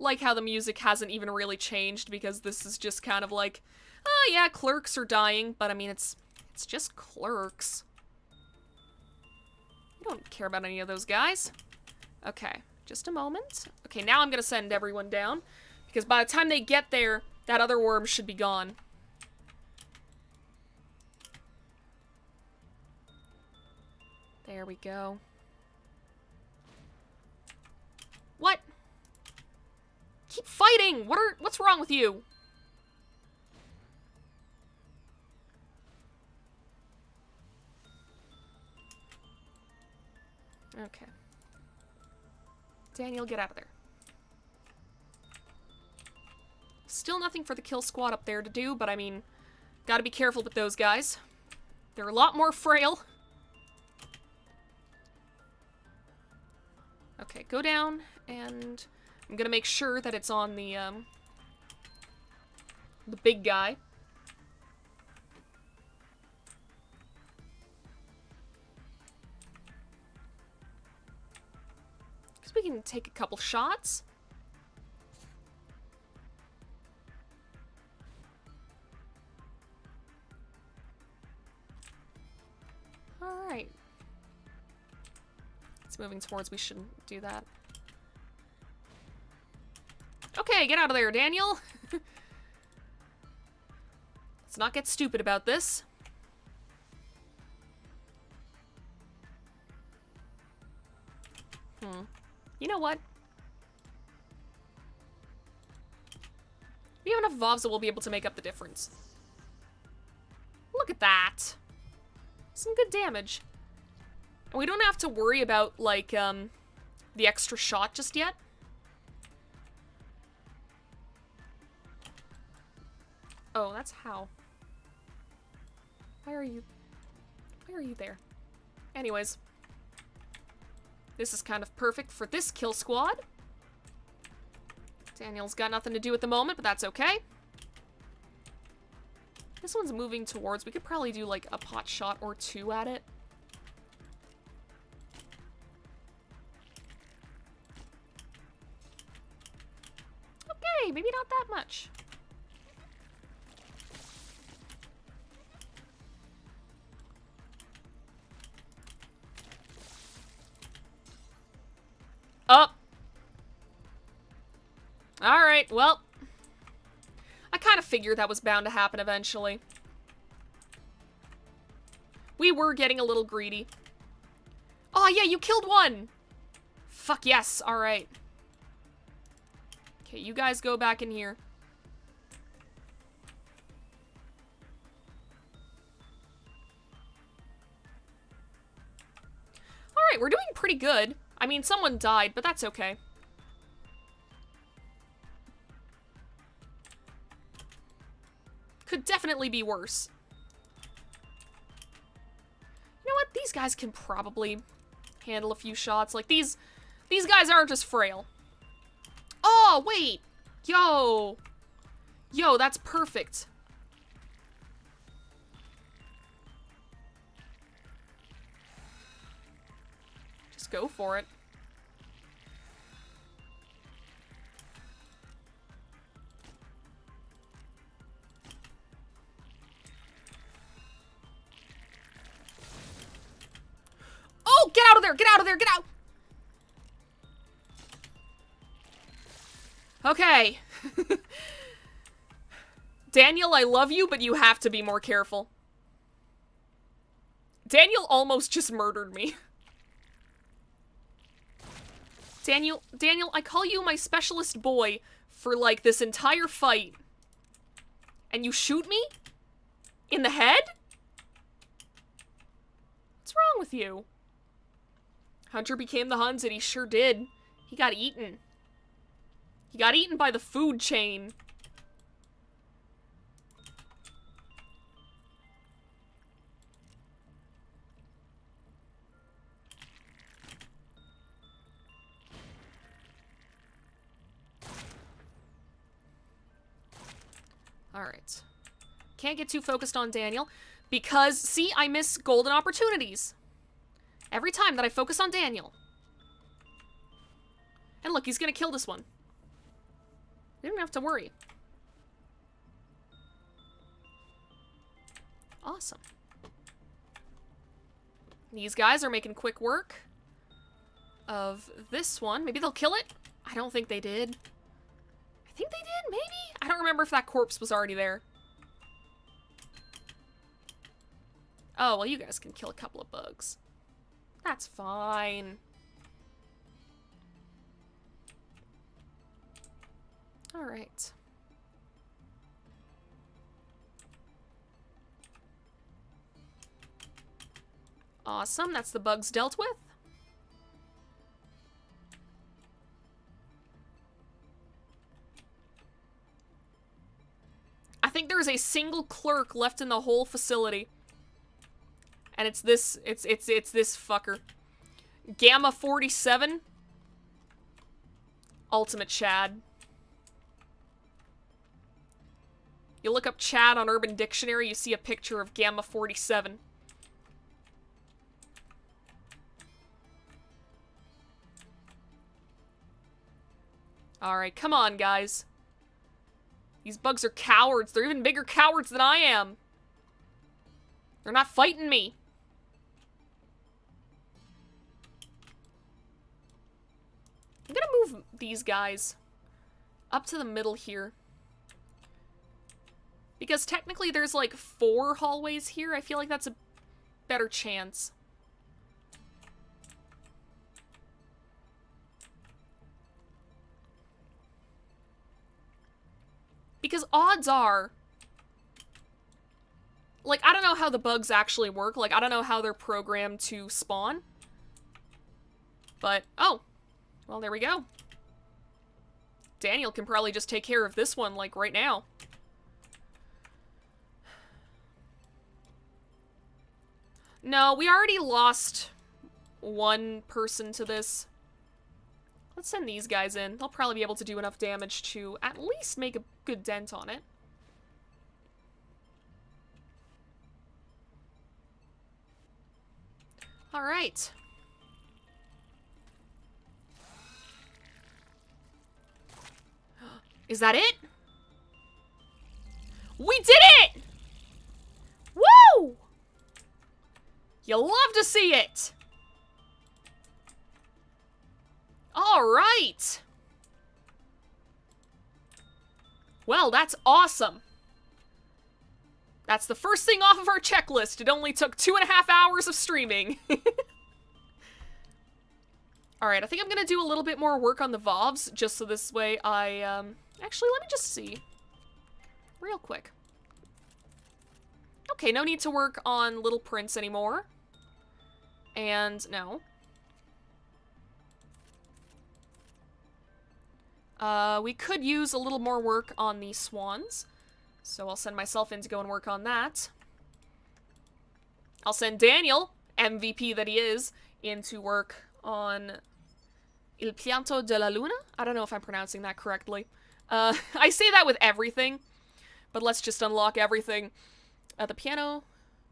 Like how the music hasn't even really changed, because this is just kind of like, oh yeah, clerks are dying, but I mean, it's just clerks. We don't care about any of those guys. Okay, just a moment. Okay, now I'm gonna send everyone down, because by the time they get there, that other worm should be gone. There we go. What? Keep fighting! What's wrong with you? Okay. Daniel, get out of there. Still nothing for the kill squad up there to do, but I mean, gotta be careful with those guys. They're a lot more frail. Okay, go down, and I'm gonna make sure that it's on the big guy. Because we can take a couple shots. Alright. It's moving towards, we shouldn't do that. Okay, get out of there, Daniel. Let's not get stupid about this. You know what? We have enough Vovs that we'll be able to make up the difference. Look at that. Some good damage. And we don't have to worry about, like, the extra shot just yet. Oh, that's how. Why are you there? Anyways. This is kind of perfect for this kill squad. Daniel's got nothing to do at the moment, but that's okay. This one's moving towards. We could probably do, like, a pot shot or two at it. Okay, maybe not that much. Up. Alright, well. I kind of figured that was bound to happen eventually. We were getting a little greedy. Oh, yeah, you killed one! Fuck yes, alright. Okay, you guys go back in here. Alright, we're doing pretty good. I mean, someone died, but that's okay. Could definitely be worse. You know what? These guys can probably handle a few shots. Like, these guys aren't just frail. Oh, wait! Yo! Yo, that's perfect. Just go for it. Oh, get out of there! Get out of there! Get out! Okay. Daniel, I love you, but you have to be more careful. Daniel almost just murdered me. Daniel, I call you my specialist boy for, like, this entire fight. And you shoot me? In the head? What's wrong with you? Hunter became the Huns, and he sure did. He got eaten. He got eaten by the food chain. Alright. Can't get too focused on Daniel, because, see, I miss golden opportunities. Every time that I focus on Daniel. And look, he's gonna kill this one. You don't have to worry. Awesome. These guys are making quick work of this one. Maybe they'll kill it? I don't think they did. I think they did, maybe? I don't remember if that corpse was already there. Oh, well, you guys can kill a couple of bugs. That's fine. Alright. Awesome, that's the bugs dealt with. I think there's a single clerk left in the whole facility. And it's this, it's this fucker. Gamma 47. Ultimate Chad. You look up Chad on Urban Dictionary, you see a picture of Gamma 47. Alright, come on, guys. These bugs are cowards. They're even bigger cowards than I am. They're not fighting me. I'm gonna move these guys up to the middle here. Because technically there's like 4 hallways here. I feel like that's a better chance. Because odds are... Like, I don't know how the bugs actually work. Like, I don't know how they're programmed to spawn. But, oh. Well, there we go. Daniel can probably just take care of this one, like, right now. No, we already lost one person to this. Let's send these guys in. They'll probably be able to do enough damage to at least make a good dent on it. Alright. Is that it? We did it! Woo! You love to see it! Alright! Well, that's awesome. That's the first thing off of our checklist. It only took 2.5 hours of streaming. Alright, I think I'm gonna do a little bit more work on the VOVs, just so this way I, Actually, let me just see. Real quick. Okay, no need to work on Little Prince anymore. And, no. We could use a little more work on the swans. So I'll send myself in to go and work on that. I'll send Daniel, MVP that he is, in to work on Il Pianto della Luna? I don't know if I'm pronouncing that correctly. I say that with everything, but let's just unlock everything. The piano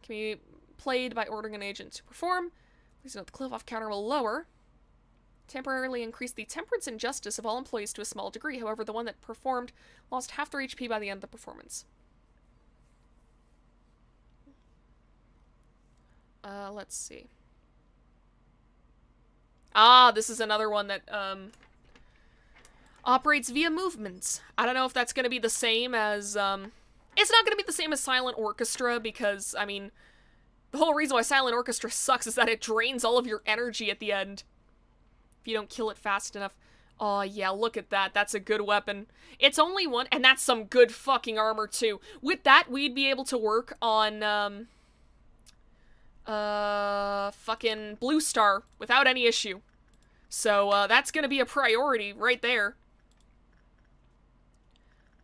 can be played by ordering an agent to perform. Please note the cliff-off counter will lower. Temporarily increase the temperance and justice of all employees to a small degree. However, the one that performed lost half their HP by the end of the performance. Let's see. Ah, this is another one that, operates via movements. I don't know if that's gonna be the same as, it's not gonna be the same as Silent Orchestra because, I mean, the whole reason why Silent Orchestra sucks is that it drains all of your energy at the end. If you don't kill it fast enough. Oh, yeah, look at that. That's a good weapon. It's only one, and that's some good fucking armor, too. With that, we'd be able to work on, fucking Blue Star without any issue. So, that's gonna be a priority right there.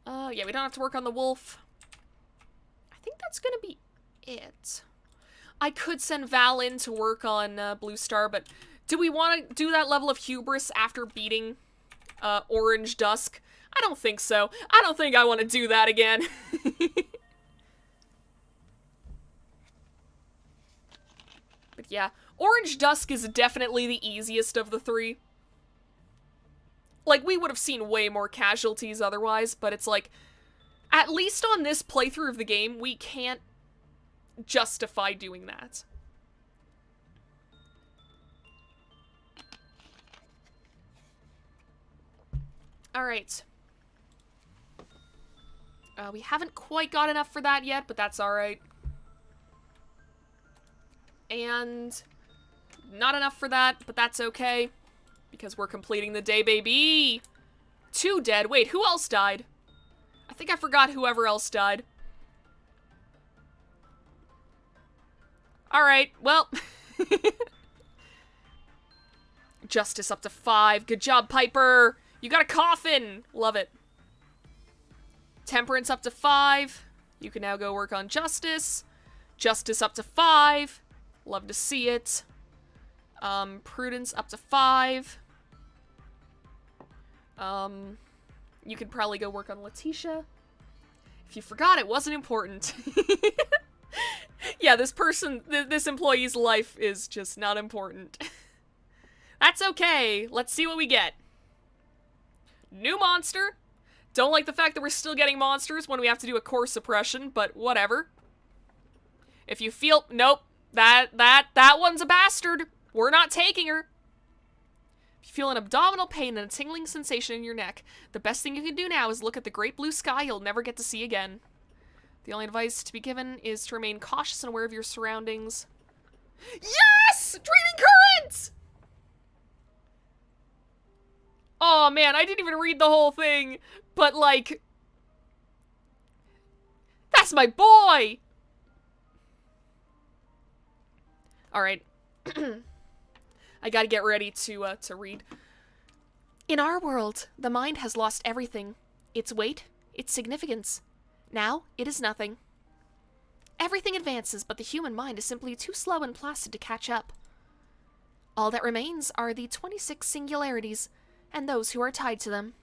Yeah, we don't have to work on the wolf. I think that's gonna be it. I could send Val in to work on, Blue Star, but do we want to do that level of hubris after beating, Orange Dusk? I don't think so. I don't think I want to do that again. But yeah, Orange Dusk is definitely the easiest of the three. Like, we would have seen way more casualties otherwise, but it's like, at least on this playthrough of the game, we can't justify doing that. Alright. We haven't quite got enough for that yet, but that's alright. And not enough for that, but that's okay. Because we're completing the day, baby! 2 dead. Wait, who else died? I think I forgot whoever else died. Alright, well. Justice up to 5. Good job, Piper! You got a coffin! Love it. Temperance up to 5. You can now go work on Justice. Justice up to 5. Love to see it. Prudence up to 5. You could probably go work on Letitia. If you forgot, it wasn't important. Yeah, this employee's life is just not important. That's okay. Let's see what we get. New monster. Don't like the fact that we're still getting monsters when we have to do a core suppression, but whatever. If you feel... Nope. That one's a bastard. We're not taking her. If you feel an abdominal pain and a tingling sensation in your neck, the best thing you can do now is look at the great blue sky you'll never get to see again. The only advice to be given is to remain cautious and aware of your surroundings. Yes! Dreaming Currents! Oh man, I didn't even read the whole thing, but like... That's my boy! Alright. I gotta get ready to read. In our world, the mind has lost everything. Its weight, its significance. Now, it is nothing. Everything advances, but the human mind is simply too slow and placid to catch up. All that remains are the 26 singularities, and those who are tied to them.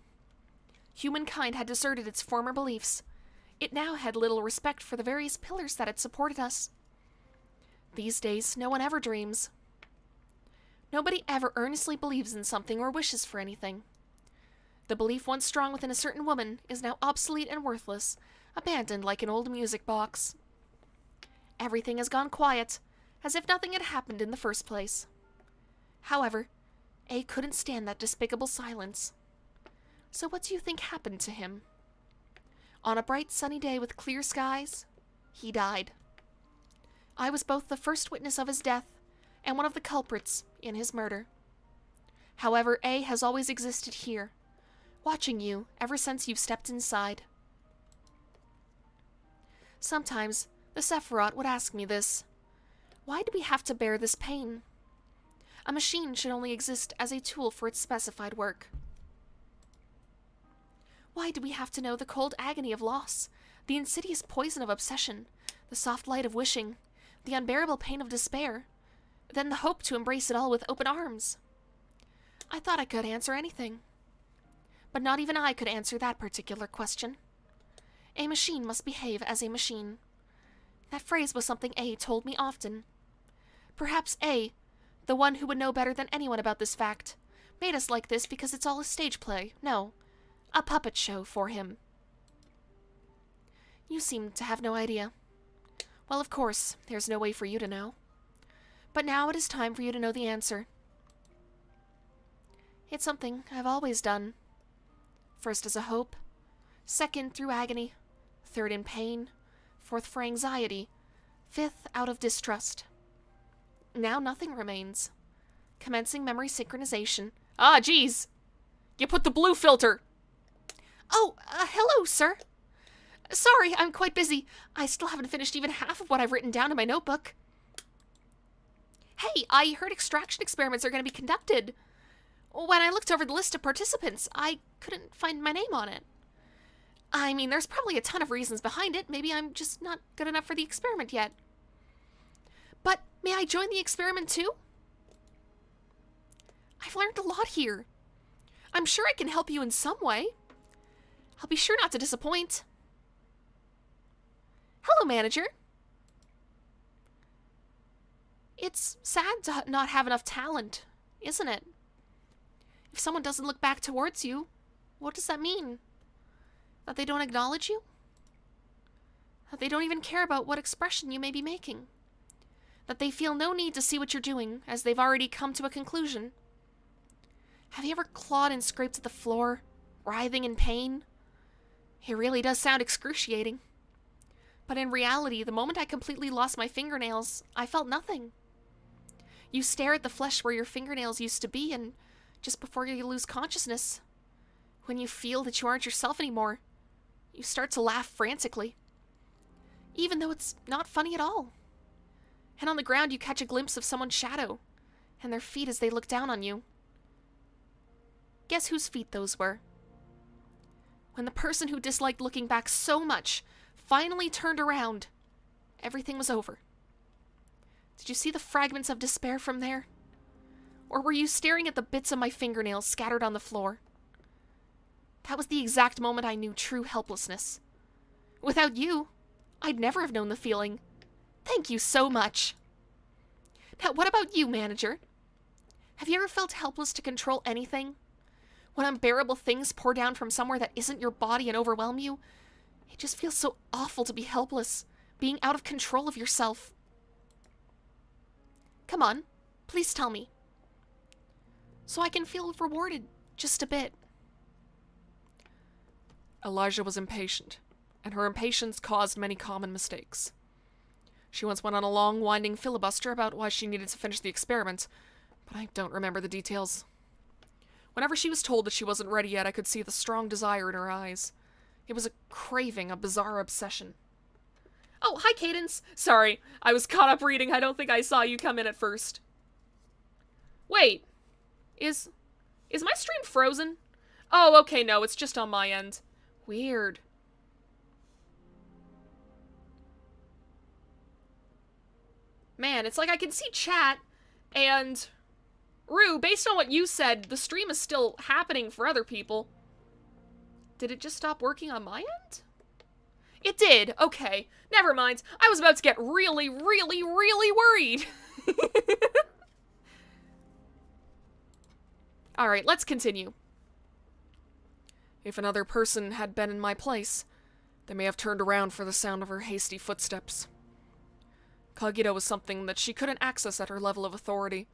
Humankind had deserted its former beliefs. It now had little respect for the various pillars that had supported us. These days, no one ever dreams. Nobody ever earnestly believes in something or wishes for anything. The belief once strong within a certain woman is now obsolete and worthless, abandoned like an old music box. Everything has gone quiet, as if nothing had happened in the first place. However, A couldn't stand that despicable silence. So what do you think happened to him? On a bright sunny day with clear skies, he died. I was both the first witness of his death and one of the culprits in his murder. However, A has always existed here, watching you ever since you've stepped inside. Sometimes, the Sephiroth would ask me this. Why do we have to bear this pain? A machine should only exist as a tool for its specified work. Why do we have to know the cold agony of loss, the insidious poison of obsession, the soft light of wishing, the unbearable pain of despair, then the hope to embrace it all with open arms? I thought I could answer anything. But not even I could answer that particular question. A machine must behave as a machine. That phrase was something A told me often. Perhaps A, the one who would know better than anyone about this fact, made us like this because it's all a stage play. No, a puppet show for him. You seem to have no idea. Well, of course, there's no way for you to know. But now it is time for you to know the answer. It's something I've always done. First as a hope, second through agony, third in pain, fourth for anxiety, fifth out of distrust. Now nothing remains. Commencing memory synchronization. Ah, geez! You put the blue filter! Oh, hello, sir. Sorry, I'm quite busy. I still haven't finished even half of what I've written down in my notebook. Hey, I heard extraction experiments are going to be conducted. When I looked over the list of participants, I couldn't find my name on it. I mean, there's probably a ton of reasons behind it. Maybe I'm just not good enough for the experiment yet. But may I join the experiment too? I've learned a lot here. I'm sure I can help you in some way. I'll be sure not to disappoint. Hello, manager. It's sad to not have enough talent, isn't it? If someone doesn't look back towards you, what does that mean? That they don't acknowledge you? That they don't even care about what expression you may be making? That they feel no need to see what you're doing, as they've already come to a conclusion? Have you ever clawed and scraped at the floor, writhing in pain? It really does sound excruciating. But in reality, the moment I completely lost my fingernails, I felt nothing. You stare at the flesh where your fingernails used to be, and just before you lose consciousness, when you feel that you aren't yourself anymore, you start to laugh frantically, even though it's not funny at all. And on the ground you catch a glimpse of someone's shadow, and their feet as they look down on you. Guess whose feet those were? When the person who disliked looking back so much finally turned around, everything was over. Did you see the fragments of despair from there? Or were you staring at the bits of my fingernails scattered on the floor? That was the exact moment I knew true helplessness. Without you, I'd never have known the feeling. Thank you so much. Now, what about you, manager? Have you ever felt helpless to control anything? When unbearable things pour down from somewhere that isn't your body and overwhelm you, it just feels so awful to be helpless, being out of control of yourself. Come on, please tell me. So I can feel rewarded just a bit. Elijah was impatient, and her impatience caused many common mistakes. She once went on a long, winding filibuster about why she needed to finish the experiment, but I don't remember the details. Whenever she was told that she wasn't ready yet, I could see the strong desire in her eyes. It was a craving, a bizarre obsession. Oh, hi, Cadence. Sorry, I was caught up reading. I don't think I saw you come in at first. Wait, is my stream frozen? Oh, okay, no, it's just on my end. Weird. Man, it's like I can see chat, and... Rue, based on what you said, the stream is still happening for other people. Did it just stop working on my end? It did. Okay. Never mind. I was about to get really, really, really worried. Alright, let's continue. If another person had been in my place, they may have turned around for the sound of her hasty footsteps. Kagito was something that she couldn't access at her level of authority.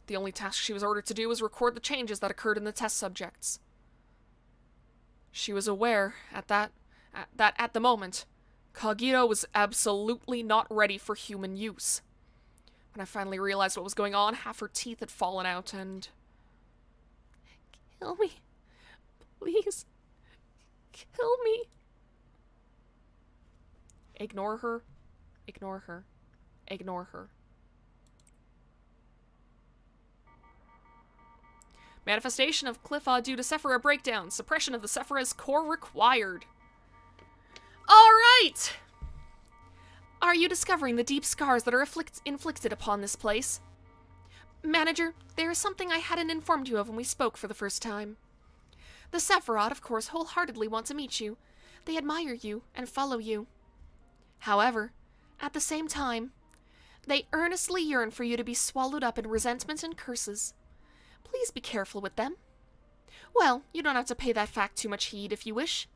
The only task she was ordered to do was record the changes that occurred in the test subjects. She was aware that at the moment, Kagito was absolutely not ready for human use. When I finally realized what was going on, half her teeth had fallen out and... Kill me. Please. Kill me. Ignore her. Ignore her. Ignore her. Manifestation of Cliffa due to Sephira breakdown. Suppression of the Sephira's core required. Alright! Are you discovering the deep scars that are inflicted upon this place? Manager, there is something I hadn't informed you of when we spoke for the first time. The Sephiroth, of course, wholeheartedly want to meet you. They admire you and follow you. However, at the same time, they earnestly yearn for you to be swallowed up in resentment and curses. Please be careful with them. Well, you don't have to pay that fact too much heed if you wish.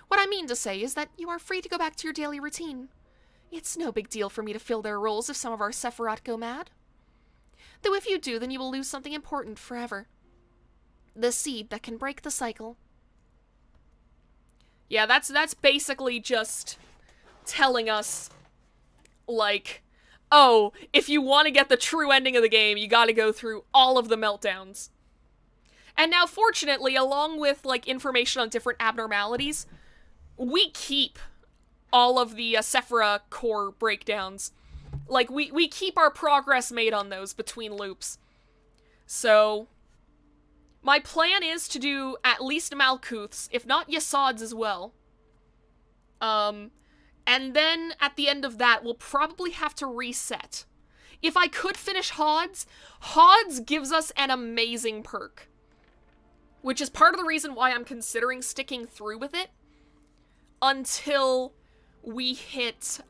What I mean to say is that you are free to go back to your daily routine. It's no big deal for me to fill their roles if some of our Sephiroth go mad. Though if you do, then you will lose something important forever. The seed that can break the cycle. Yeah, that's basically just telling us, like, oh, if you want to get the true ending of the game, you gotta go through all of the meltdowns. And now, fortunately, along with, like, information on different abnormalities, we keep all of the Sephira core breakdowns. Like, we keep our progress made on those between loops. So, my plan is to do at least Malkuth's, if not Yasod's as well. And then, at the end of that, we'll probably have to reset. If I could finish Hod's, Hod's gives us an amazing perk. Which is part of the reason why I'm considering sticking through with it. Until we hit,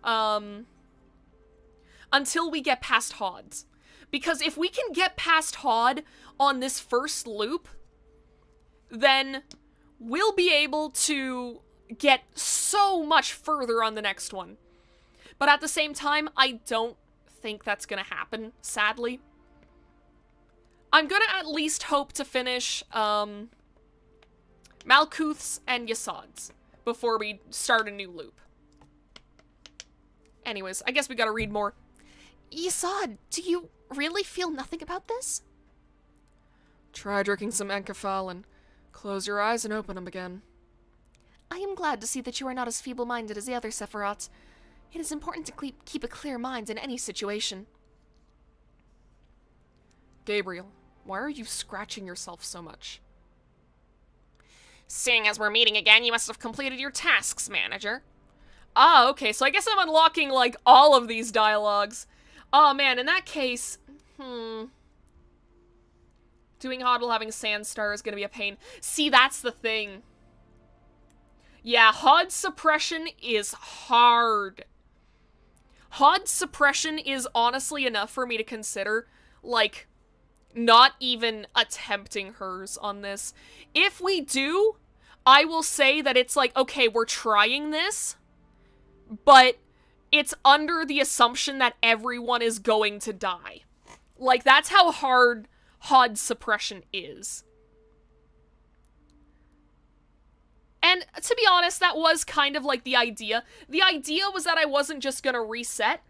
until we get past Hod's. Because if we can get past Hod on this first loop, then we'll be able to get so much further on the next one. But at the same time, I don't think that's gonna happen, sadly. I'm gonna at least hope to finish, Malkuth's and Yasod's before we start a new loop. Anyways, I guess we gotta read more. Yasod, do you really feel nothing about this? Try drinking some Enkefal and close your eyes and open them again. I am glad to see that you are not as feeble-minded as the other Sephiroths. It is important to keep a clear mind in any situation. Gabriel, why are you scratching yourself so much? Seeing as we're meeting again, you must have completed your tasks, manager. Ah, okay, so I guess I'm unlocking, like, all of these dialogues. Oh, man, in that case, doing Hod while having Sandstar is gonna be a pain. See, that's the thing. Yeah, Hod suppression is hard. Hod suppression is honestly enough for me to consider, like, not even attempting hers on this. If we do, I will say that it's like, okay, we're trying this, but it's under the assumption that everyone is going to die. Like, that's how hard Hod suppression is. And to be honest, that was kind of like the idea. The idea was that I wasn't just gonna reset.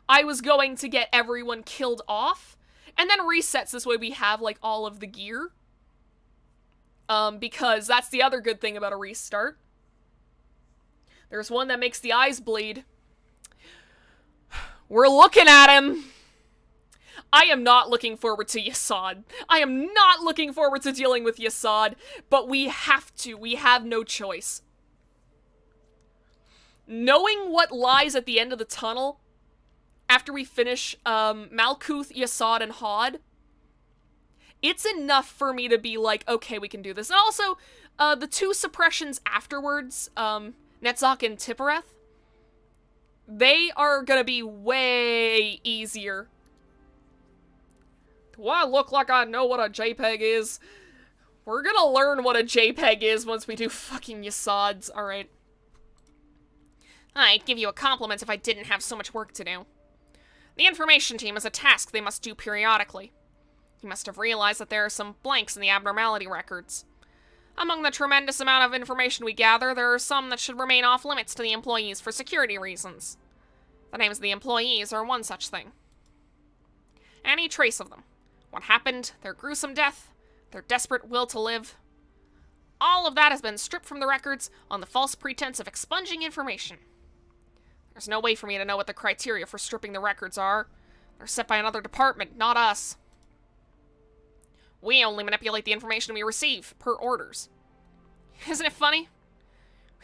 I was going to get everyone killed off, and then resets, this way we have, like, all of the gear. Because that's the other good thing about a restart. There's one that makes the eyes bleed. We're looking at him! I am not looking forward to Yasad. I am not looking forward to dealing with Yasad, but we have to. We have no choice. Knowing what lies at the end of the tunnel, after we finish Malkuth, Yasad, and Hod, it's enough for me to be like, okay, we can do this. And also, the two suppressions afterwards, Netzach and Tippereth, they are gonna be way easier. Do I look like I know what a JPEG is? We're gonna learn what a JPEG is once we do fucking Yasads, alright. I'd give you a compliment if I didn't have so much work to do. The information team is a task they must do periodically. You must have realized that there are some blanks in the abnormality records. Among the tremendous amount of information we gather, there are some that should remain off limits to the employees for security reasons. The names of the employees are one such thing. Any trace of them, what happened, their gruesome death, their desperate will to live, all of that has been stripped from the records on the false pretense of expunging information. There's no way for me to know what the criteria for stripping the records are. They're set by another department, not us. We only manipulate the information we receive, per orders. Isn't it funny?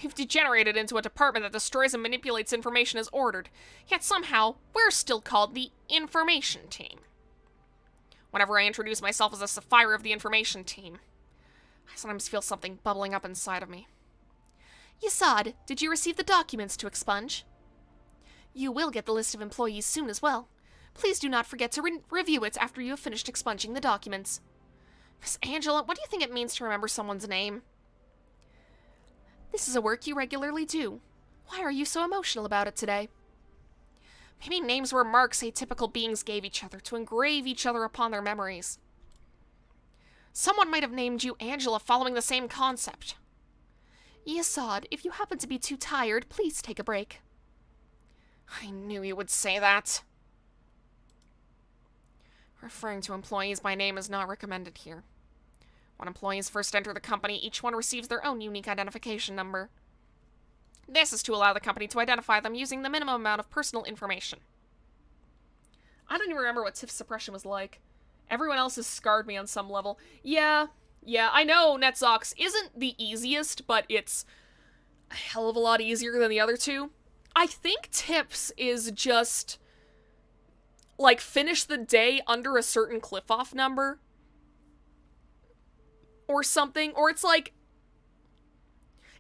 We've degenerated into a department that destroys and manipulates information as ordered, yet somehow we're still called the information team. Whenever I introduce myself as a Sapphire of the information team, I sometimes feel something bubbling up inside of me. Yasad, did you receive the documents to expunge? You will get the list of employees soon as well. Please do not forget to review it after you have finished expunging the documents. Miss Angela, what do you think it means to remember someone's name? This is a work you regularly do. Why are you so emotional about it today? Maybe names were marks atypical beings gave each other to engrave each other upon their memories. Someone might have named you Angela following the same concept. Yasad, if you happen to be too tired, please take a break. I knew you would say that. Referring to employees by name is not recommended here. When employees first enter the company, each one receives their own unique identification number. This is to allow the company to identify them using the minimum amount of personal information. I don't even remember what Tiff's suppression was like. Everyone else has scarred me on some level. Yeah, I know Netzach's isn't the easiest, but it's a hell of a lot easier than the other two. I think Tips is just, like, finish the day under a certain cliff-off number. Or something. Or it's like,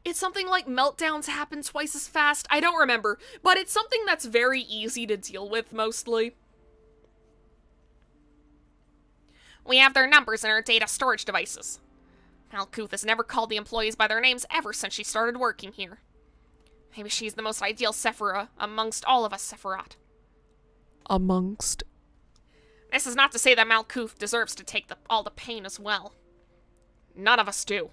it's something like meltdowns happen twice as fast. I don't remember. But it's something that's very easy to deal with, mostly. We have their numbers in our data storage devices. Malkuth has never called the employees by their names ever since she started working here. Maybe she's the most ideal Sephira amongst all of us Sephirat. Amongst? This is not to say that Malkuth deserves to take all the pain as well. None of us do.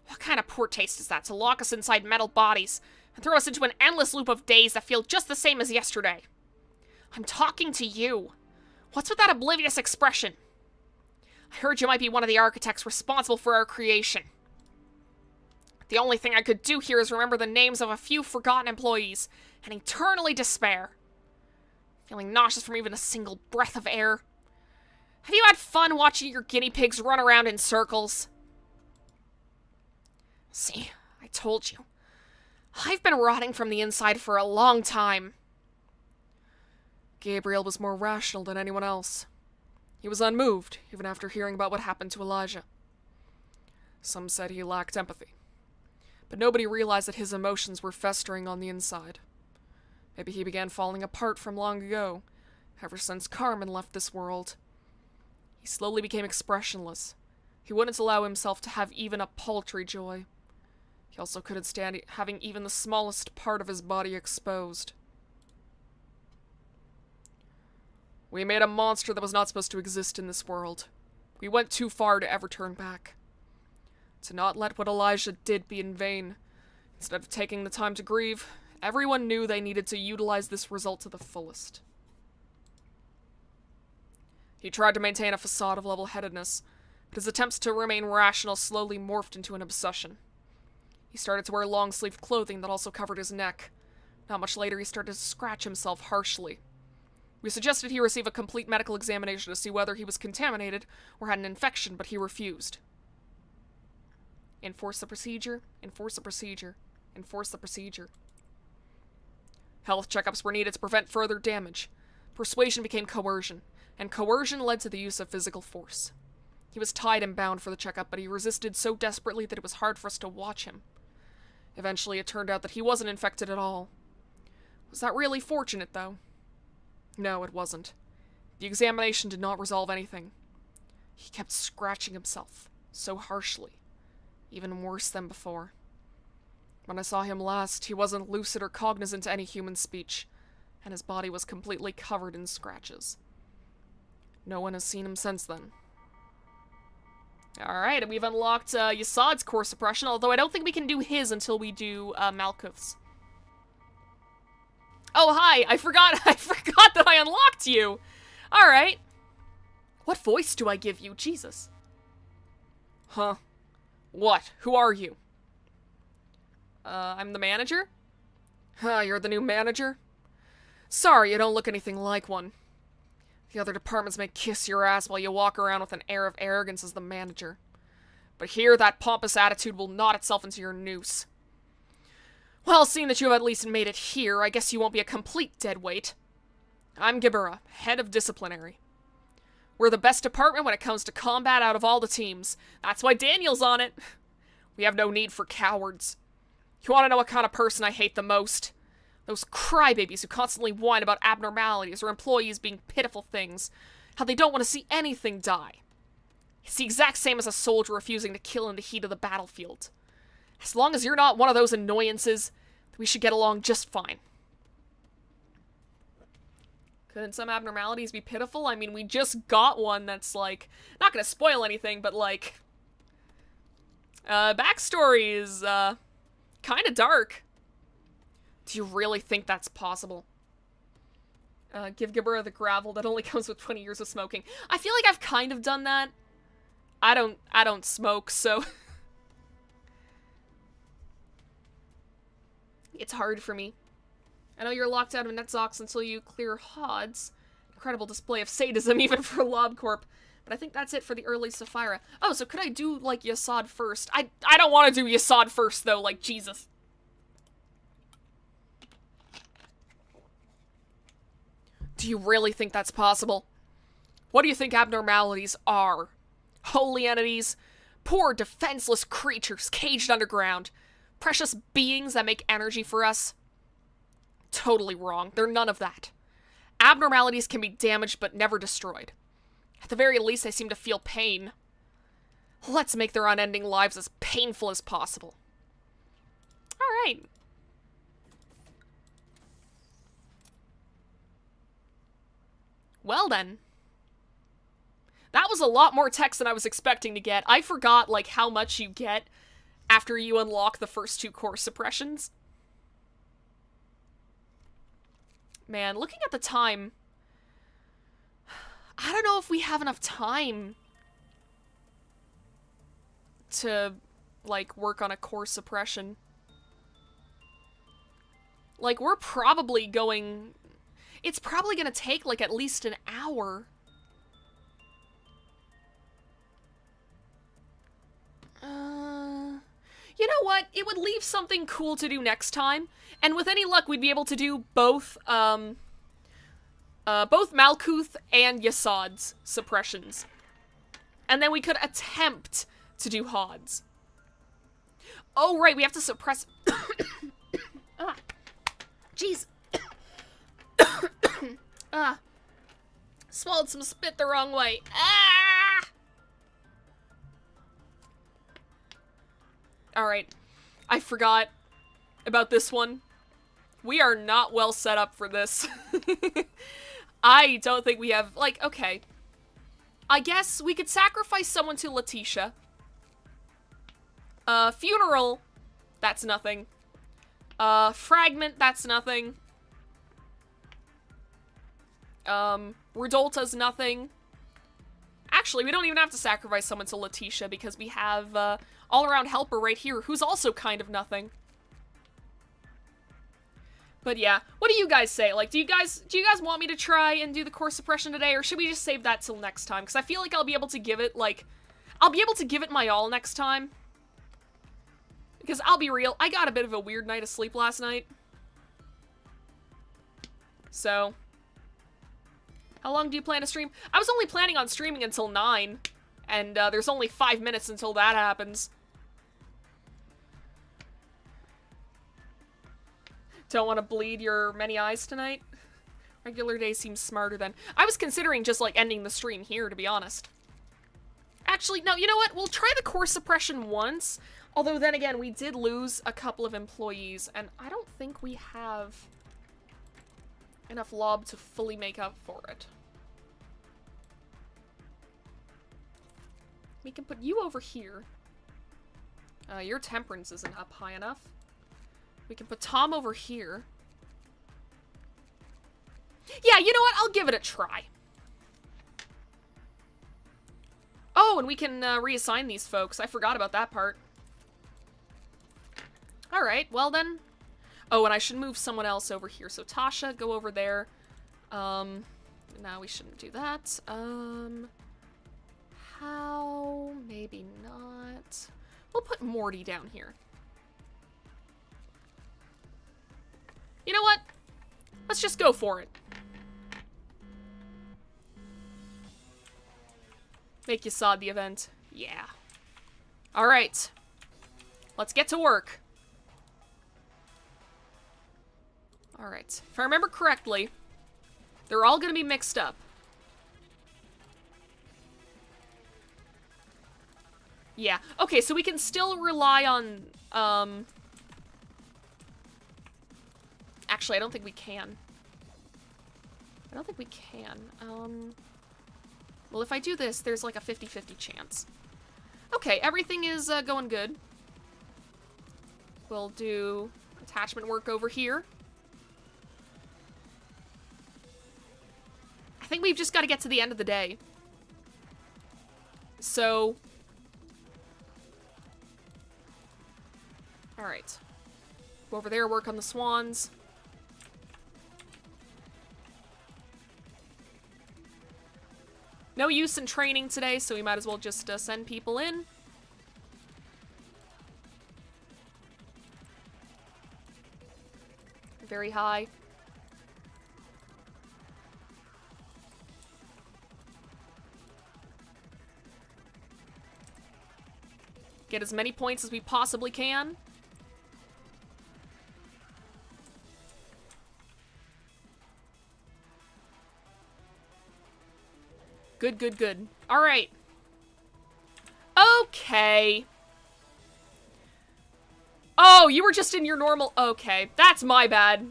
What kind of poor taste is that, to lock us inside metal bodies and throw us into an endless loop of days that feel just the same as yesterday? I'm talking to you. What's with that oblivious expression? I heard you might be one of the architects responsible for our creation. The only thing I could do here is remember the names of a few forgotten employees and eternally despair. Feeling nauseous from even a single breath of air. Have you had fun watching your guinea pigs run around in circles? See, I told you. I've been rotting from the inside for a long time. Gabriel was more rational than anyone else. He was unmoved, even after hearing about what happened to Elijah. Some said he lacked empathy. But nobody realized that his emotions were festering on the inside. Maybe he began falling apart from long ago, ever since Carmen left this world. He slowly became expressionless. He wouldn't allow himself to have even a paltry joy. He also couldn't stand having even the smallest part of his body exposed. We made a monster that was not supposed to exist in this world. We went too far to ever turn back. To not let what Elijah did be in vain. Instead of taking the time to grieve, everyone knew they needed to utilize this result to the fullest. He tried to maintain a facade of level-headedness, but his attempts to remain rational slowly morphed into an obsession. He started to wear long-sleeved clothing that also covered his neck. Not much later, he started to scratch himself harshly. We suggested he receive a complete medical examination to see whether he was contaminated or had an infection, but he refused. Enforce the procedure, enforce the procedure, enforce the procedure. Health checkups were needed to prevent further damage. Persuasion became coercion, and coercion led to the use of physical force. He was tied and bound for the checkup, but he resisted so desperately that it was hard for us to watch him. Eventually, it turned out that he wasn't infected at all. Was that really fortunate, though? No, it wasn't. The examination did not resolve anything. He kept scratching himself, so harshly, even worse than before. When I saw him last, he wasn't lucid or cognizant to any human speech, and his body was completely covered in scratches. No one has seen him since then. Alright, and we've unlocked Yasad's core suppression, although I don't think we can do his until we do Malkuth's. Oh, hi! I forgot that I unlocked you! Alright. What voice do I give you? Jesus. Huh? What? Who are you? I'm the manager? Huh, you're the new manager? Sorry, you don't look anything like one. The other departments may kiss your ass while you walk around with an air of arrogance as the manager. But here, that pompous attitude will knot itself into your noose. Well, seeing that you have at least made it here, I guess you won't be a complete deadweight. I'm Gibera, head of disciplinary. We're the best department when it comes to combat out of all the teams. That's why Daniel's on it. We have no need for cowards. You want to know what kind of person I hate the most? Those crybabies who constantly whine about abnormalities or employees being pitiful things. How they don't want to see anything die. It's the exact same as a soldier refusing to kill in the heat of the battlefield. As long as you're not one of those annoyances, we should get along just fine. Couldn't some abnormalities be pitiful? I mean, we just got one that's, like, not gonna spoil anything, but, like, backstory is, kinda dark. Do you really think that's possible? Give Gibera the gravel that only comes with 20 years of smoking. I feel like I've kind of done that. I don't smoke, so... It's hard for me. I know you're locked out of Netzox until you clear HODs. Incredible display of sadism even for LobCorp. But I think that's it for the early Sapphira. Oh, so could I do, like, Yasad first? I don't want to do Yasad first, though, like, Jesus. Do you really think that's possible? What do you think abnormalities are? Holy entities? Poor, defenseless creatures caged underground? Precious beings that make energy for us? Totally wrong. They're none of that. Abnormalities can be damaged but never destroyed. At the very least, they seem to feel pain. Let's make their unending lives as painful as possible. Alright. Well then. That was a lot more text than I was expecting to get. I forgot, like, how much you get after you unlock the first 2 core suppressions. Man, looking at the time, I don't know if we have enough time to, like, work on a core suppression. Like, we're probably going... It's probably gonna take, like, at least an hour. You know what? It would leave something cool to do next time, and with any luck, we'd be able to do both Malkuth and Yasad's suppressions. And then we could attempt to do HODs. Oh, right, we have to suppress... Ah. Jeez. Swallowed some spit the wrong way. Ah! Alright, I forgot about this one. We are not well set up for this. I don't think we have, like, okay. I guess we could sacrifice someone to Letitia. Funeral, that's nothing. Fragment, that's nothing. Redolta's nothing. Actually, we don't even have to sacrifice someone to Letitia because we have, all-around helper right here who's also kind of nothing. But yeah, what do you guys say? Like, do you guys want me to try and do the core suppression today, or should we just save that till next time? Because I feel like I'll be able to give it, like, I'll be able to give it my all next time. Because I'll be real, I got a bit of a weird night of sleep last night. So, how long do you plan to stream? I was only planning on streaming until 9, and there's only 5 minutes until that happens. Don't want to bleed your many eyes tonight? Regular day seems smarter than... I was considering just, like, ending the stream here, to be honest. Actually, no, you know what? We'll try the core suppression once. Although, then again, we did lose a couple of employees, and I don't think we have enough lob to fully make up for it. We can put you over here. Your temperance isn't up high enough. We can put Tom over here. Yeah, you know what? I'll give it a try. Oh, and we can reassign these folks. I forgot about that part. Alright, well then. Oh, and I should move someone else over here. So Tasha, go over there. No, we shouldn't do that. How? Maybe not. We'll put Morty down here. You know what? Let's just go for it. Make you sod the event. Yeah. Alright. Let's get to work. Alright. If I remember correctly, they're all gonna be mixed up. Yeah. Okay, so we can still rely on, Actually, I don't think we can. I don't think we can. Well, if I do this, there's like a 50-50 chance. Okay, everything is going good. We'll do attachment work over here. I think we've just got to get to the end of the day. So... Alright. Go over there, work on the swans. No use in training today, so we might as well just send people in. Very high. Get as many points as we possibly can. Good, good, good. All right. Okay. Oh, you were just in your normal... Okay, that's my bad.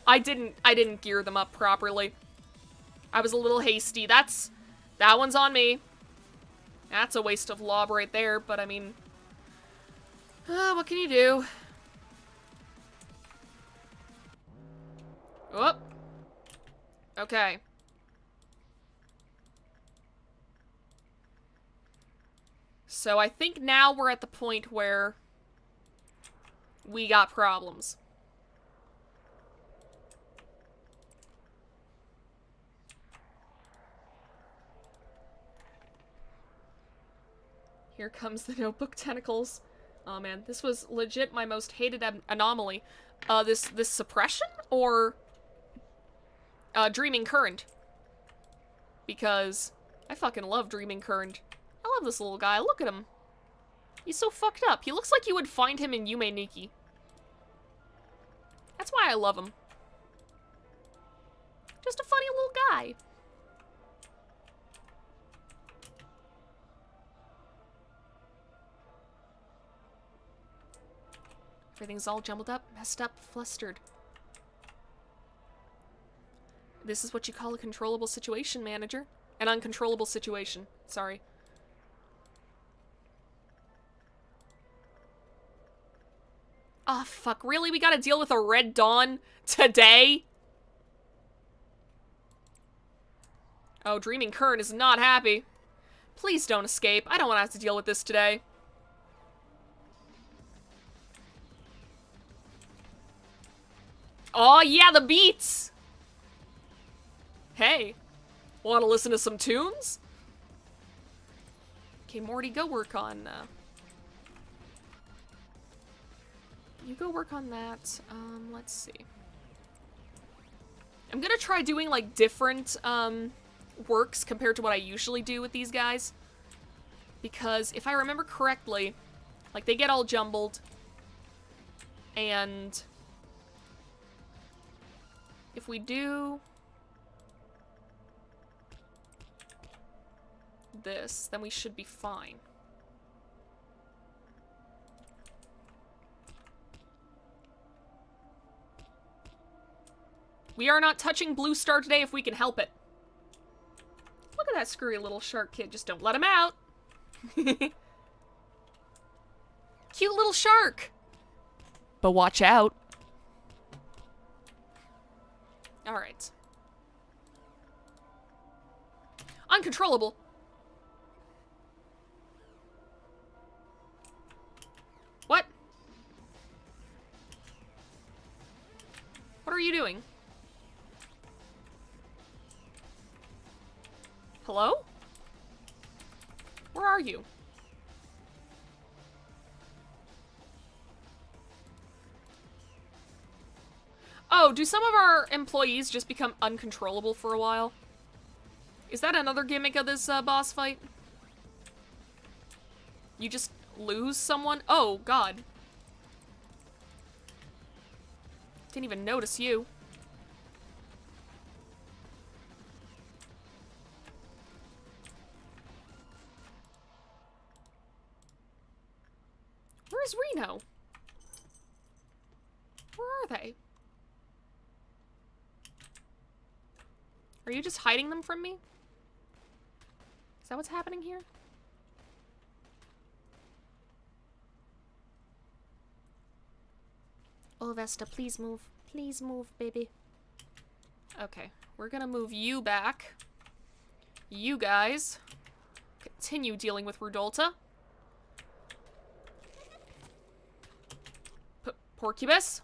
I didn't gear them up properly. I was a little hasty. That one's on me. That's a waste of lob right there, but I mean... what can you do? Whoop. Okay. So I think now we're at the point where we got problems. Here comes the notebook tentacles. Oh man, this was legit my most hated anomaly. This suppression or dreaming current? Because I fucking love dreaming current. I love this little guy. Look at him. He's so fucked up. He looks like you would find him in Yume Nikki. That's why I love him. Just a funny little guy. Everything's all jumbled up, messed up, flustered. This is what you call a controllable situation, manager. An uncontrollable situation. Sorry. Oh, fuck. Really? We gotta deal with a Red Dawn today? Oh, Dreaming Kern is not happy. Please don't escape. I don't want to have to deal with this today. Oh, yeah, the beats! Hey, want to listen to some tunes? Okay, Morty, go work on, you go work on that. Let's see. I'm gonna try doing, like, different, works compared to what I usually do with these guys. Because if I remember correctly, like, they get all jumbled. And if we do this, then we should be fine. We are not touching Blue Star today if we can help it. Look at that screwy little shark kid. Just don't let him out. Cute little shark. But watch out. Alright. Uncontrollable. What? What are you doing? Hello? Where are you? Oh, do some of our employees just become uncontrollable for a while? Is that another gimmick of this boss fight? You just lose someone? Oh, God. Didn't even notice you. Where's Reno? Where are they? Are you just hiding them from me? Is that what's happening here? Oh, Vesta, please move. Please move, baby. Okay, we're gonna move you back. You guys continue dealing with Rudolta. Porcubus.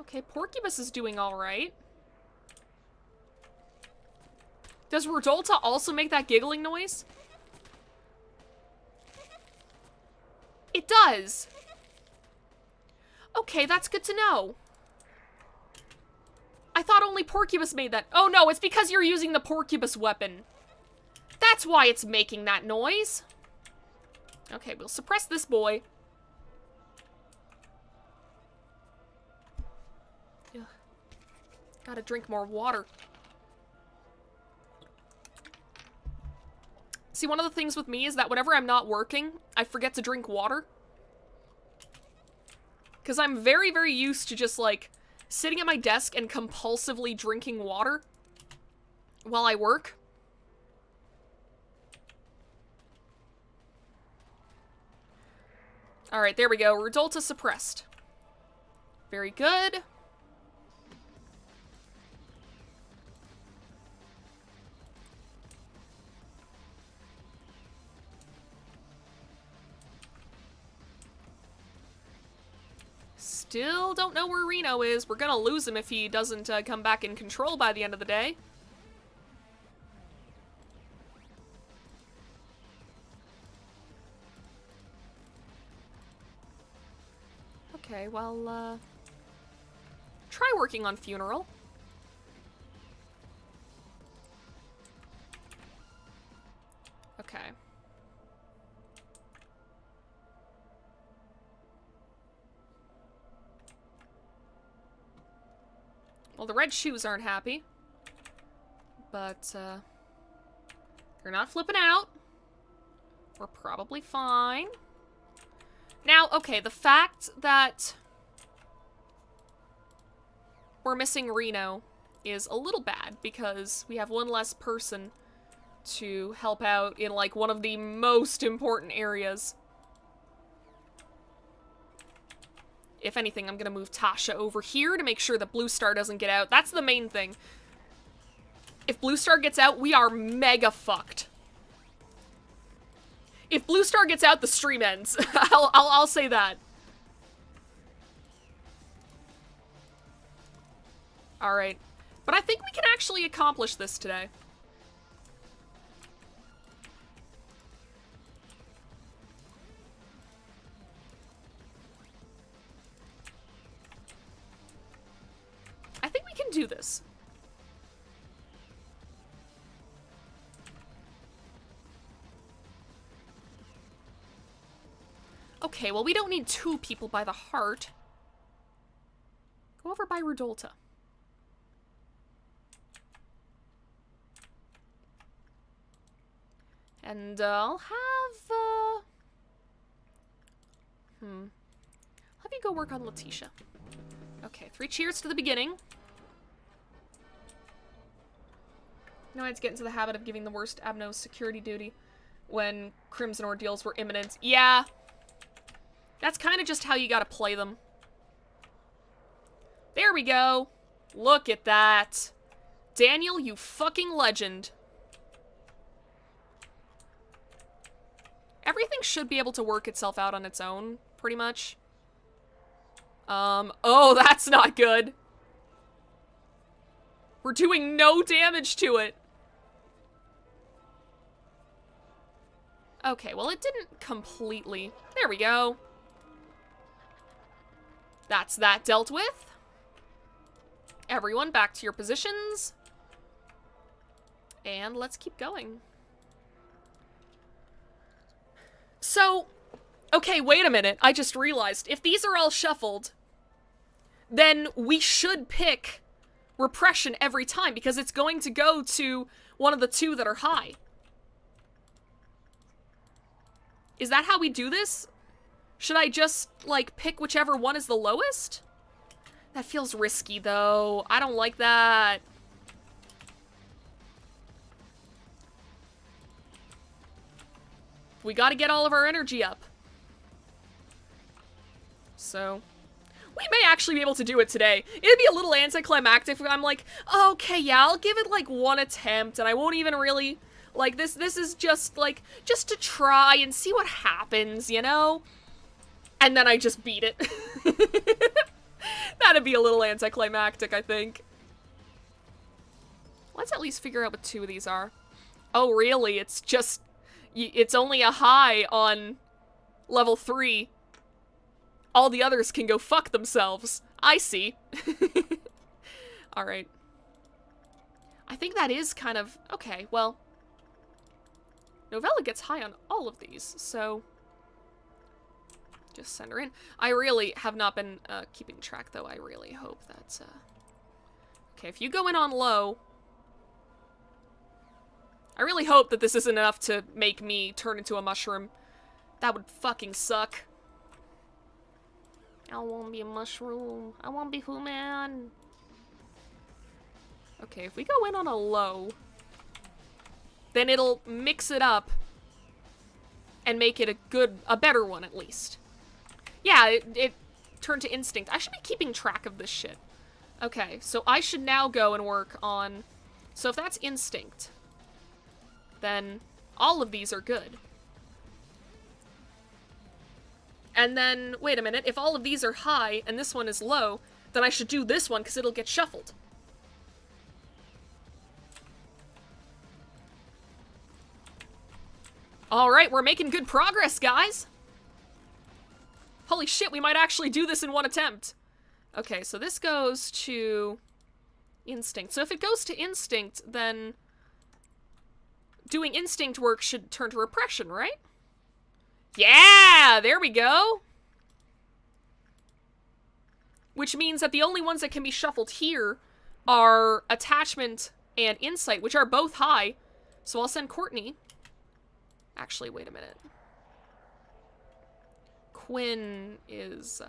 Okay, Porcubus is doing alright. Does Rudolta also make that giggling noise? It does. Okay, that's good to know. I thought only Porcubus made that. Oh no, it's because you're using the Porcubus weapon. That's why it's making that noise. Okay, we'll suppress this boy. Ugh. Gotta drink more water. See, one of the things with me is that whenever I'm not working, I forget to drink water. Because I'm very, very used to just, like, sitting at my desk and compulsively drinking water while I work. Alright, there we go. Rudolta suppressed. Very good. Still don't know where Reno is. We're gonna lose him if he doesn't come back in control by the end of the day. Okay, well, try working on Funeral. Okay. Well, the red shoes aren't happy. But, they're not flipping out. We're probably fine. Now, okay, the fact that we're missing Reno is a little bad because we have one less person to help out in, like, one of the most important areas. If anything, I'm gonna move Tasha over here to make sure that Blue Star doesn't get out. That's the main thing. If Blue Star gets out, we are mega fucked. if Blue Star gets out, the stream ends. I'll say that. Alright. But I think we can actually accomplish this today. I think we can do this. Okay, well, we don't need 2 people by the heart. Go over by Rudolta. And I'll have have you go work on Letitia. Okay, 3 cheers to the beginning. You know, I'd get into the habit of giving the worst Abno security duty when Crimson ordeals were imminent. Yeah. That's kind of just how you gotta play them. There we go. Look at that. Daniel, you fucking legend. Everything should be able to work itself out on its own, pretty much. Oh, that's not good. We're doing no damage to it. Okay, well, it didn't completely. There we go. That's that dealt with. Everyone back to your positions. And let's keep going. So, okay, wait a minute. I just realized, if these are all shuffled, then we should pick repression every time, because it's going to go to one of the 2 that are high. Is that how we do this? Should I just, like, pick whichever one is the lowest? That feels risky, though. I don't like that. We gotta get all of our energy up. So, we may actually be able to do it today. It'd be a little anticlimactic if I'm like, oh, okay, yeah, I'll give it, like, 1 attempt, and I won't even really, like, this is just, like, just to try and see what happens, you know? And then I just beat it. That'd be a little anticlimactic, I think. Let's at least figure out what 2 of these are. Oh, really? It's just... It's only a high on level 3. All the others can go fuck themselves. I see. Alright. I think that is kind of... Okay, well... Novella gets high on all of these, so... Just send her in. I really have not been keeping track, though. I really hope that's... Okay, if you go in on low... I really hope that this isn't enough to make me turn into a mushroom. That would fucking suck. I won't be a mushroom. I won't be human. Okay, if we go in on a low, then it'll mix it up and make it a better one at least. Yeah, it turned to instinct. I should be keeping track of this shit. Okay, so I should now go and work on... So if that's instinct... then all of these are good. And then, wait a minute, if all of these are high and this one is low, then I should do this one because it'll get shuffled. Alright, we're making good progress, guys! Holy shit, we might actually do this in 1 attempt. Okay, so this goes to instinct. So if it goes to instinct, then... doing instinct work should turn to repression, right? Yeah! There we go! Which means that the only ones that can be shuffled here are attachment and insight, which are both high. So I'll send Courtney. Actually, wait a minute. Quinn is...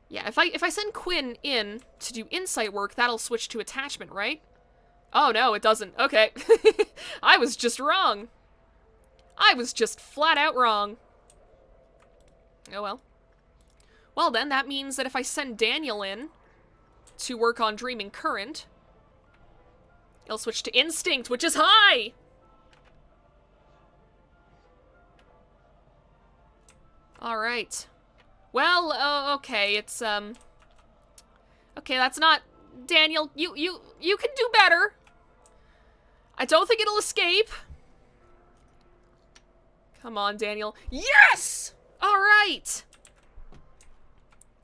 Yeah, if I send Quinn in to do insight work, that'll switch to attachment, right? Oh, no, it doesn't. Okay. I was just wrong. I was just flat out wrong. Oh, well. Well, then, that means that if I send Daniel in to work on Dreaming Current, it'll switch to Instinct, which is high! Alright. Well, okay, it's, okay, that's not... Daniel, you can do better. I don't think it'll escape. Come on, Daniel. Yes! Alright!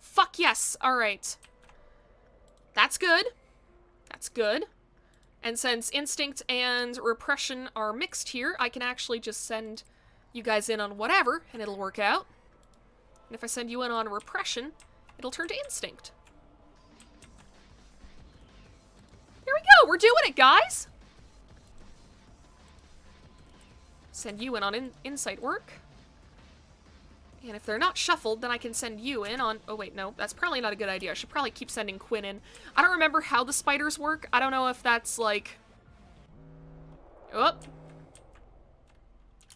Fuck yes, alright. That's good. That's good. And since instinct and repression are mixed here, I can actually just send you guys in on whatever, and it'll work out. And if I send you in on repression, it'll turn to instinct. There we go, we're doing it, guys! Send you in on insight work. And if they're not shuffled, then I can send you in on... Oh, wait, no. That's probably not a good idea. I should probably keep sending Quinn in. I don't remember how the spiders work. I don't know if that's, like... Oh.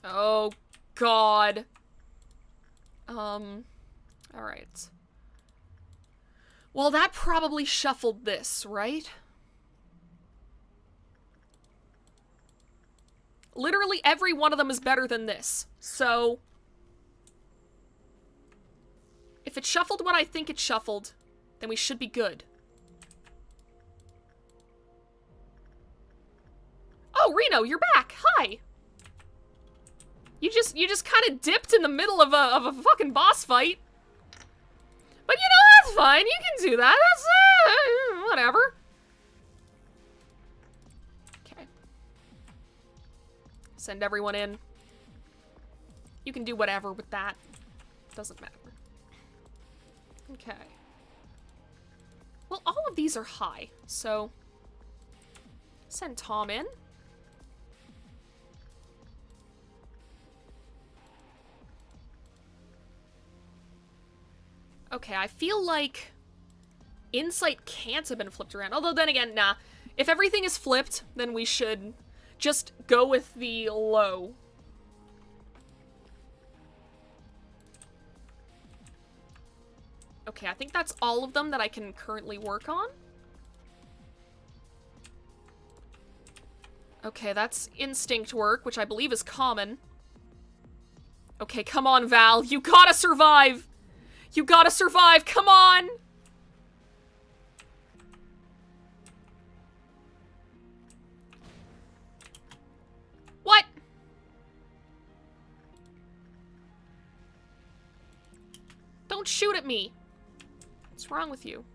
Oh, God. Alright. Well, that probably shuffled this, right? Literally every one of them is better than this. So... if it shuffled what I think it shuffled, then we should be good. Oh, Reno, you're back. Hi. You just kind of dipped in the middle of a fucking boss fight. But you know, that's fine. You can do that. That's whatever. Okay. Send everyone in. You can do whatever with that. Doesn't matter. Okay. Well, all of these are high, so send Tom in. Okay, I feel like insight can't have been flipped around. Although then again, nah. If everything is flipped, then we should just go with the low. Okay, I think that's all of them that I can currently work on. Okay, that's instinct work, which I believe is common. Okay, come on, Val. You gotta survive! You gotta survive! Come on! What? Don't shoot at me. What's wrong with you?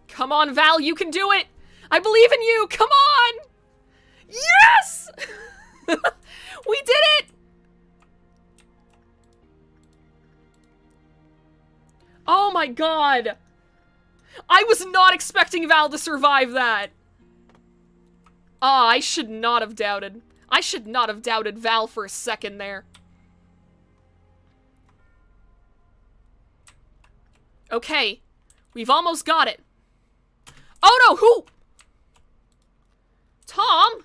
Come on, Val, you can do it! I believe in you! Come on! Yes! We did it! Oh my god! I was not expecting Val to survive that! Ah, I should not have doubted. I should not have doubted Val for a second there. Okay, we've almost got it. Oh no, who? Tom?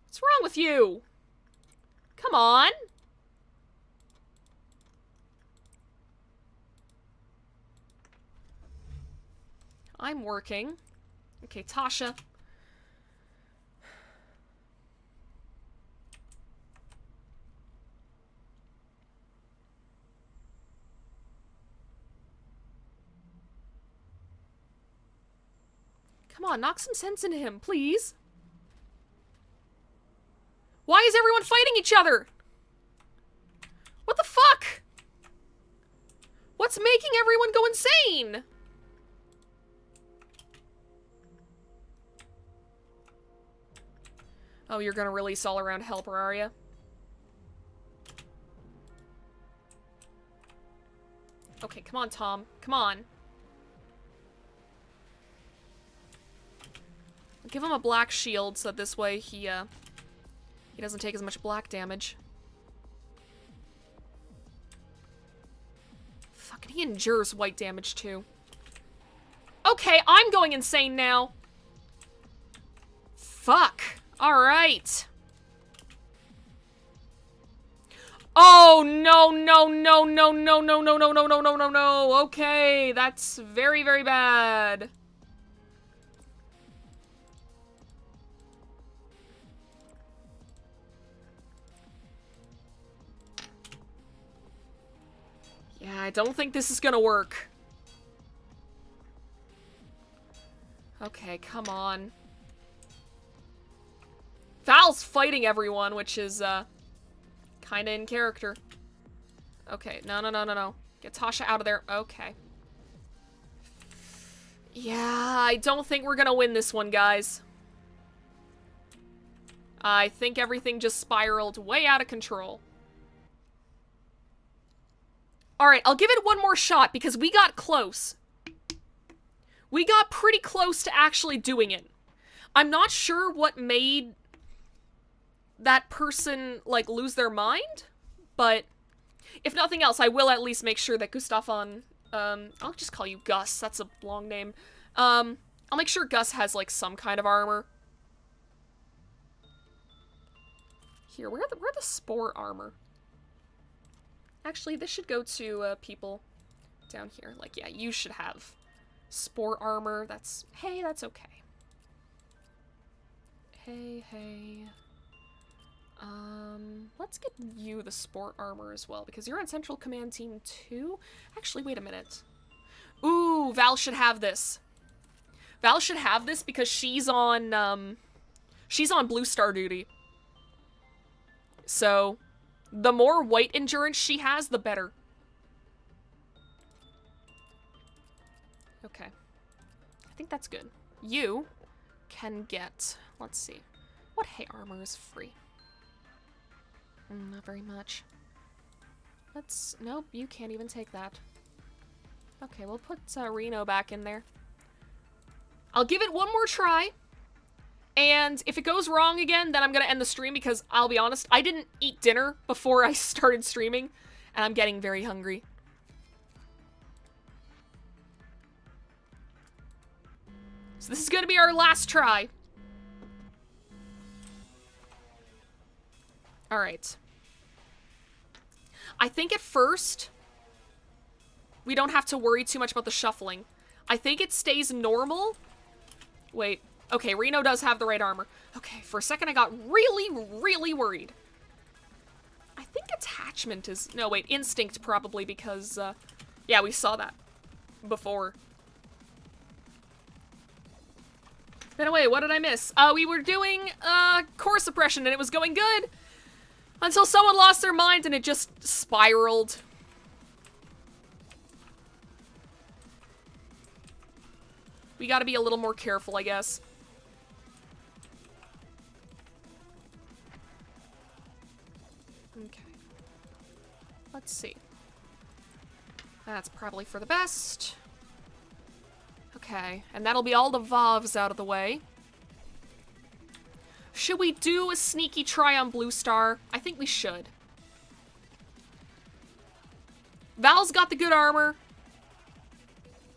What's wrong with you? Come on. I'm working. Okay, Tasha. Come on, knock some sense into him, please. Why is everyone fighting each other? What the fuck? What's making everyone go insane? Oh, you're gonna release all-around helper, are you? Okay, come on, Tom. Come on. I'll give him a black shield so that this way he doesn't take as much black damage. Fucking he endures white damage too. Okay, I'm going insane now. Fuck. Alright. Oh, no, no, no, no, no, no, no, no, no, no, no, no, no. Okay, that's very, very bad. Yeah, I don't think this is gonna work. Okay, come on. Val's fighting everyone, which is, kinda in character. Okay, no. Get Tasha out of there. Okay. Yeah, I don't think we're gonna win this one, guys. I think everything just spiraled way out of control. Alright, I'll give it one more shot because we got close. We got pretty close to actually doing it. I'm not sure what made that person, like, lose their mind, but if nothing else, I will at least make sure that Gustafon, I'll just call you Gus, that's a long name. I'll make sure Gus has, like, some kind of armor. Here, where the spore armor? Actually, this should go to, people down here. Like, yeah, you should have spore armor. That's, hey, that's okay. Hey. Let's get you the sport armor as well, because you're on Central Command Team 2. Actually, wait a minute. Ooh, Val should have this. Val should have this because she's on Blue Star duty. So, the more white endurance she has, the better. Okay. I think that's good. You can get, let's see, what hay armor is free? Not very much. Nope, you can't even take that. Okay, we'll put Reno back in there. I'll give it one more try. And if it goes wrong again, then I'm gonna end the stream because, I'll be honest, I didn't eat dinner before I started streaming, and I'm getting very hungry. So this is gonna be our last try. Alright. I think at first, we don't have to worry too much about the shuffling. I think it stays normal. Wait. Okay, Reno does have the right armor. Okay, for a second I got really worried. I think attachment is... No, wait, instinct probably because, yeah, we saw that before. Then wait, what did I miss? We were doing, core suppression and it was going good until someone lost their mind and it just spiraled. We gotta be a little more careful, I guess. Okay. Let's see. That's probably for the best. Okay, and that'll be all the Vovs out of the way. Should we do a sneaky try on Blue Star? I think we should. Val's got the good armor.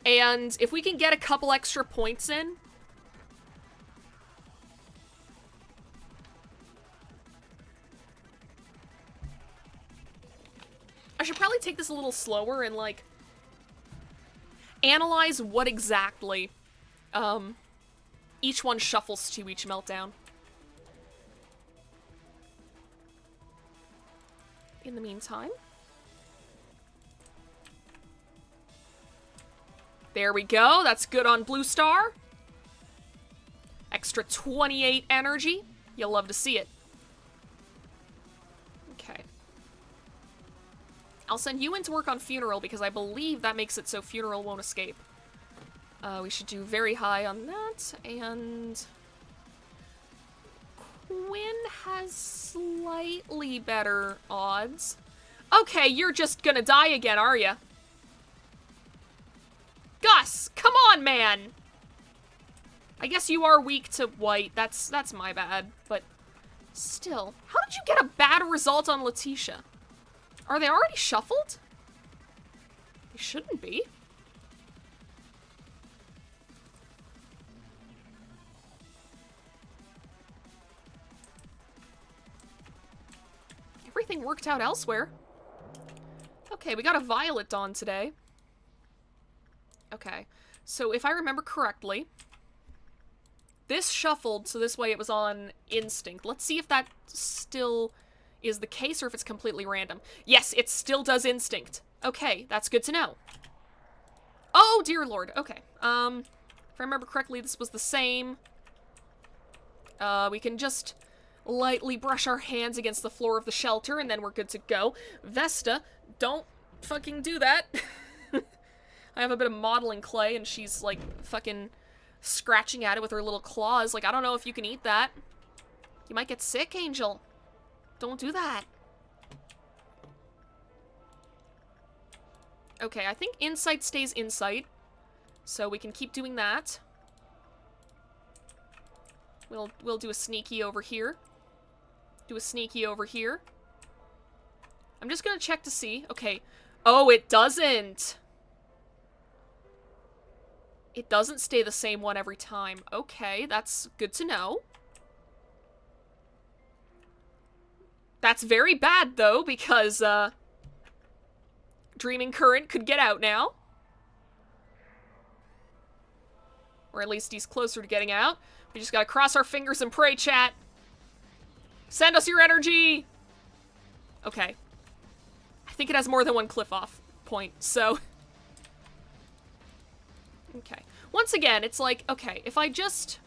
And if we can get a couple extra points in... I should probably take this a little slower and, like, analyze what exactly each one shuffles to each meltdown. In the meantime... There we go. That's good on Blue Star. Extra 28 energy. You'll love to see it. Okay. I'll send you in to work on Funeral because I believe that makes it so Funeral won't escape. We should do very high on that. And... Quinn has slightly better odds. Okay, you're just gonna die again, are ya? Gus, come on, man! I guess you are weak to white. That's my bad, but still. How did you get a bad result on Letitia? Are they already shuffled? They shouldn't be. Everything worked out elsewhere. Okay, we got a Violet Dawn today. Okay, so if I remember correctly, this shuffled, so this way it was on Instinct. Let's see if that still is the case or if it's completely random. Yes, it still does Instinct. Okay, that's good to know. Oh, dear lord. Okay. If I remember correctly, this was the same. We can just lightly brush our hands against the floor of the shelter, and then we're good to go. Vesta, don't fucking do that. I have a bit of modeling clay, and she's, like, fucking scratching at it with her little claws. Like, I don't know if you can eat that. You might get sick, Angel. Don't do that. Okay, I think insight stays insight. So we can keep doing that. We'll do a sneaky over here. Do a sneaky over here. I'm just gonna check to see. Okay. Oh, it doesn't. It doesn't stay the same one every time. Okay, that's good to know. That's very bad, though, because, Dreaming Current could get out now. Or at least he's closer to getting out. We just gotta cross our fingers and pray, chat. Send us your energy! Okay. I think it has more than one cliff-off point, so... Okay. Once again, it's like, okay, if I just...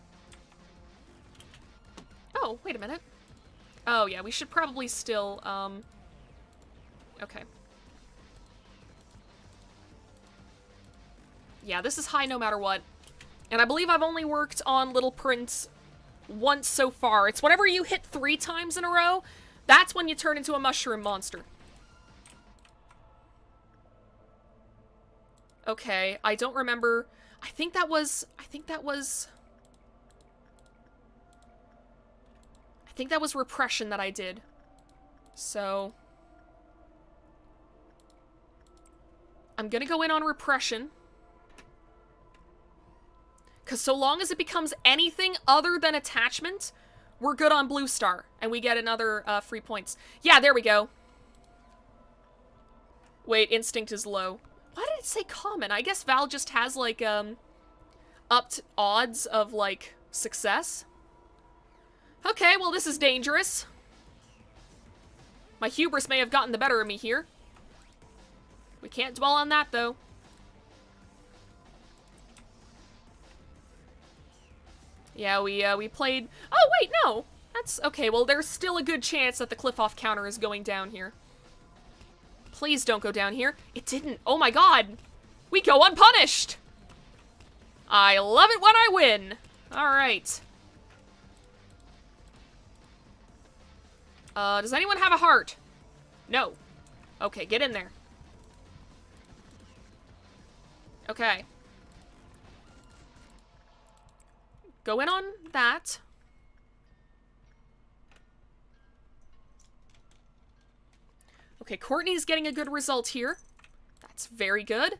Oh, wait a minute. Oh, yeah, we should probably still, Okay. Yeah, this is high no matter what. And I believe I've only worked on Little Prince once so far. It's whenever you hit 3 times in a row, that's when you turn into a mushroom monster. Okay, I don't remember. I think that was repression that I did. So I'm gonna go in on repression. Because so long as it becomes anything other than attachment, we're good on Blue Star. And we get another free points. Yeah, there we go. Wait, instinct is low. Why did it say common? I guess Val just has, like, upped odds of, like, success. Okay, well, this is dangerous. My hubris may have gotten the better of me here. We can't dwell on that, though. Yeah, we played... Oh, wait, no! That's... Okay, well, there's still a good chance that the cliff-off counter is going down here. Please don't go down here. It didn't. Oh my god! We go unpunished! I love it when I win! Alright. Does anyone have a heart? No. Okay, get in there. Okay. Go in on that. Okay, Courtney's getting a good result here. That's very good.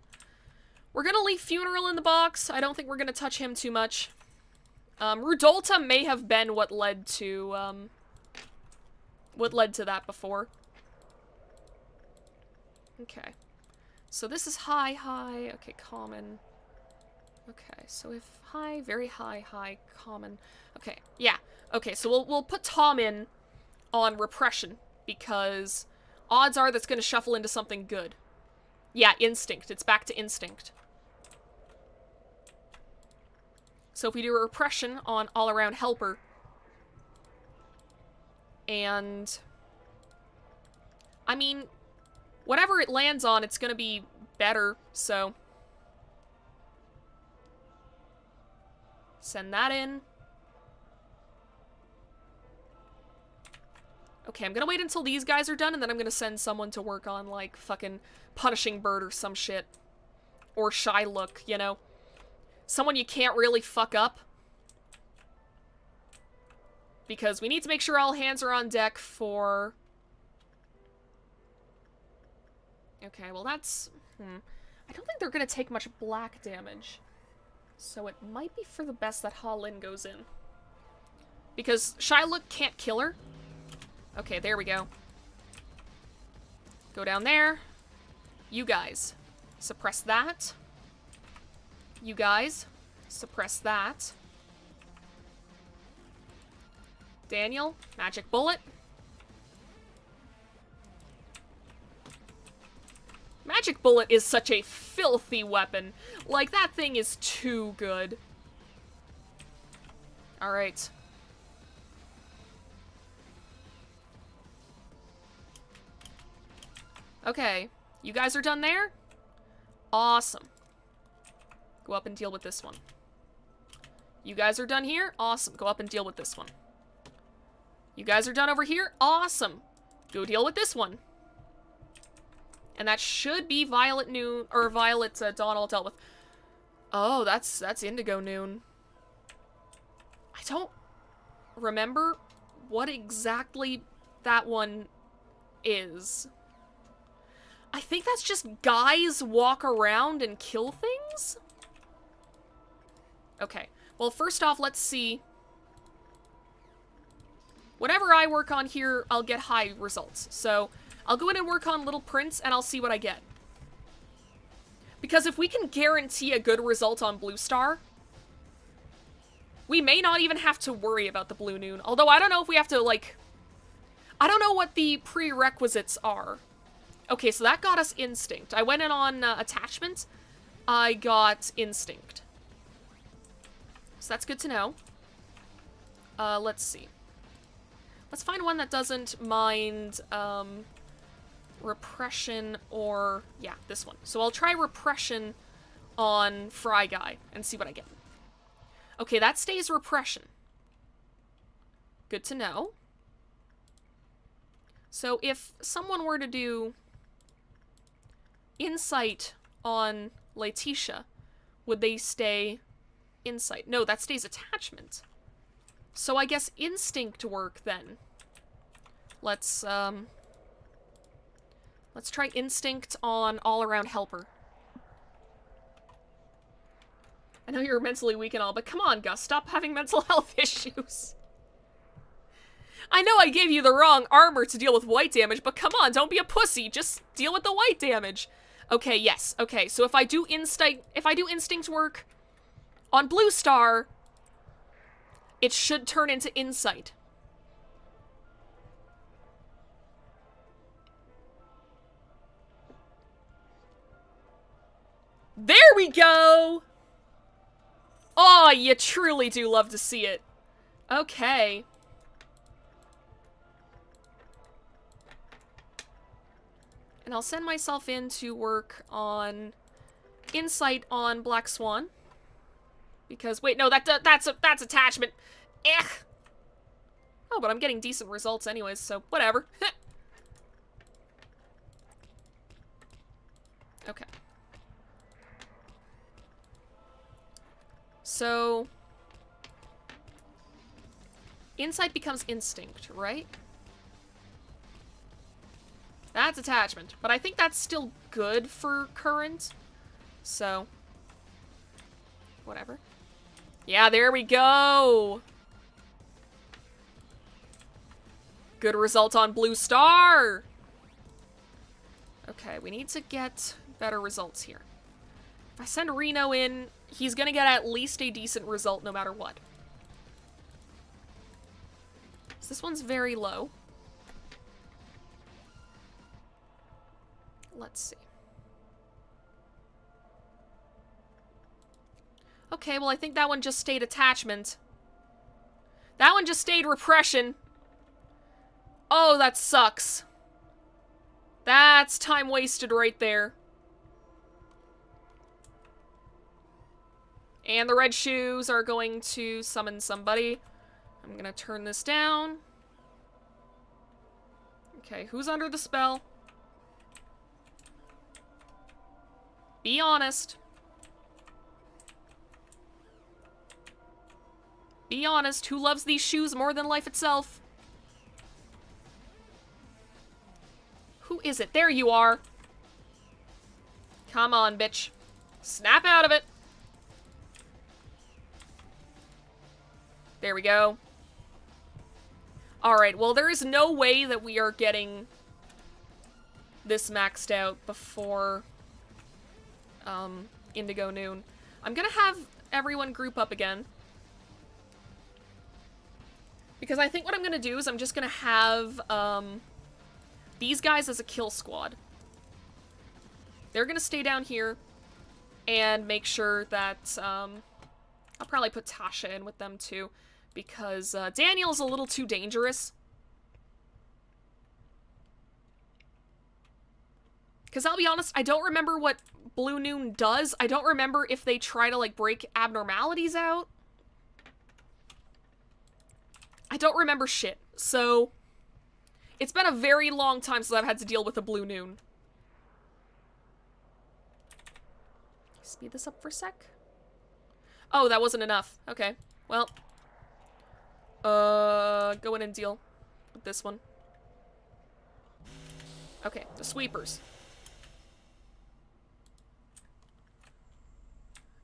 We're gonna leave Funeral in the box. I don't think we're gonna touch him too much. Rudolta may have been what led to that before. Okay. So this is high, high. Okay, common. Okay, so if high, very high, high, common. Okay, yeah. Okay, so we'll put Tom in on repression because odds are that's gonna shuffle into something good. Yeah, instinct. It's back to instinct. So if we do a repression on all-around helper, and I mean, whatever it lands on, it's gonna be better, so send that in. Okay, I'm gonna wait until these guys are done, and then I'm gonna send someone to work on, like, fucking Punishing Bird or some shit. Or Shy Look, you know? Someone you can't really fuck up. Because we need to make sure all hands are on deck for... Okay, well that's... I don't think they're gonna take much black damage. So it might be for the best that Ha Lin goes in. Because Shy Look can't kill her. Okay, there we go. Go down there. You guys, suppress that. You guys, suppress that. Daniel, magic bullet. magic bullet is such a filthy weapon. Like, that thing is too good. Alright. Okay, you guys are done there? Awesome. Go up and deal with this one. You guys are done here? Awesome. Go up and deal with this one. You guys are done over here? Awesome. Go deal with this one. And that should be Violet Noon, or Violet Dawn all dealt with. Oh, that's Indigo Noon. I don't remember what exactly that one is. I think that's just guys walk around and kill things? Okay. Well, first off, let's see. Whatever I work on here, I'll get high results. So, I'll go in and work on Little Prince, and I'll see what I get. Because if we can guarantee a good result on Blue Star, we may not even have to worry about the Blue Noon. Although, I don't know if we have to, like... I don't know what the prerequisites are. Okay, so that got us Instinct. I went in on Attachment. I got Instinct. So that's good to know. Let's see. Let's find one that doesn't mind, Repression or... Yeah, this one. So I'll try Repression on Fry Guy and see what I get. Okay, that stays Repression. Good to know. So if someone were to do Insight on Letitia, would they stay Insight? No, that stays Attachment. So I guess Instinct work then. Let's try Instinct on All-Around Helper. I know you're mentally weak and all, but come on, Gus, stop having mental health issues. I know I gave you the wrong armor to deal with white damage, but come on, don't be a pussy. Just deal with the white damage. Okay, yes. Okay, so if I do instinct work on Blue Star, it should turn into Insight. There we go! Oh, you truly do love to see it. Okay. And I'll send myself in to work on Insight on Black Swan. Because, wait, no, that's Attachment. Eh. Oh, but I'm getting decent results anyways, so whatever. Okay. So, Insight becomes Instinct, right? That's Attachment, but I think that's still good for Current, so, whatever. Yeah, there we go! Good result on Blue Star! Okay, we need to get better results here. If I send Reno in, he's gonna get at least a decent result no matter what. So this one's very low. Let's see. Okay, well I think that one just stayed Attachment. That one just stayed Repression. Oh, that sucks. That's time wasted right there. And the red shoes are going to summon somebody. I'm gonna turn this down. Okay, who's under the spell? Be honest. Be honest, who loves these shoes more than life itself? Who is it? There you are. Come on, bitch. Snap out of it. There we go. Alright, well there is no way that we are getting this maxed out before Indigo Noon. I'm gonna have everyone group up again. Because I think what I'm gonna do is I'm just gonna have these guys as a kill squad. They're gonna stay down here and make sure that, I'll probably put Tasha in with them too, because Daniel's a little too dangerous. Because I'll be honest, I don't remember what Blue Noon does. I don't remember if they try to, like, break abnormalities out. I don't remember shit. So, it's been a very long time since I've had to deal with a Blue Noon. Speed this up for a sec. Oh, that wasn't enough. Okay, well. Go in and deal with this one. Okay, the sweepers.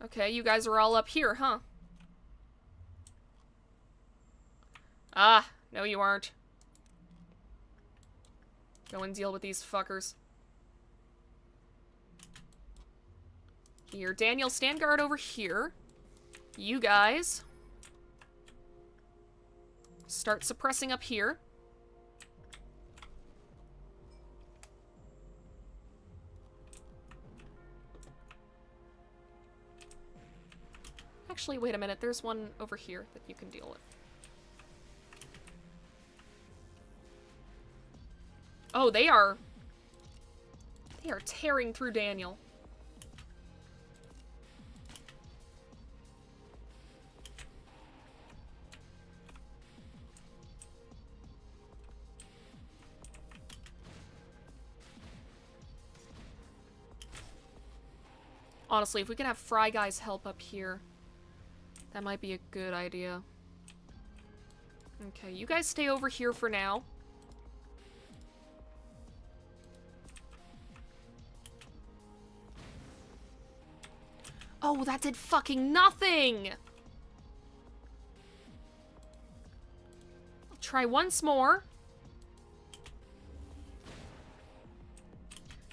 Okay, you guys are all up here, huh? Ah, no you aren't. Go and deal with these fuckers. Here, Daniel, stand guard over here. You guys start suppressing up here. Actually, wait a minute. There's one over here that you can deal with. Oh, they are tearing through Daniel. Honestly, if we could have Fry Guy's help up here, that might be a good idea. Okay, you guys stay over here for now. Oh, that did fucking nothing! I'll try once more.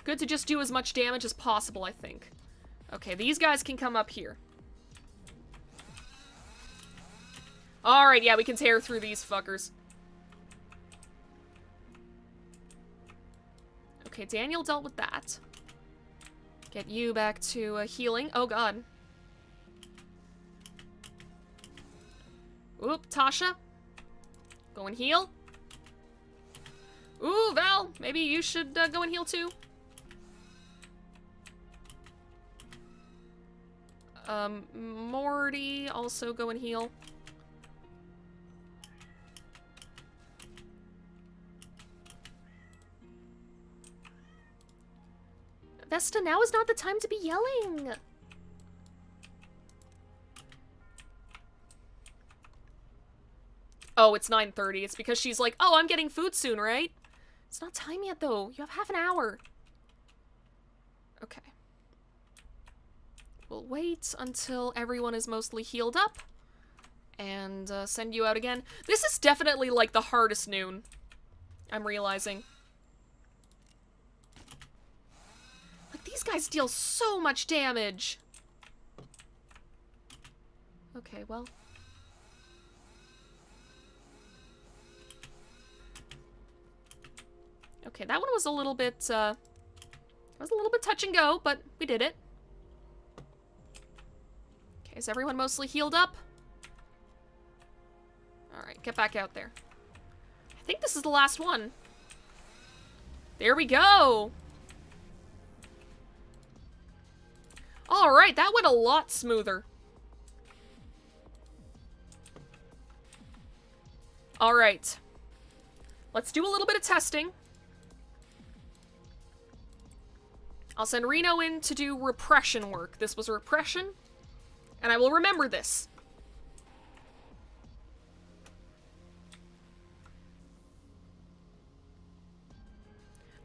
Good to just do as much damage as possible, I think. Okay, these guys can come up here. Alright, yeah, we can tear through these fuckers. Okay, Daniel dealt with that. Get you back to healing. Oh, God. Oop, Tasha. Go and heal. Ooh, Val, maybe you should go and heal too. Morty, also go and heal. Vesta, now is not the time to be yelling. Oh, it's 9:30. It's because she's like, oh, I'm getting food soon, right? It's not time yet, though. You have half an hour. Okay. We'll wait until everyone is mostly healed up and send you out again. This is definitely, like, the hardest noon, I'm realizing. Like, these guys deal so much damage. Okay, well. Okay, that one was a little bit, touch and go, but we did it. Okay, is everyone mostly healed up? Alright, get back out there. I think this is the last one. There we go! Alright, that went a lot smoother. Alright. Let's do a little bit of testing. I'll send Reno in to do repression work. This was repression, and I will remember this.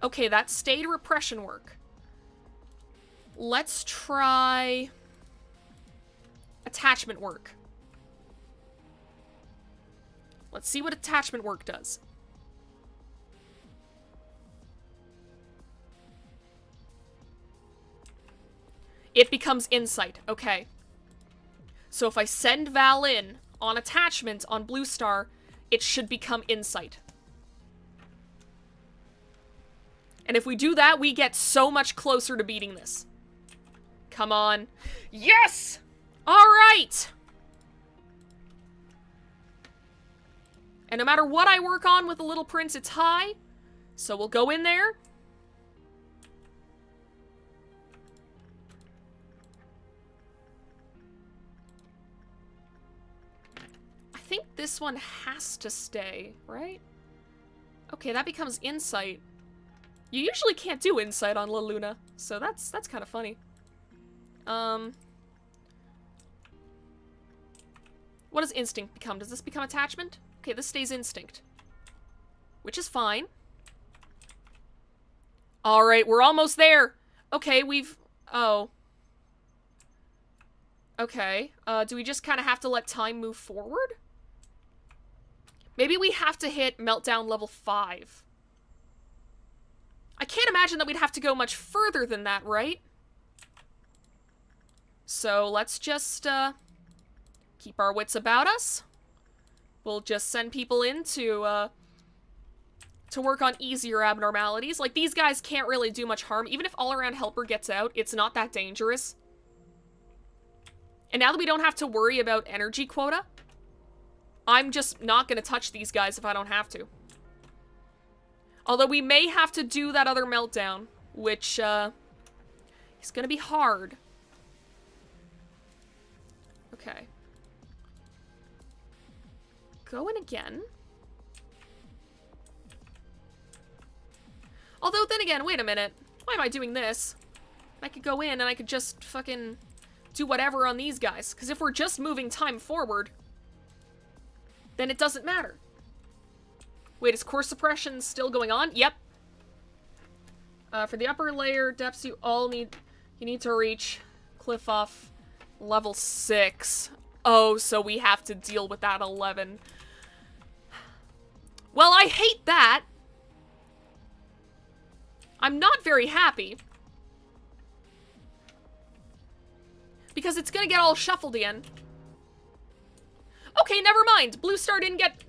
Okay, that stayed repression work. Let's try attachment work. Let's see what attachment work does. It becomes insight. Okay. So if I send Val in on attachment on Blue Star, it should become insight. And if we do that, we get so much closer to beating this. Come on. Yes! Alright! And no matter what I work on with the Little Prince, it's high. So we'll go in there. I think this one has to stay, right? Okay, that becomes insight. You usually can't do insight on La Luna, so that's kind of funny. What does instinct become? Does this become attachment? Okay, this stays instinct. Which is fine. Alright, we're almost there. Okay, oh. Okay, do we just kind of have to let time move forward? Maybe we have to hit meltdown level 5. I can't imagine that we'd have to go much further than that, right? So let's just, keep our wits about us. We'll just send people in to work on easier abnormalities. Like, these guys can't really do much harm. Even if all-around helper gets out, it's not that dangerous. And now that we don't have to worry about energy quota, I'm just not gonna touch these guys if I don't have to. Although we may have to do that other meltdown, which, is gonna be hard. Okay. Go in again. Although, then again, wait a minute. Why am I doing this? I could go in and I could just fucking do whatever on these guys. Because if we're just moving time forward, then it doesn't matter. Wait, is core suppression still going on? Yep. For the upper layer depths, you need to reach cliff off level 6. Oh, so we have to deal with that 11. Well, I hate that. I'm not very happy. Because it's gonna get all shuffled again. Okay, never mind. Blue Star didn't get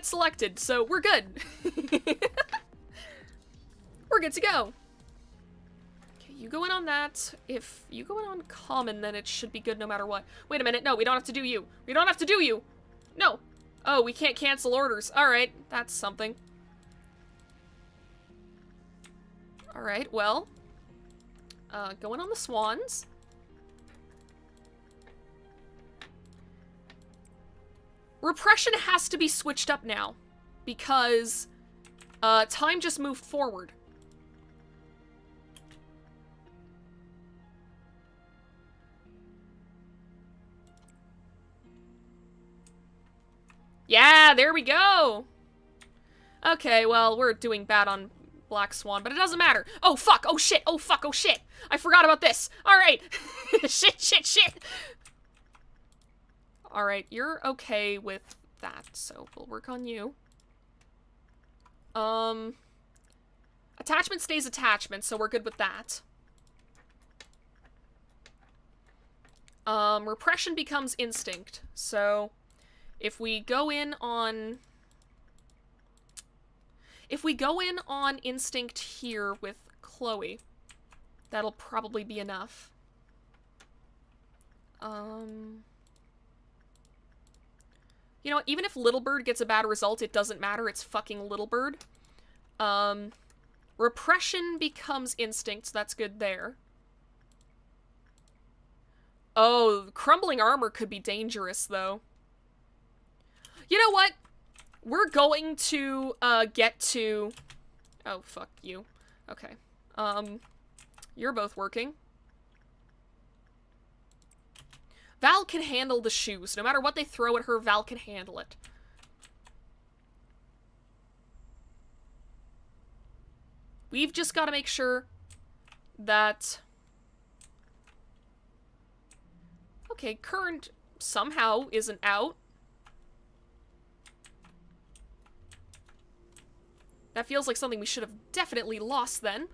selected, so we're good. We're good to go. Okay, you go in on that. If you go in on common, then it should be good no matter what. Wait a minute, no, we don't have to do you. We don't have to do you. No. Oh, we can't cancel orders. Alright, that's something. Alright, well. Going on the swans. Repression has to be switched up now, because time just moved forward. Yeah, there we go! Okay, well, we're doing bad on Black Swan, but it doesn't matter. Oh, fuck! Oh, shit! Oh, fuck! Oh, shit! I forgot about this! Alright! Shit, shit, shit! Alright, you're okay with that, so we'll work on you. Attachment stays attachment, so we're good with that. Repression becomes instinct, so if we go in on... If we go in on instinct here with Chloe, that'll probably be enough. You know what, even if Little Bird gets a bad result, it doesn't matter, it's fucking Little Bird. Repression becomes instinct, so that's good there. Oh, crumbling armor could be dangerous, though. You know what? We're going to, get to... Oh, fuck you. Okay. You're both working. Val can handle the shoes. No matter what they throw at her, Val can handle it. We've just got to make sure that... Okay, current somehow isn't out. That feels like something we should have definitely lost then.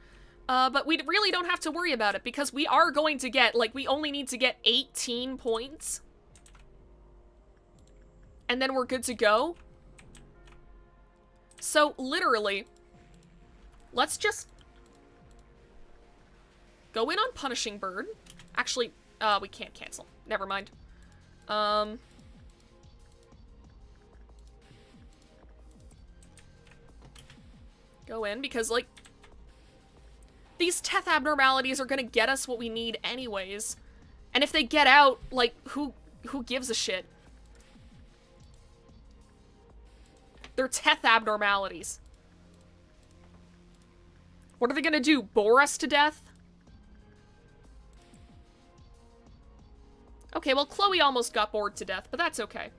But we really don't have to worry about it, because we are going to get, like, we only need to get 18 points. And then we're good to go. So, literally, let's just go in on Punishing Bird. Actually, we can't cancel. Never mind. Go in, because, like, these Teth abnormalities are gonna get us what we need anyways. And if they get out, like, who gives a shit? They're Teth abnormalities. What are they gonna do? Bore us to death? Okay, well, Chloe almost got bored to death, but that's okay.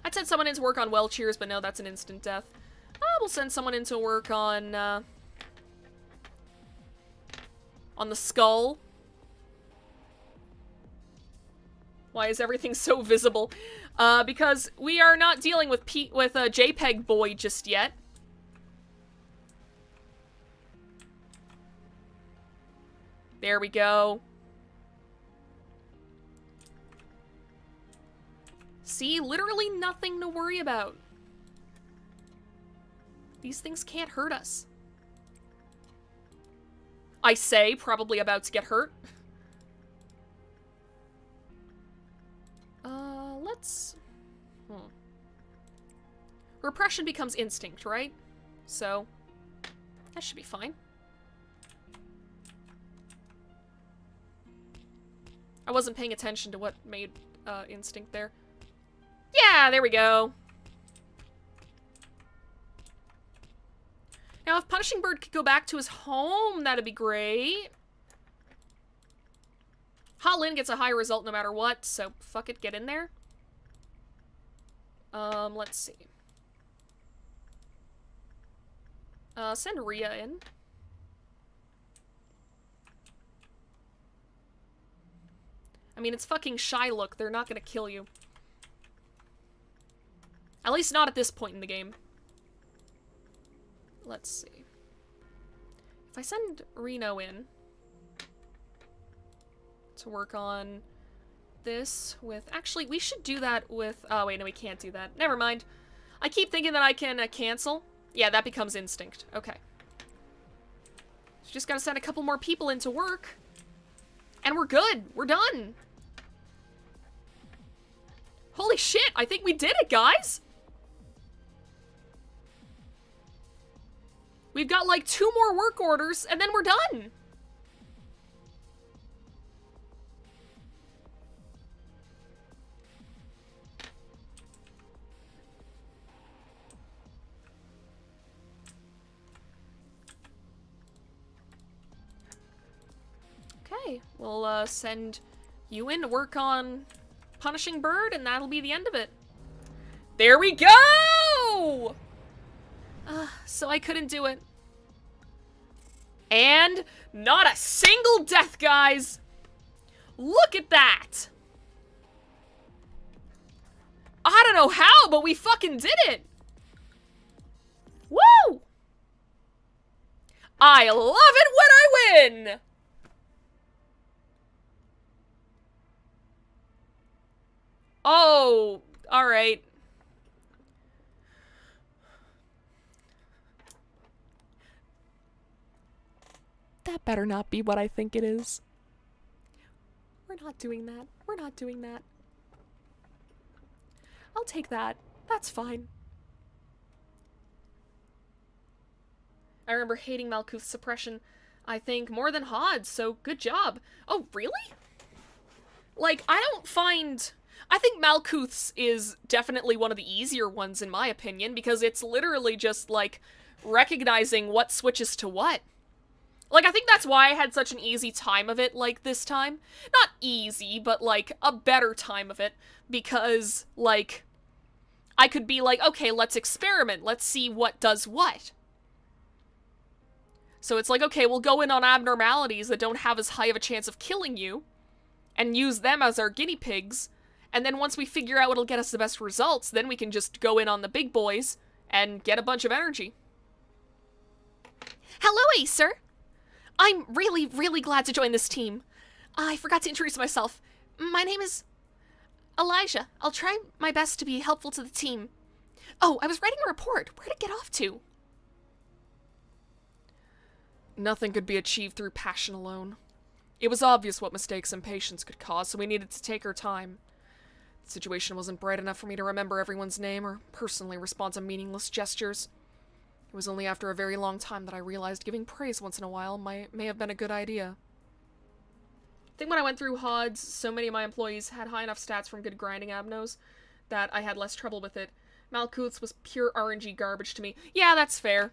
I'd send someone in to work on well cheers, but no, that's an instant death. We'll send someone in to work on the skull. Why is everything so visible? Because we are not dealing with JPEG boy just yet. There we go. See, literally nothing to worry about. These things can't hurt us. I say, probably about to get hurt. Let's... Repression becomes instinct, right? So, that should be fine. I wasn't paying attention to what made instinct there. Yeah, there we go. Now, if Punishing Bird could go back to his home, that'd be great. Ha Lin gets a high result no matter what, so fuck it, get in there. Let's see. Send Rhea in. I mean, it's fucking Shylock. They're not gonna kill you. At least not at this point in the game. Let's see. If I send Reno in to work on this with... Actually, we should do that with... Oh, wait, no, we can't do that. Never mind. I keep thinking that I can cancel. Yeah, that becomes instinct. Okay. So just gotta send a couple more people into work. And we're good. We're done. Holy shit, I think we did it, guys! We've got like 2 more work orders, and then we're done! Okay, we'll send you in to work on Punishing Bird, and that'll be the end of it. There we go! So I couldn't do it. And not a single death, guys! Look at that! I don't know how, but we fucking did it! Woo! I love it when I win! Oh, alright. That better not be what I think it is. We're not doing that. We're not doing that. I'll take that. That's fine. I remember hating Malkuth's suppression, I think, more than Hod's, so good job. Oh, really? Like, I don't find... I think Malkuth's is definitely one of the easier ones, in my opinion, because it's literally just, like, recognizing what switches to what. Like, I think that's why I had such an easy time of it, like, this time. Not easy, but, like, a better time of it, because, like, I could be like, okay, let's experiment, let's see what does what. So it's like, okay, we'll go in on abnormalities that don't have as high of a chance of killing you, and use them as our guinea pigs, and then once we figure out what'll get us the best results, then we can just go in on the big boys and get a bunch of energy. Hello, Acer! I'm really, really glad to join this team. I forgot to introduce myself. My name is Elijah. I'll try my best to be helpful to the team. Oh, I was writing a report. Where'd it get off to? Nothing could be achieved through passion alone. It was obvious what mistakes impatience could cause, so we needed to take our time. The situation wasn't bright enough for me to remember everyone's name or personally respond to meaningless gestures. It was only after a very long time that I realized giving praise once in a while may have been a good idea. I think when I went through HODs, so many of my employees had high enough stats from good grinding abnos that I had less trouble with it. Malkuth's was pure RNG garbage to me. Yeah, that's fair.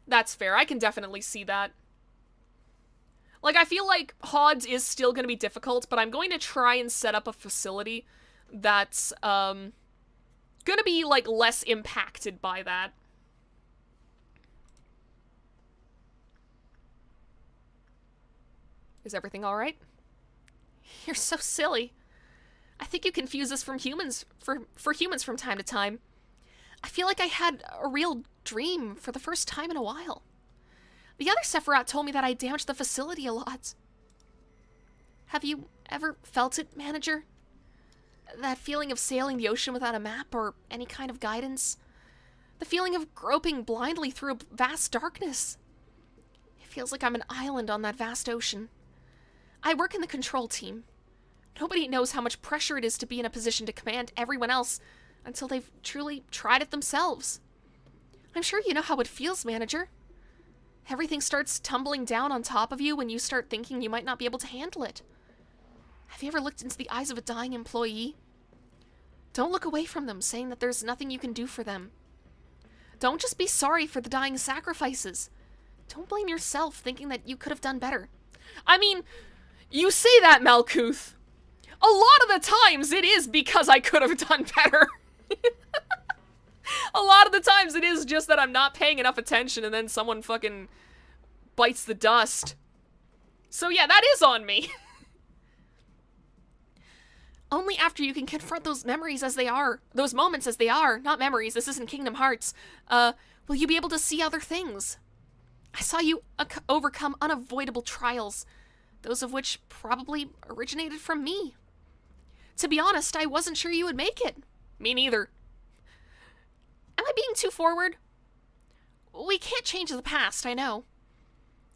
That's fair. I can definitely see that. Like, I feel like HODs is still going to be difficult, but I'm going to try and set up a facility that's, going to be, like, less impacted by that. Is everything alright? You're so silly. I think you confuse us from humans for humans from time to time. I feel like I had a real dream for the first time in a while. The other Sephiroth told me that I damaged the facility a lot. Have you ever felt it, Manager? That feeling of sailing the ocean without a map or any kind of guidance? The feeling of groping blindly through a vast darkness? It feels like I'm an island on that vast ocean. I work in the control team. Nobody knows how much pressure it is to be in a position to command everyone else until they've truly tried it themselves. I'm sure you know how it feels, Manager. Everything starts tumbling down on top of you when you start thinking you might not be able to handle it. Have you ever looked into the eyes of a dying employee? Don't look away from them, saying that there's nothing you can do for them. Don't just be sorry for the dying sacrifices. Don't blame yourself, thinking that you could have done better. I mean, you say that, Malkuth. A lot of the times it is because I could have done better. A lot of the times it is just that I'm not paying enough attention and then someone fucking bites the dust. So yeah, that is on me. Only after you can confront those memories as they are, those moments as they are, not memories, this isn't Kingdom Hearts, will you be able to see other things. I saw you overcome unavoidable trials, those of which probably originated from me. To be honest, I wasn't sure you would make it. Me neither. Am I being too forward? We can't change the past, I know.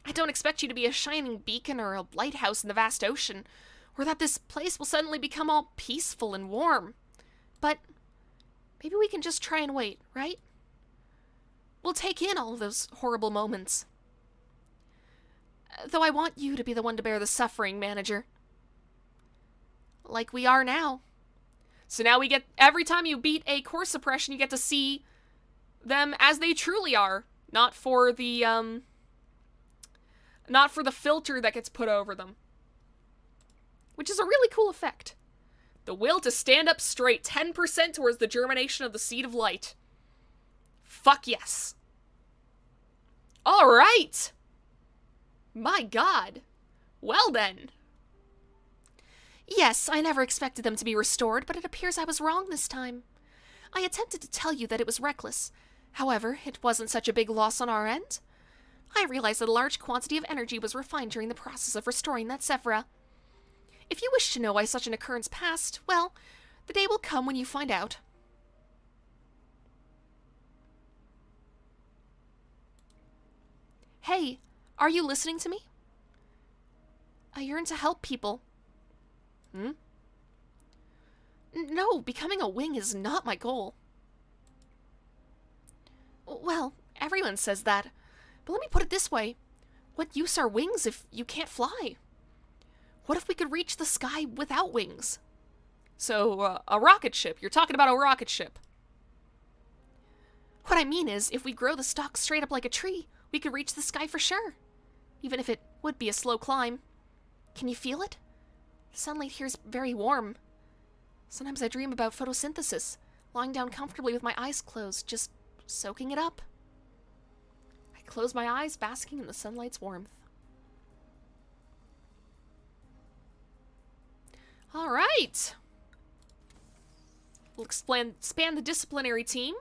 I don't expect you to be a shining beacon or a lighthouse in the vast ocean, or that this place will suddenly become all peaceful and warm. But maybe we can just try and wait, right? We'll take in all of those horrible moments. Though I want you to be the one to bear the suffering, Manager. Like we are now. So now we get, every time you beat a core suppression, you get to see them as they truly are. Not for the filter that gets put over them. Which is a really cool effect. The will to stand up straight, 10% towards the germination of the seed of light. Fuck yes. Alright! My god. Well then. Yes, I never expected them to be restored, but it appears I was wrong this time. I attempted to tell you that it was reckless. However, it wasn't such a big loss on our end. I realized that a large quantity of energy was refined during the process of restoring that Sephira. If you wish to know why such an occurrence passed, well, the day will come when you find out. Hey, are you listening to me? I yearn to help people. No, becoming a wing is not my goal. Well, everyone says that, but let me put it this way. What use are wings if you can't fly? What if we could reach the sky without wings? So, a rocket ship. You're talking about a rocket ship. What I mean is, if we grow the stalk straight up like a tree, we could reach the sky for sure. Even if it would be a slow climb. Can you feel it? The sunlight here is very warm. Sometimes I dream about photosynthesis, lying down comfortably with my eyes closed, just soaking it up. I close my eyes, basking in the sunlight's warmth. All right. We'll expand the disciplinary team.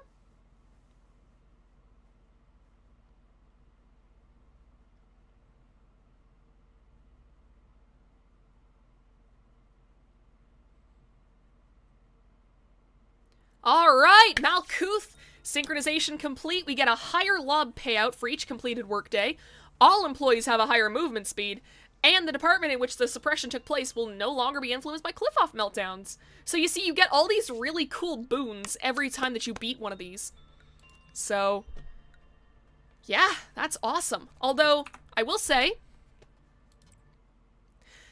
All right, Malkuth, Synchronization complete, we get a higher lob payout for each completed workday. All employees have a higher movement speed, and the department in which the suppression took place will no longer be influenced by cliff-off meltdowns. So you see, you get all these really cool boons every time that you beat one of these. So, yeah, that's awesome. Although, I will say,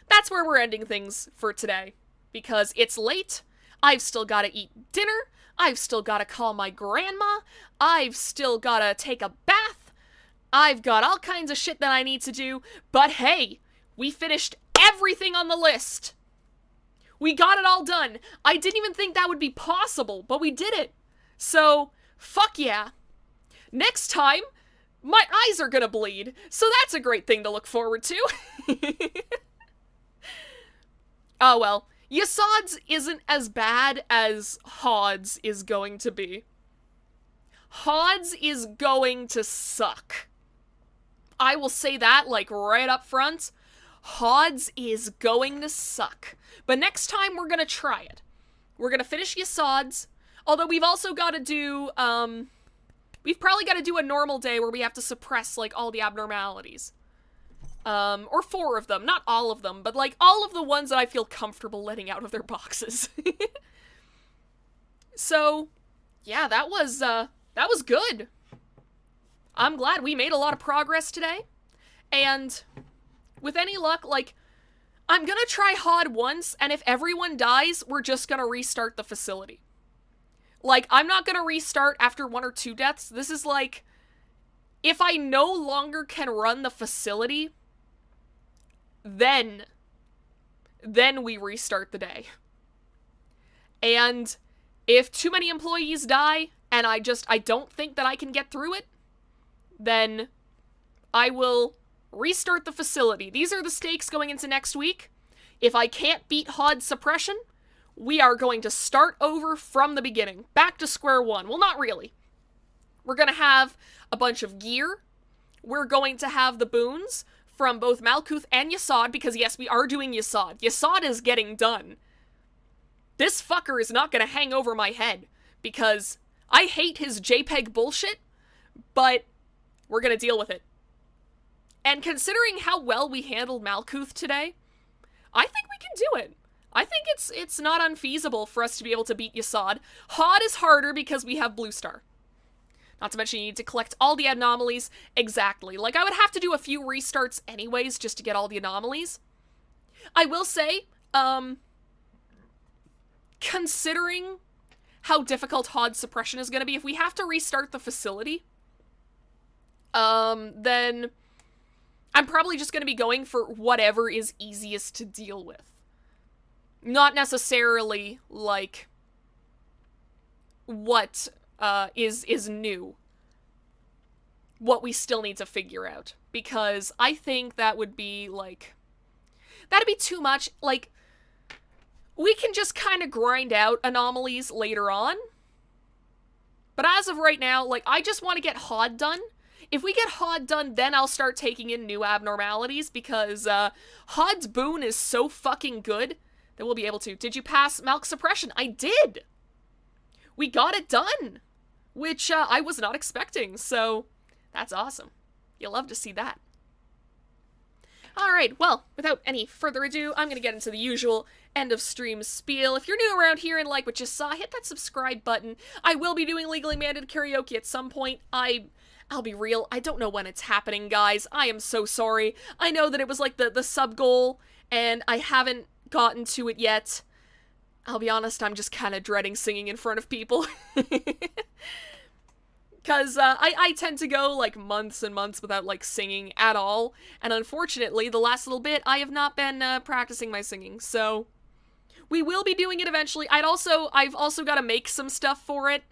that's where we're ending things for today. Because it's late, I've still gotta eat dinner, I've still gotta call my grandma, I've still gotta take a bath, I've got all kinds of shit that I need to do, but hey, we finished everything on the list. We got it all done. I didn't even think that would be possible, but we did it. So, fuck yeah. Next time, my eyes are gonna bleed, so that's a great thing to look forward to. Oh well, Yesod's isn't as bad as Hod's is going to be. Hod's is going to suck. I will say that, like, right up front. Hod's is going to suck. But next time, we're gonna try it. We're gonna finish Yesod's, although we've also gotta do, we've probably gotta do a normal day where we have to suppress, like, all the abnormalities. Or 4 of them. Not all of them, but, like, all of the ones that I feel comfortable letting out of their boxes. So, yeah, that was good. I'm glad we made a lot of progress today. And with any luck, like, I'm gonna try Hod once, and if everyone dies, we're just gonna restart the facility. Like, I'm not gonna restart after 1 or 2 deaths. This is like, if I no longer can run the facility, then we restart the day. And if too many employees die, and I don't think that I can get through it, then I will restart the facility. These are the stakes going into next week. If I can't beat Hod suppression, we are going to start over from the beginning. Back to square one. Well, not really. We're going to have a bunch of gear. We're going to have the boons from both Malkuth and Yesod, because yes, we are doing Yesod. Yesod is getting done. This fucker is not going to hang over my head, because I hate his JPEG bullshit, but we're going to deal with it. And considering how well we handled Malkuth today, I think we can do it. I think it's not unfeasible for us to be able to beat Yesod. Hod is harder because we have Blue Star. Not to mention you need to collect all the anomalies. Exactly. Like, I would have to do a few restarts anyways just to get all the anomalies. I will say, considering how difficult Hod suppression is going to be, if we have to restart the facility, then I'm probably just going to be going for whatever is easiest to deal with. Not necessarily, like, what is new. What we still need to figure out. Because I think that would be, like, that'd be too much. Like, we can just kind of grind out anomalies later on. But as of right now, like, I just want to get Hod done. If we get Hod done, then I'll start taking in new abnormalities, because Hod's boon is so fucking good that we'll be able to. Did you pass Malk suppression? I did! We got it done! Which I was not expecting, so that's awesome. You'll love to see that. Alright, well, without any further ado, I'm gonna get into the usual end of stream spiel. If you're new around here and like what you saw, hit that subscribe button. I will be doing legally mandated karaoke at some point. I'll be real, I don't know when it's happening, guys. I am so sorry. I know that it was like the sub goal, and I haven't gotten to it yet. I'll be honest, I'm just kind of dreading singing in front of people. Because I tend to go, like, months and months without, like, singing at all. And unfortunately, the last little bit, I have not been practicing my singing. So, we will be doing it eventually. I've also got to make some stuff for it.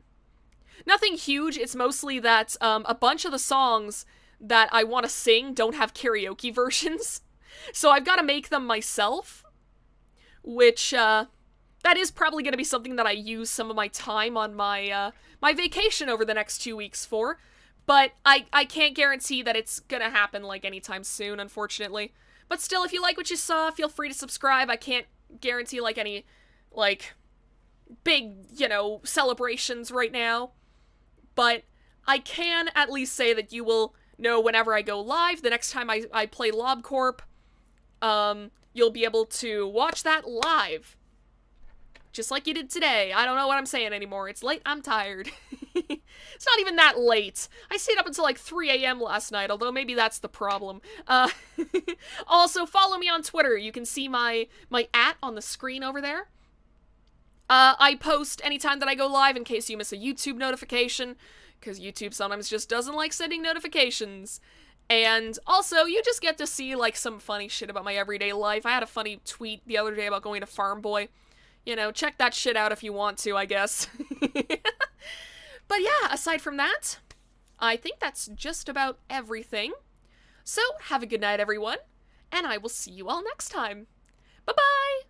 Nothing huge, it's mostly that a bunch of the songs that I want to sing don't have karaoke versions. So I've got to make them myself, which, that is probably going to be something that I use some of my time on my, my vacation over the next 2 weeks for, but I can't guarantee that it's going to happen, like, anytime soon, unfortunately. But still, if you like what you saw, feel free to subscribe. I can't guarantee, like, any, like, big, you know, celebrations right now. but I can at least say that you will know whenever I go live. The next time I play Lob Corp, you'll be able to watch that live. Just like you did today. I don't know what I'm saying anymore. It's late. I'm tired. It's not even that late. I stayed up until like 3 a.m. last night, although maybe that's the problem. Also, follow me on Twitter. You can see my @ on the screen over there. I post anytime that I go live in case you miss a YouTube notification, because YouTube sometimes just doesn't like sending notifications. And also, you just get to see like some funny shit about my everyday life. I had a funny tweet the other day about going to Farm Boy. You know, check that shit out if you want to, I guess. But yeah, aside from that, I think that's just about everything. So, have a good night, everyone, and I will see you all next time. Bye-bye!